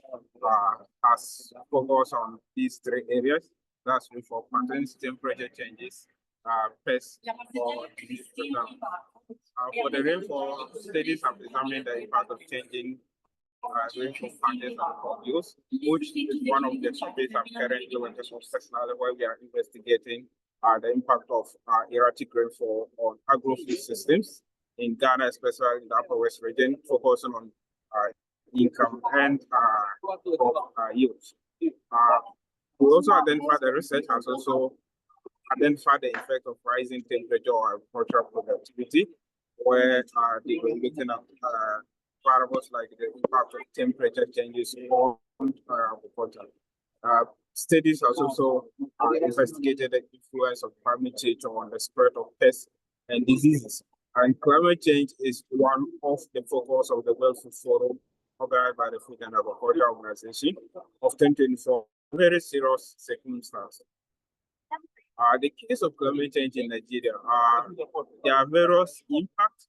has focused on these three areas. That's for patterns, temperature changes, pests, for the rainfall, studies have examined the impact of changing rainfall patterns on crop yields, which is one of the topics I'm currently working on personally, where we are investigating the impact of erratic rainfall on agro-food systems in Ghana, especially in the Upper West region, focusing on income and yields. We also identified the research has also identified the effect of rising temperature on agricultural productivity, where they were looking at variables like the impact of temperature changes on agriculture. Studies have also investigated the influence of climate change on the spread of pests and diseases. And climate change is one of the focus of the World Food Forum organized by the Food and Agriculture Organization of 2024. Very serious circumstances. The case of climate change in Nigeria, there are various impacts,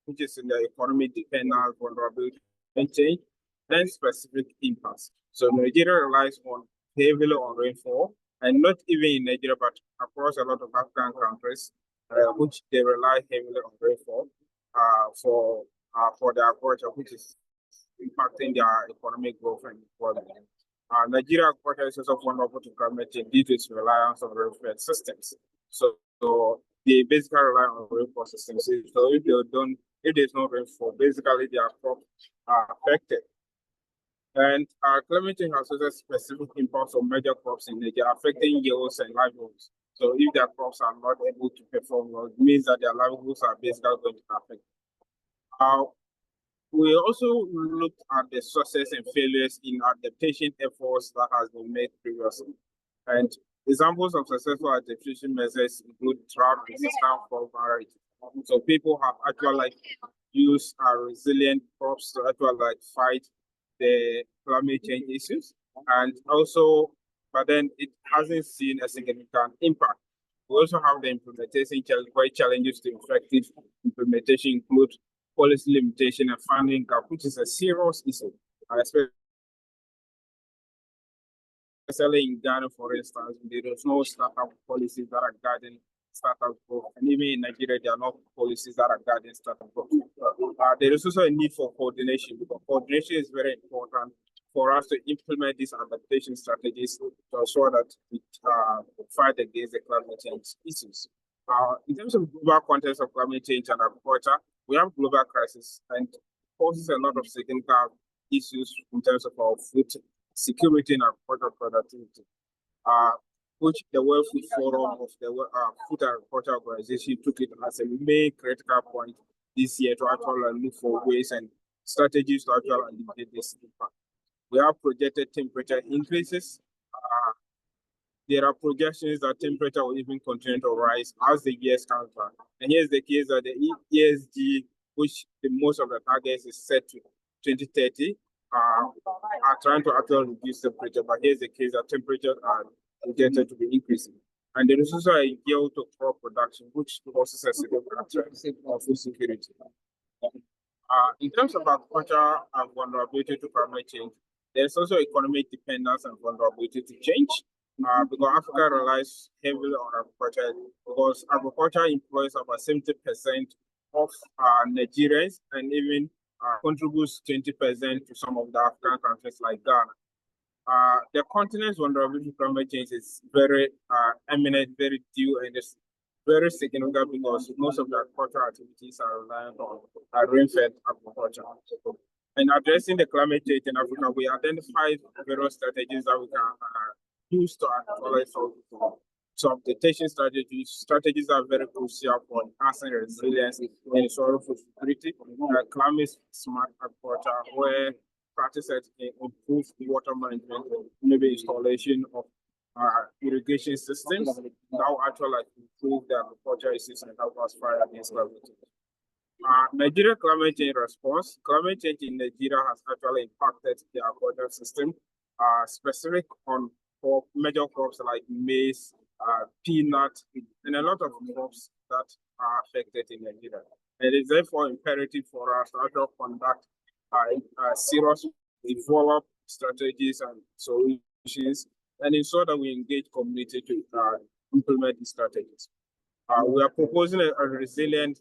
which is in the economic dependence, vulnerability, and change, and specific impacts. So Nigeria relies heavily on rainfall, and not even in Nigeria, but across a lot of African countries, which they rely heavily on rainfall for their agriculture, which is impacting their economic growth and employment. Nigeria agriculture is also vulnerable to climate change due to its reliance on rainfall systems. So they basically rely on rainfall systems. So if there's no rainfall, basically their crops are affected. And climate change has also specific impacts on major crops in Nigeria, affecting yields and livelihoods. So if their crops are not able to perform well, it means that their livelihoods are basically going to affect. We also looked at the success and failures in adaptation efforts that has been made previously. And examples of successful adaptation measures include drought-resistant crop variety. So people have actually used resilient crops to actually fight the climate change issues. And also, but then it hasn't seen a significant impact. We also have the implementation challenges to effective implementation include policy limitation and funding gap, which is a serious issue, especially in Ghana, for instance. There is no startup policies that are guiding startup growth, and even in Nigeria, there are no policies that are guiding startup growth. There is also a need for coordination, because coordination is very important for us to implement these adaptation strategies to ensure that we fight against the climate change issues. In terms of global context of climate change and agriculture, we have global crisis and poses a lot of significant issues in terms of our food security and agricultural productivity, which the World Food Forum of the Food and Agriculture Organization took it as a main critical point this year to actually look for ways and strategies to actually alleviate this impact. We have projected temperature increases. There are projections that temperature will even continue to rise as the years come by. And here's the case that the ESG, which most of the targets is set to 2030, are trying to actually reduce temperature. But here's the case that temperatures are projected to be increasing. And there is also a yield to crop production, which poses a significant threat of food security. In terms of agriculture and vulnerability to climate change, there's also economic dependence and vulnerability to change. Because Africa relies heavily on agriculture, because agriculture employs about 70% of Nigerians and even contributes 20% to some of the African countries like Ghana. the continent's vulnerability to climate change is very eminent, very due, and it's very significant because most of the agricultural activities are reliant on rain-fed agriculture. In addressing the climate change in Africa, we identified various strategies that we can use to actualize some adaptation strategies. Strategies are very crucial for enhancing resilience and soil food security. Climate smart agriculture, where practices can improve water management, maybe installation of irrigation systems that will actually improve the agriculture system and help us fight against climate change. Nigeria climate change response. Climate change in Nigeria has actually impacted the agriculture system, specific on for major crops like maize, peanut, and a lot of crops that are affected in Nigeria. It is therefore imperative for us to actually conduct serious develop strategies and solutions, and ensure that we engage community to implement these strategies. We are proposing a resilient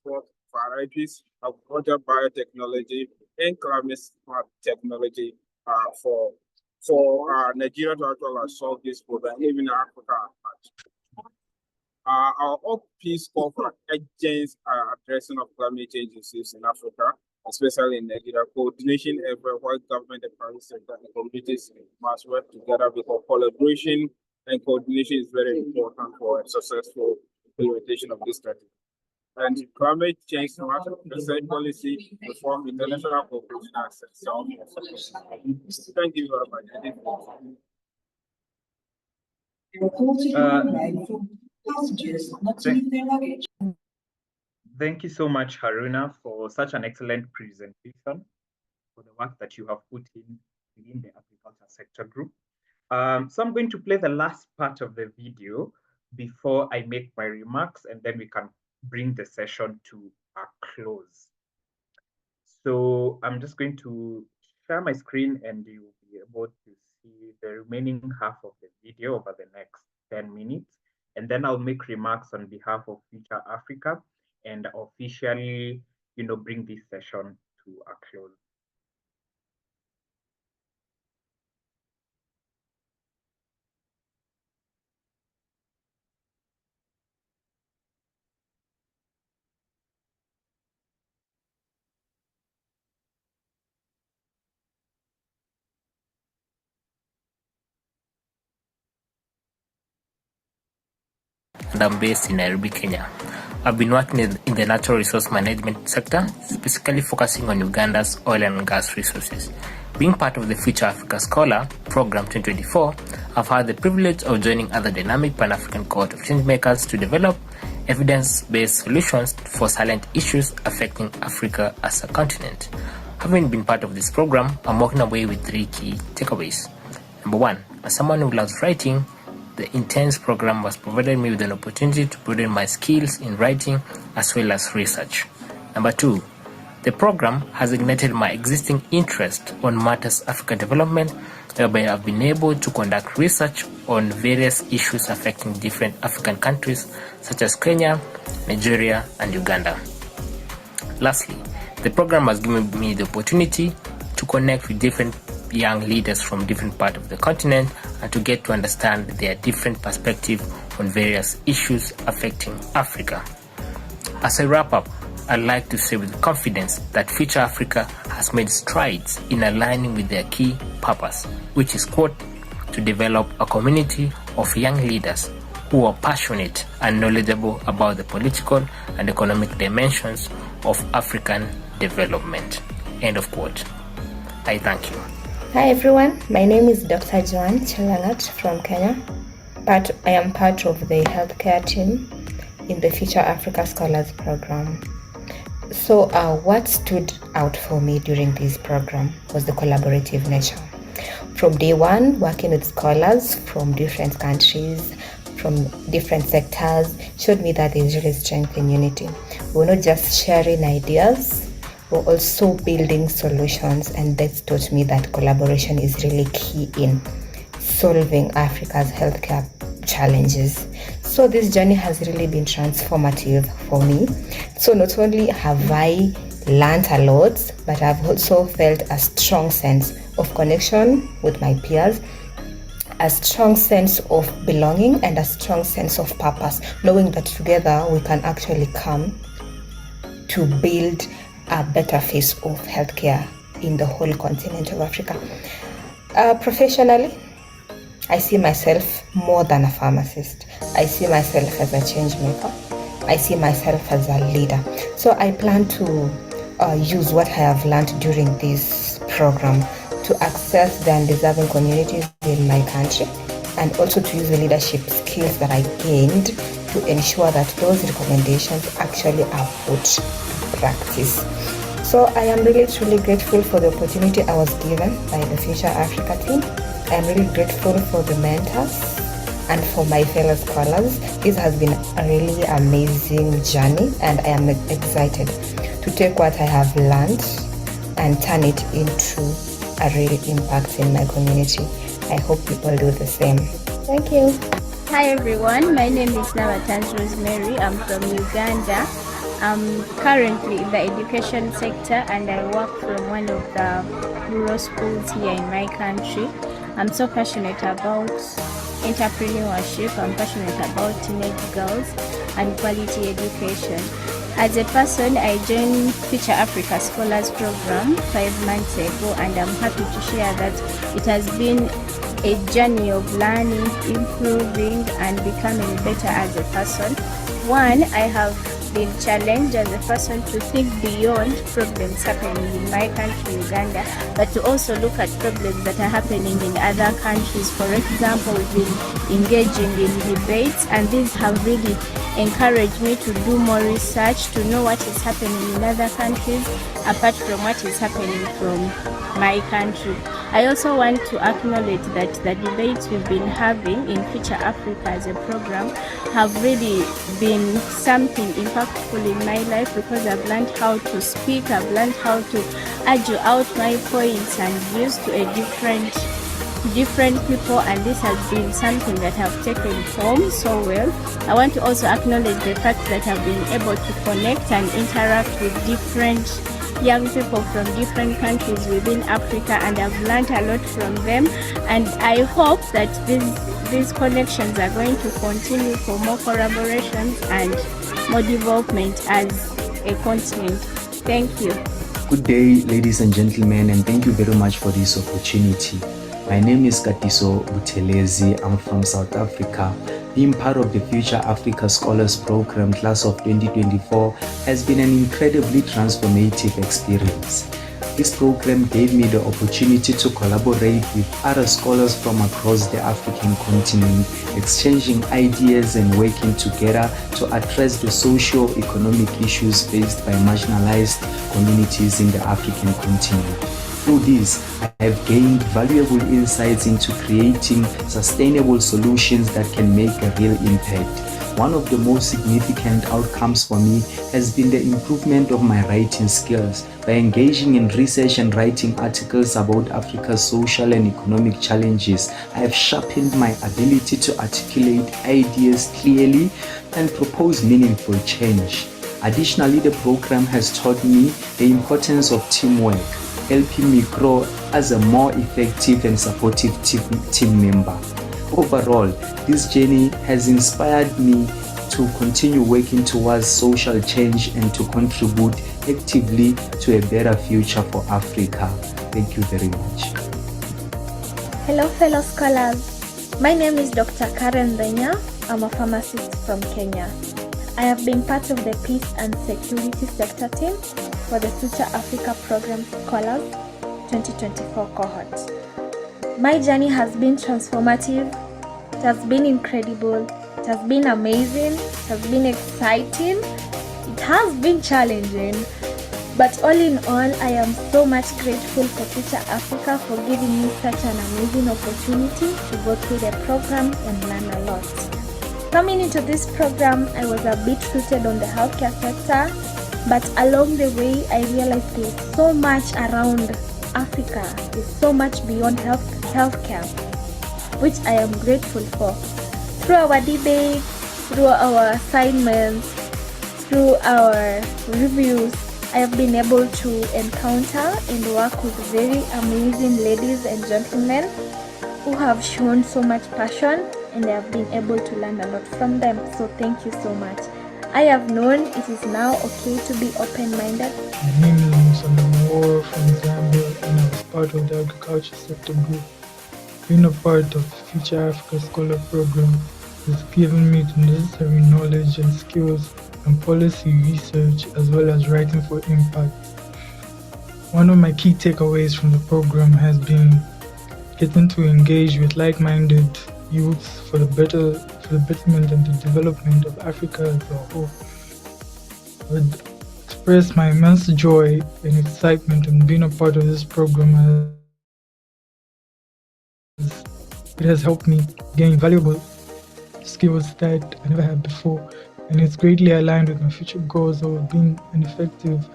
crop varieties, agricultural biotechnology, and climate smart technology for Nigeria to actually solve this problem, even in Africa at large. Our OPs call for agents addressing of climate change issues in Africa, especially in Nigeria. Coordination effort where government and private sector and communities must work together because collaboration and coordination is very important for a successful implementation of this strategy. And climate change research policy reform international cooperation access. Thank you very much. Thank you so much, Haruna, for such an excellent presentation, for the work that you have put in within the agriculture sector group. So I'm going to play the last part of the video before I make my remarks, and then we can bring the session to a close. So I'm just going to share my screen and you'll be able to see the remaining half of the video over the next 10 minutes. And then I'll make remarks on behalf of Future Africa and officially, bring this session to a close. And I'm based in Nairobi, Kenya. I've been working in the natural resource management sector, specifically focusing on Uganda's oil and gas resources. Being part of the Future Africa Scholar Program 2024, I've had the privilege of joining other dynamic Pan-African cohort of changemakers to develop evidence-based solutions for silent issues affecting Africa as a continent. Having been part of this program, I'm walking away with 3 key takeaways. Number 1, as someone who loves writing, the intense program has provided me with an opportunity to broaden my skills in writing as well as research. Number 2, the program has ignited my existing interest on matters African development, whereby I've been able to conduct research on various issues affecting different African countries such as Kenya, Nigeria, and Uganda. Lastly, the program has given me the opportunity to connect with different young leaders from different parts of the continent and to get to understand their different perspective on various issues affecting Africa. As I wrap up, I'd like to say with confidence that Future Africa has made strides in aligning with their key purpose, which is, quote, to develop a community of young leaders who are passionate and knowledgeable about the political and economic dimensions of African development, end of quote. I thank you. Hi everyone, my name is Dr. Joan Chelangat from Kenya. I am part of the healthcare team in the Future Africa Scholars Program. So what stood out for me during this program was the collaborative nature. From day one, working with scholars from different countries, from different sectors, showed me that there is really strength in unity. We're not just sharing ideas, we're also building solutions, and that taught me that collaboration is really key in solving Africa's healthcare challenges. So this journey has really been transformative for me. So not only have I learned a lot, but I've also felt a strong sense of connection with my peers a strong sense of belonging and a strong sense of purpose, knowing that together we can actually come to build a better face of healthcare in the whole continent of Africa. Professionally, I see myself more than a pharmacist. I see myself as a change maker. I see myself as a leader. So I plan to use what I have learned during this program to access the undeserving communities in my country, and also to use the leadership skills that I gained to ensure that those recommendations actually are put to practice. So I am really truly grateful for the opportunity I was given by the Future Africa team. I am really grateful for the mentors and for my fellow scholars. This has been a really amazing journey, and I am excited to take what I have learned and turn it into a real impact in my community. I hope people do the same. Thank you. Hi everyone, my name is Navatans Rosemary. I'm from Uganda. I'm currently in the education sector and I work from one of the rural schools here in my country. I'm so passionate about entrepreneurship. I'm passionate about teenage girls and quality education. As a person, I joined Future Africa Scholars Program 5 months ago, and I'm happy to share that it has been a journey of learning, improving, and becoming better as a person. One, I have been challenged as a person to think beyond problems happening in my country, Uganda, but to also look at problems that are happening in other countries. For example, we've been engaging in debates, and these have really encouraged me to do more research, to know what is happening in other countries, apart from what is happening from my country. I also want to acknowledge that the debates we've been having in Future Africa as a program have really been something impactful in my life, because I've learned how to speak, I've learned how to argue out my points and views to a different people, and this has been something that I've taken home so well. I want to also acknowledge the fact that I've been able to connect and interact with different young people from different countries within Africa, and I've learned a lot from them, and I hope that these connections are going to continue for more collaborations and more development as a continent. Thank you. Good day, ladies and gentlemen, and thank you very much for this opportunity. My name is Katiso Buthelezi. I'm from South Africa. Being part of the Future Africa Scholars Program class of 2024 has been an incredibly transformative experience. This program gave me the opportunity to collaborate with other scholars from across the African continent, exchanging ideas and working together to address the socio-economic issues faced by marginalized communities in the African continent. Through this, I have gained valuable insights into creating sustainable solutions that can make a real impact. One of the most significant outcomes for me has been the improvement of my writing skills. By engaging in research and writing articles about Africa's social and economic challenges, I have sharpened my ability to articulate ideas clearly and propose meaningful change. Additionally, the program has taught me the importance of teamwork, helping me grow as a more effective and supportive team member. Overall, this journey has inspired me to continue working towards social change and to contribute actively to a better future for Africa. Thank you very much. Hello, fellow scholars. My name is Dr. Karen Denya. I'm a pharmacist from Kenya. I have been part of the Peace and Security Sector team for the Future Africa Program Scholars 2024 cohort. My journey has been transformative, it has been incredible, it has been amazing, it has been exciting, it has been challenging, but all in all, I am so much grateful for Future Africa for giving me such an amazing opportunity to go through the program and learn a lot. Coming into this program, I was a bit rooted on the healthcare sector, but along the way, I realized there's so much around Africa, there's so much beyond healthcare, which I am grateful for. Through our debates, through our assignments, through our reviews, I have been able to encounter and work with very amazing ladies and gentlemen who have shown so much passion, and I have been able to learn a lot from them. So thank you so much. I have known it is now okay to be open-minded. My name is Musa from Zambia, and I was part of the agriculture sector group. Being a part of the Future Africa Scholar Program has given me the necessary knowledge and skills and policy research, as well as writing for impact. One of my key takeaways from the program has been getting to engage with like-minded youths for the betterment and the development of Africa as a whole. I would express my immense joy and excitement in being a part of this program, as it has helped me gain valuable skills that I never had before, and it's greatly aligned with my future goals of being an effective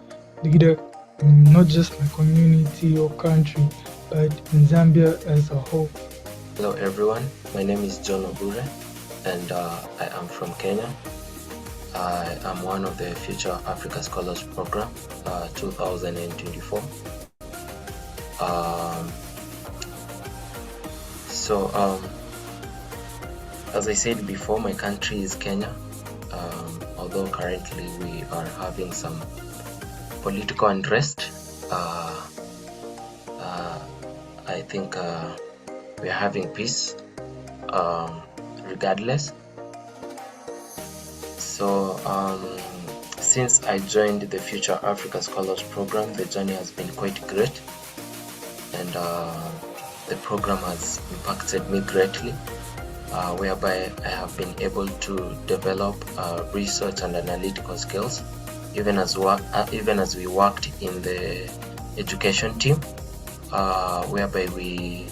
leader in not just my community or country, but in Zambia as a whole. Hello everyone, my name is John Obure, and I am from Kenya. I am one of the Future Africa Scholars Program 2024. As I said before, my country is Kenya, although currently we are having some political unrest. I think we are having peace regardless. So since I joined the Future Africa Scholars Program, the journey has been quite great, and the program has impacted me greatly, whereby I have been able to develop research and analytical skills, even as we worked in the education team, whereby we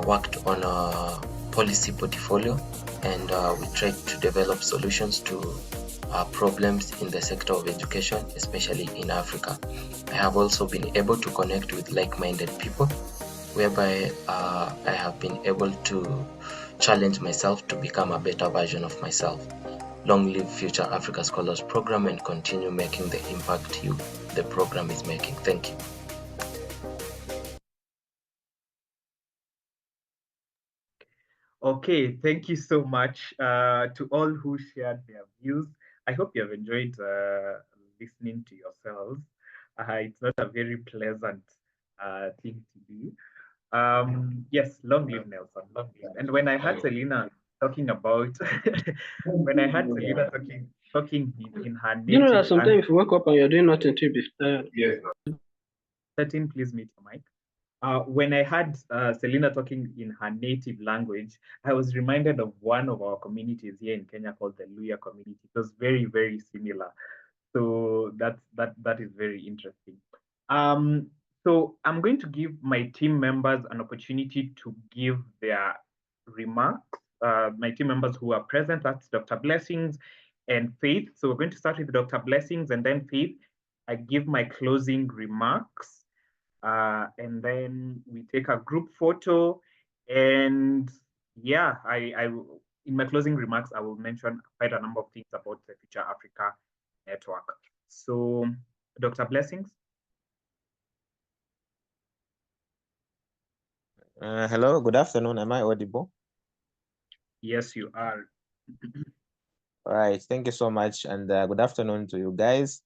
worked on a policy portfolio, and we tried to develop solutions to problems in the sector of education, especially in Africa. I have also been able to connect with like-minded people, whereby I have been able to challenge myself to become a better version of myself. Long live Future Africa Scholars Program, and continue making the impact the program is making. Thank you. Okay, thank you so much to all who shared their views. I hope you have enjoyed listening to yourselves. It's not a very pleasant thing to do. Yes, long live Nelson, long live. And when I heard Selina talking about, when I heard Selina talking in her native, You know that sometimes if you wake up and you're doing nothing to be tired. Yes. Setting, please mute your mic. When I heard Selina talking in her native language, I was reminded of one of our communities here in Kenya called the Luya community. It was very, very similar. So that is very interesting. So I'm going to give my team members an opportunity to give their remarks. My team members who are present, that's Dr. Blessings and Faith. So we're going to start with Dr. Blessings and then Faith. I give my closing remarks. And then we take a group photo, and yeah, I in my closing remarks, I will mention quite a number of things about the Future Africa Network. So, Dr. Blessings. Hello, good afternoon. Am I audible? Yes, you are. All right, thank you so much, and good afternoon to you guys.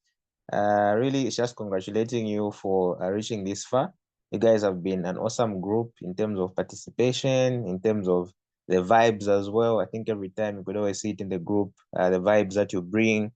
Really, just congratulating you for reaching this far. You guys have been an awesome group in terms of participation, in terms of the vibes as well. I think every time you could always see it in the group, the vibes that you bring.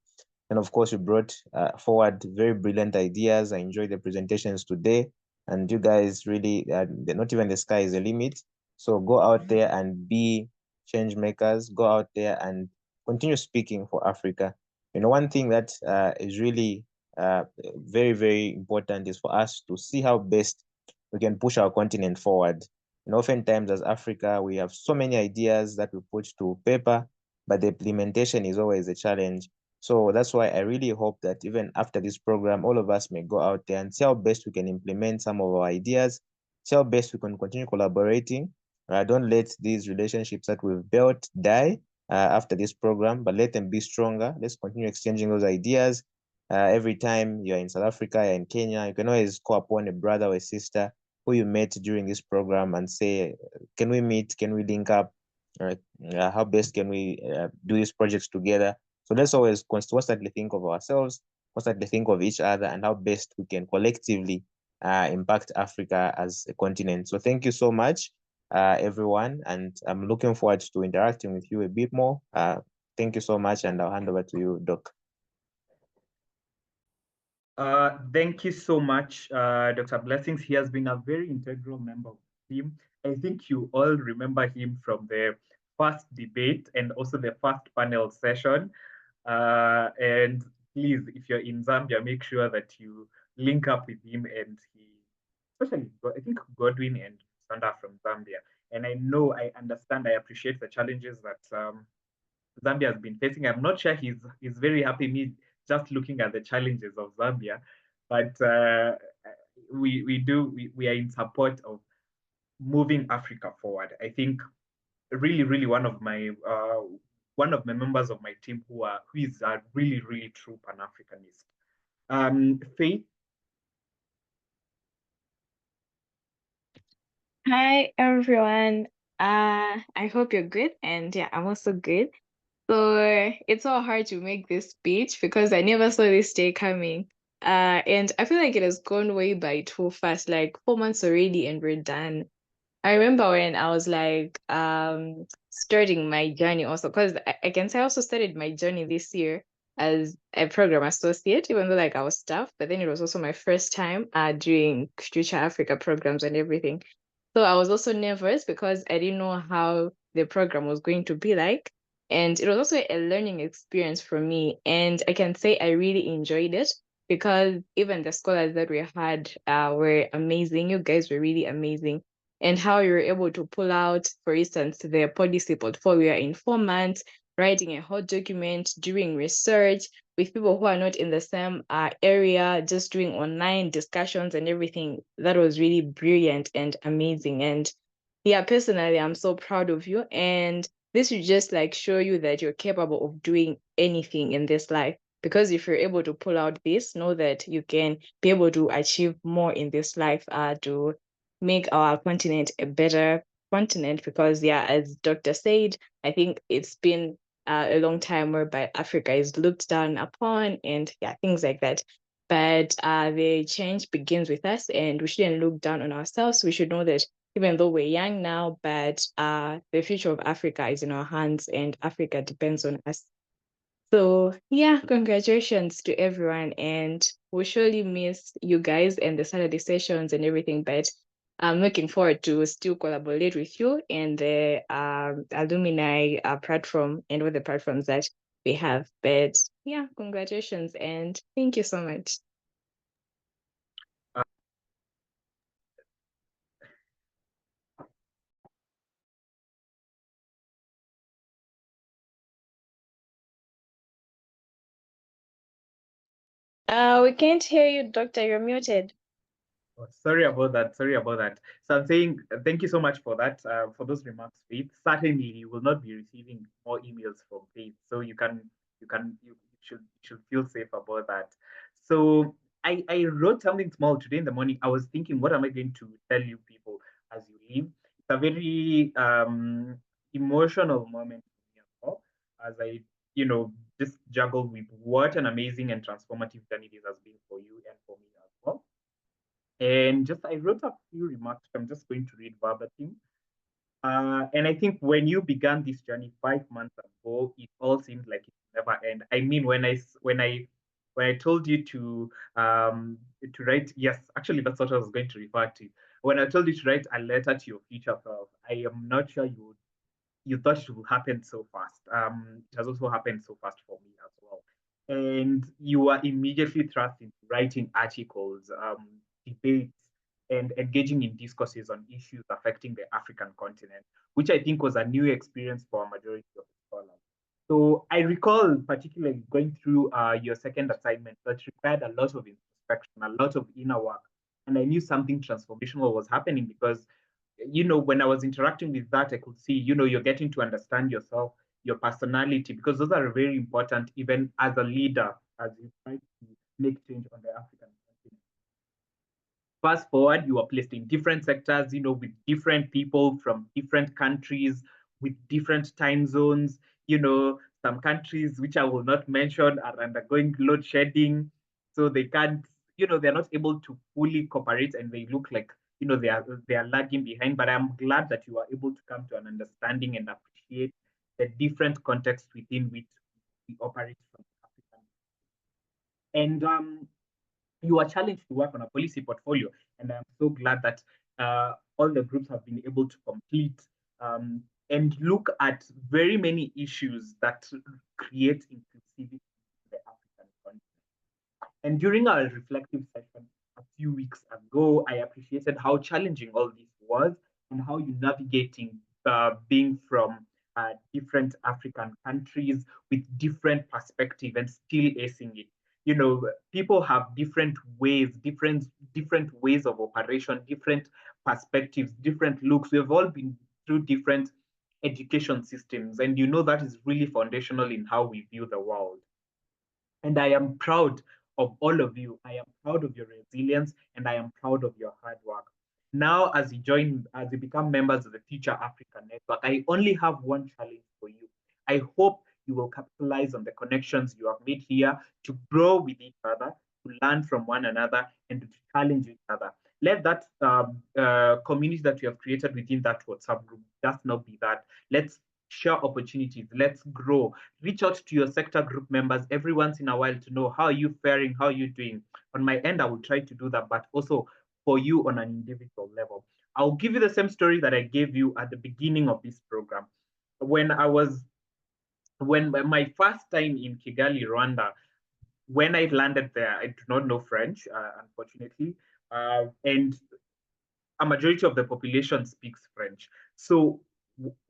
And of course, you brought forward very brilliant ideas. I enjoyed the presentations today. And you guys really, not even the sky is the limit. So go out there and be change makers. Go out there and continue speaking for Africa. You know, one thing that is really very, very important is for us to see how best we can push our continent forward. And oftentimes as Africa, we have so many ideas that we put to paper, but the implementation is always a challenge. So that's why I really hope that even after this program, all of us may go out there and see how best we can implement some of our ideas, see how best we can continue collaborating. Don't let these relationships that we've built die after this program, but let them be stronger. Let's continue exchanging those ideas. Every time you're in South Africa, you're in Kenya, you can always call upon a brother or a sister who you met during this program and say, can we meet? Can we link up? How best can we do these projects together? So let's always constantly think of ourselves, constantly think of each other, and how best we can collectively impact Africa as a continent. So thank you so much, everyone, and I'm looking forward to interacting with you a bit more. Thank you so much, and I'll hand over to you, Doc. Thank you so much, Dr. Blessings. He has been a very integral member of the team. I think you all remember him from the first debate and also the first panel session. And please, if you're in Zambia, make sure that you link up with him, and especially, I think Godwin and Sanda from Zambia. And I know, I understand, I appreciate the challenges that Zambia has been facing. I'm not sure he's very happy me just looking at the challenges of Zambia, but we are in support of moving Africa forward. I think really one of my members of my team who is a really true Pan-Africanist. Faith. Hi everyone. I hope you're good, and yeah, I'm also good. So it's so hard to make this speech because I never saw this day coming. And I feel like it has gone way by too fast, like 4 months already, and we're done. I remember when I was like starting my journey also, because I can say I also started my journey this year as a program associate, even though like I was staff, but then it was also my first time doing Future Africa programs and everything. So I was also nervous because I didn't know how the program was going to be like. And it was also a learning experience for me. And I can say I really enjoyed it because even the scholars that we had were amazing. You guys were really amazing. And how you were able to pull out, for instance, the policy portfolio in 4 months, writing a whole document, doing research with people who are not in the same area, just doing online discussions and everything. That was really brilliant and amazing. And yeah, personally, I'm so proud of you. And this should just like show you that you're capable of doing anything in this life. Because if you're able to pull out this, know that you can be able to achieve more in this life to make our continent a better continent. Because yeah, as Dr. said, I think it's been a long time whereby Africa is looked down upon and yeah, things like that. But the change begins with us, and we shouldn't look down on ourselves. We should know that even though we're young now, but the future of Africa is in our hands, and Africa depends on us. So yeah, congratulations to everyone, and we'll surely miss you guys and the Saturday sessions and everything, but I'm looking forward to still collaborate with you and the alumni platform and all the platforms that we have. But yeah, congratulations and thank you so much. We can't hear you, Doctor. You're muted. Oh, sorry about that. So I'm saying thank you so much for that, for those remarks, Faith. Certainly, you will not be receiving more emails from Faith, so you should feel safe about that. So I wrote something small today in the morning. I was thinking, what am I going to tell you people as you leave? It's a very emotional moment for me as well, as I just juggle with what an amazing and transformative journey this has been for you and for me as well. And I wrote a few remarks. I'm just going to read verbatim. And I think when you began this journey 5 months ago, it all seemed like it would never end. I mean, when I told you to write, yes, actually that's what I was going to refer to. When I told you to write a letter to your future self, I am not sure you thought it would happen so fast. It has also happened so fast for me as well. And you are immediately thrust into writing articles, debates, and engaging in discourses on issues affecting the African continent, which I think was a new experience for a majority of the scholars. So I recall particularly going through your second assignment that required a lot of introspection, a lot of inner work. And I knew something transformational was happening because, when I was interacting with that, I could see, you're getting to understand yourself, your personality, because those are very important even as a leader, as you try to make change on the African continent. Fast forward, you are placed in different sectors, with different people from different countries, with different time zones. Some countries, which I will not mention, are undergoing load shedding. So they can't, they're not able to fully cooperate, and they look like, they are lagging behind. But I'm glad that you are able to come to an understanding and appreciate the different contexts within which we operate from African. And you are challenged to work on a policy portfolio. And I'm so glad that all the groups have been able to complete and look at very many issues that create inclusivity in the African continent. And during our reflective session a few weeks ago, I appreciated how challenging all this was and how you navigating being from different African countries with different perspective and still acing it. People have different ways, different ways of operation, different perspectives, different looks. We've all been through different education systems, and that is really foundational in how we view the world. And I am proud of all of you. I am proud of your resilience, and I am proud of your hard work. Now, as you become members of the Future Africa Network, I only have one challenge for you. I hope you will capitalize on the connections you have made here to grow with each other, to learn from one another, and to challenge each other. Let that community that you have created within that WhatsApp group just not be that. Let's share opportunities. Let's grow. Reach out to your sector group members every once in a while to know how are you faring, how are you doing. On my end, I will try to do that, but also for you on an individual level. I'll give you the same story that I gave you at the beginning of this program. When my first time in Kigali, Rwanda, when I landed there, I do not know French, unfortunately, and a majority of the population speaks French. So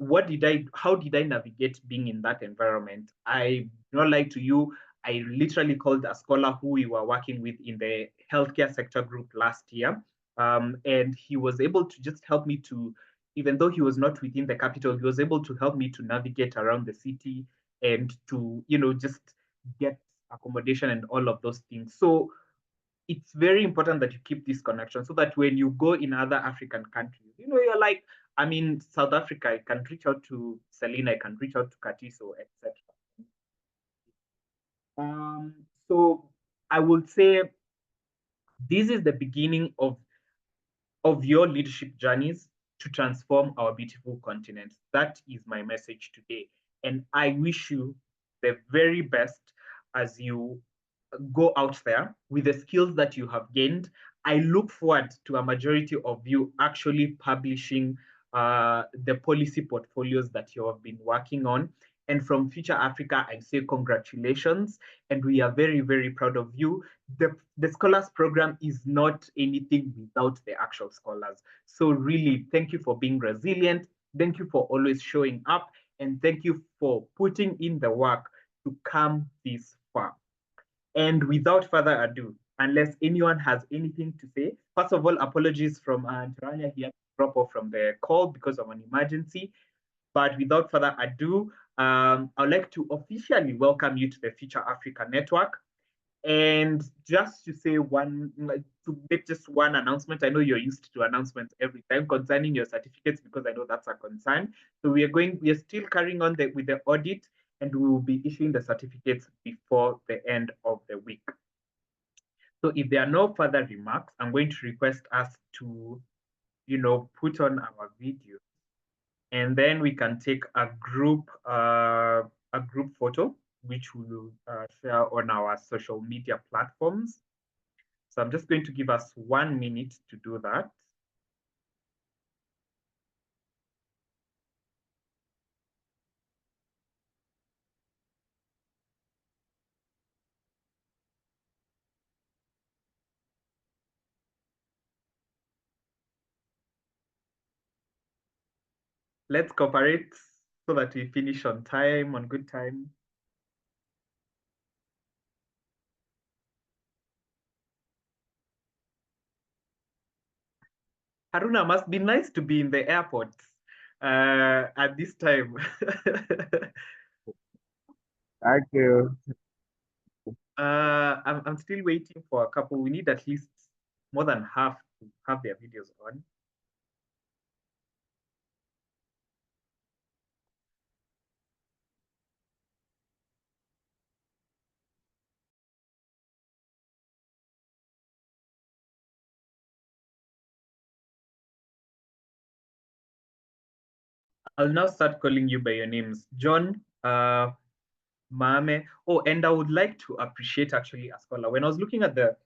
how did I navigate being in that environment? I do not lie to you, I literally called a scholar who we were working with in the healthcare sector group last year. And he was able to just help me to, even though he was not within the capital, he was able to help me to navigate around the city and to, just get accommodation and all of those things. So it's very important that you keep this connection so that when you go in other African countries, you're like, I'm in South Africa, I can reach out to Selina, I can reach out to Katiso, etc. So I would say this is the beginning of your leadership journeys to transform our beautiful continent. That is my message today. And I wish you the very best as you go out there with the skills that you have gained. I look forward to a majority of you actually publishing the policy portfolios that you have been working on. And from Future Africa, I say congratulations. And we are very, very proud of you. The Scholars Program is not anything without the actual scholars. So really, thank you for being resilient. Thank you for always showing up. And thank you for putting in the work to come this far. And without further ado, unless anyone has anything to say, first of all, apologies from Antaranya here to drop off from the call because of an emergency. But without further ado, I'd like to officially welcome you to the Future Africa Network. And just to say to make just one announcement, I know you're used to announcements every time concerning your certificates because I know that's a concern. So we are still carrying on with the audit, and we will be issuing the certificates before the end of the week. So if there are no further remarks, I'm going to request us to, put on our video, and then we can take a group photo, which we will share on our social media platforms. So I'm just going to give us 1 minute to do that. Let's cooperate so that we finish on time, on good time. Haruna, must be nice to be in the airport at this time. Thank you. I'm still waiting for a couple. We need at least more than half have their videos on. I'll now start calling you by your names. John, Mame. Oh, and I would like to appreciate actually Askola. When I was looking at the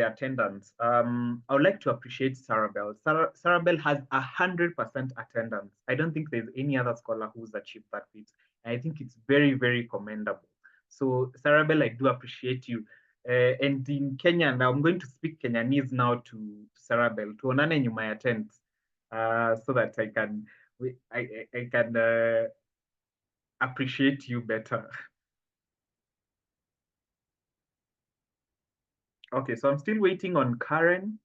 attendance, I would like to appreciate Sarabel. Sarabel has 100% attendance. I don't think there's any other scholar who's achieved that feat. And I think it's very, very commendable. So Sarabel, I do appreciate you. And in Kenya, and I'm going to speak Kenyanese now to Sarabel, to onane nyuma ya tent, so that I can appreciate you better. Okay, so I'm still waiting on Karen.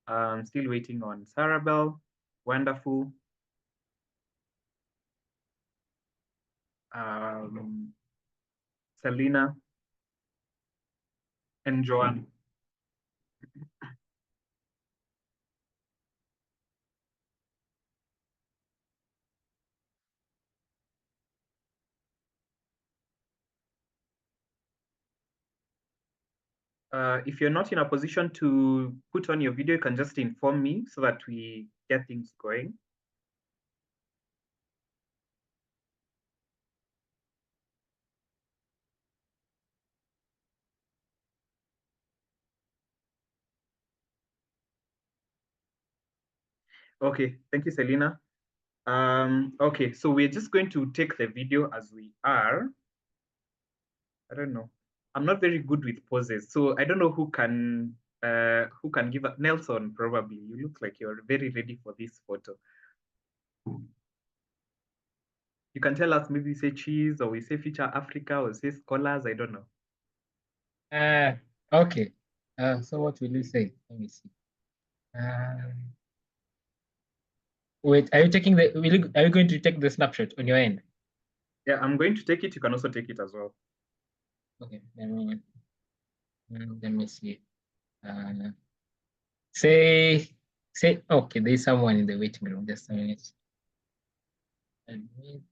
I'm still waiting on Sarabel. Wonderful. Selena and Joanne. If you're not in a position to put on your video, you can just inform me so that we get things going. Okay, thank you, Selena. Okay, so we're just going to take the video as we are. I don't know. I'm not very good with poses, so I don't know who can give a Nelson, probably. You look like you're very ready for this photo. You can tell us, maybe say cheese, or we say Feature Africa, or say scholars, I don't know. Okay. So what will you say? Let me see. Wait, are you taking the? Are you going to take the snapshot on your end? Yeah, I'm going to take it. You can also take it as well. Okay. Let me see. Say. Okay. There's someone in the waiting room. Just a minute. Admit.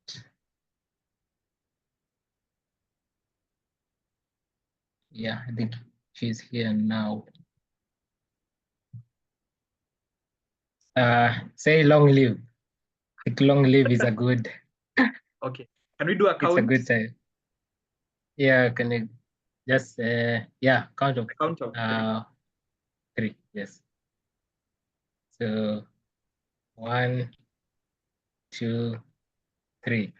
Yeah, I think she's here now. Say long live. I think long live is a good. Okay. Can we do a count? It's a good time. Yeah, can you just yeah, count of three. Yes. So 1, 2, 3.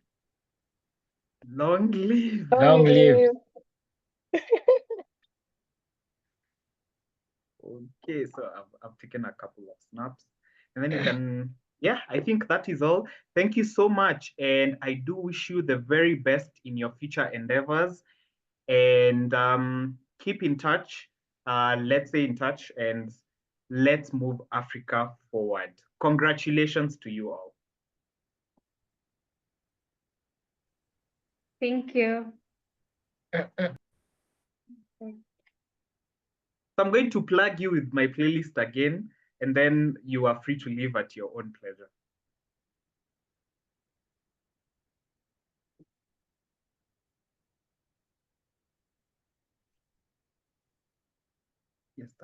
Long live. Long live. Okay, so I've taken a couple of snaps, and then you can, yeah, I think that is all. Thank you so much, and I do wish you the very best in your future endeavors, and keep in touch. Let's stay in touch, and let's move Africa forward. Congratulations to you all. Thank you. So I'm going to plug you with my playlist again, and then you are free to leave at your own pleasure. Yes,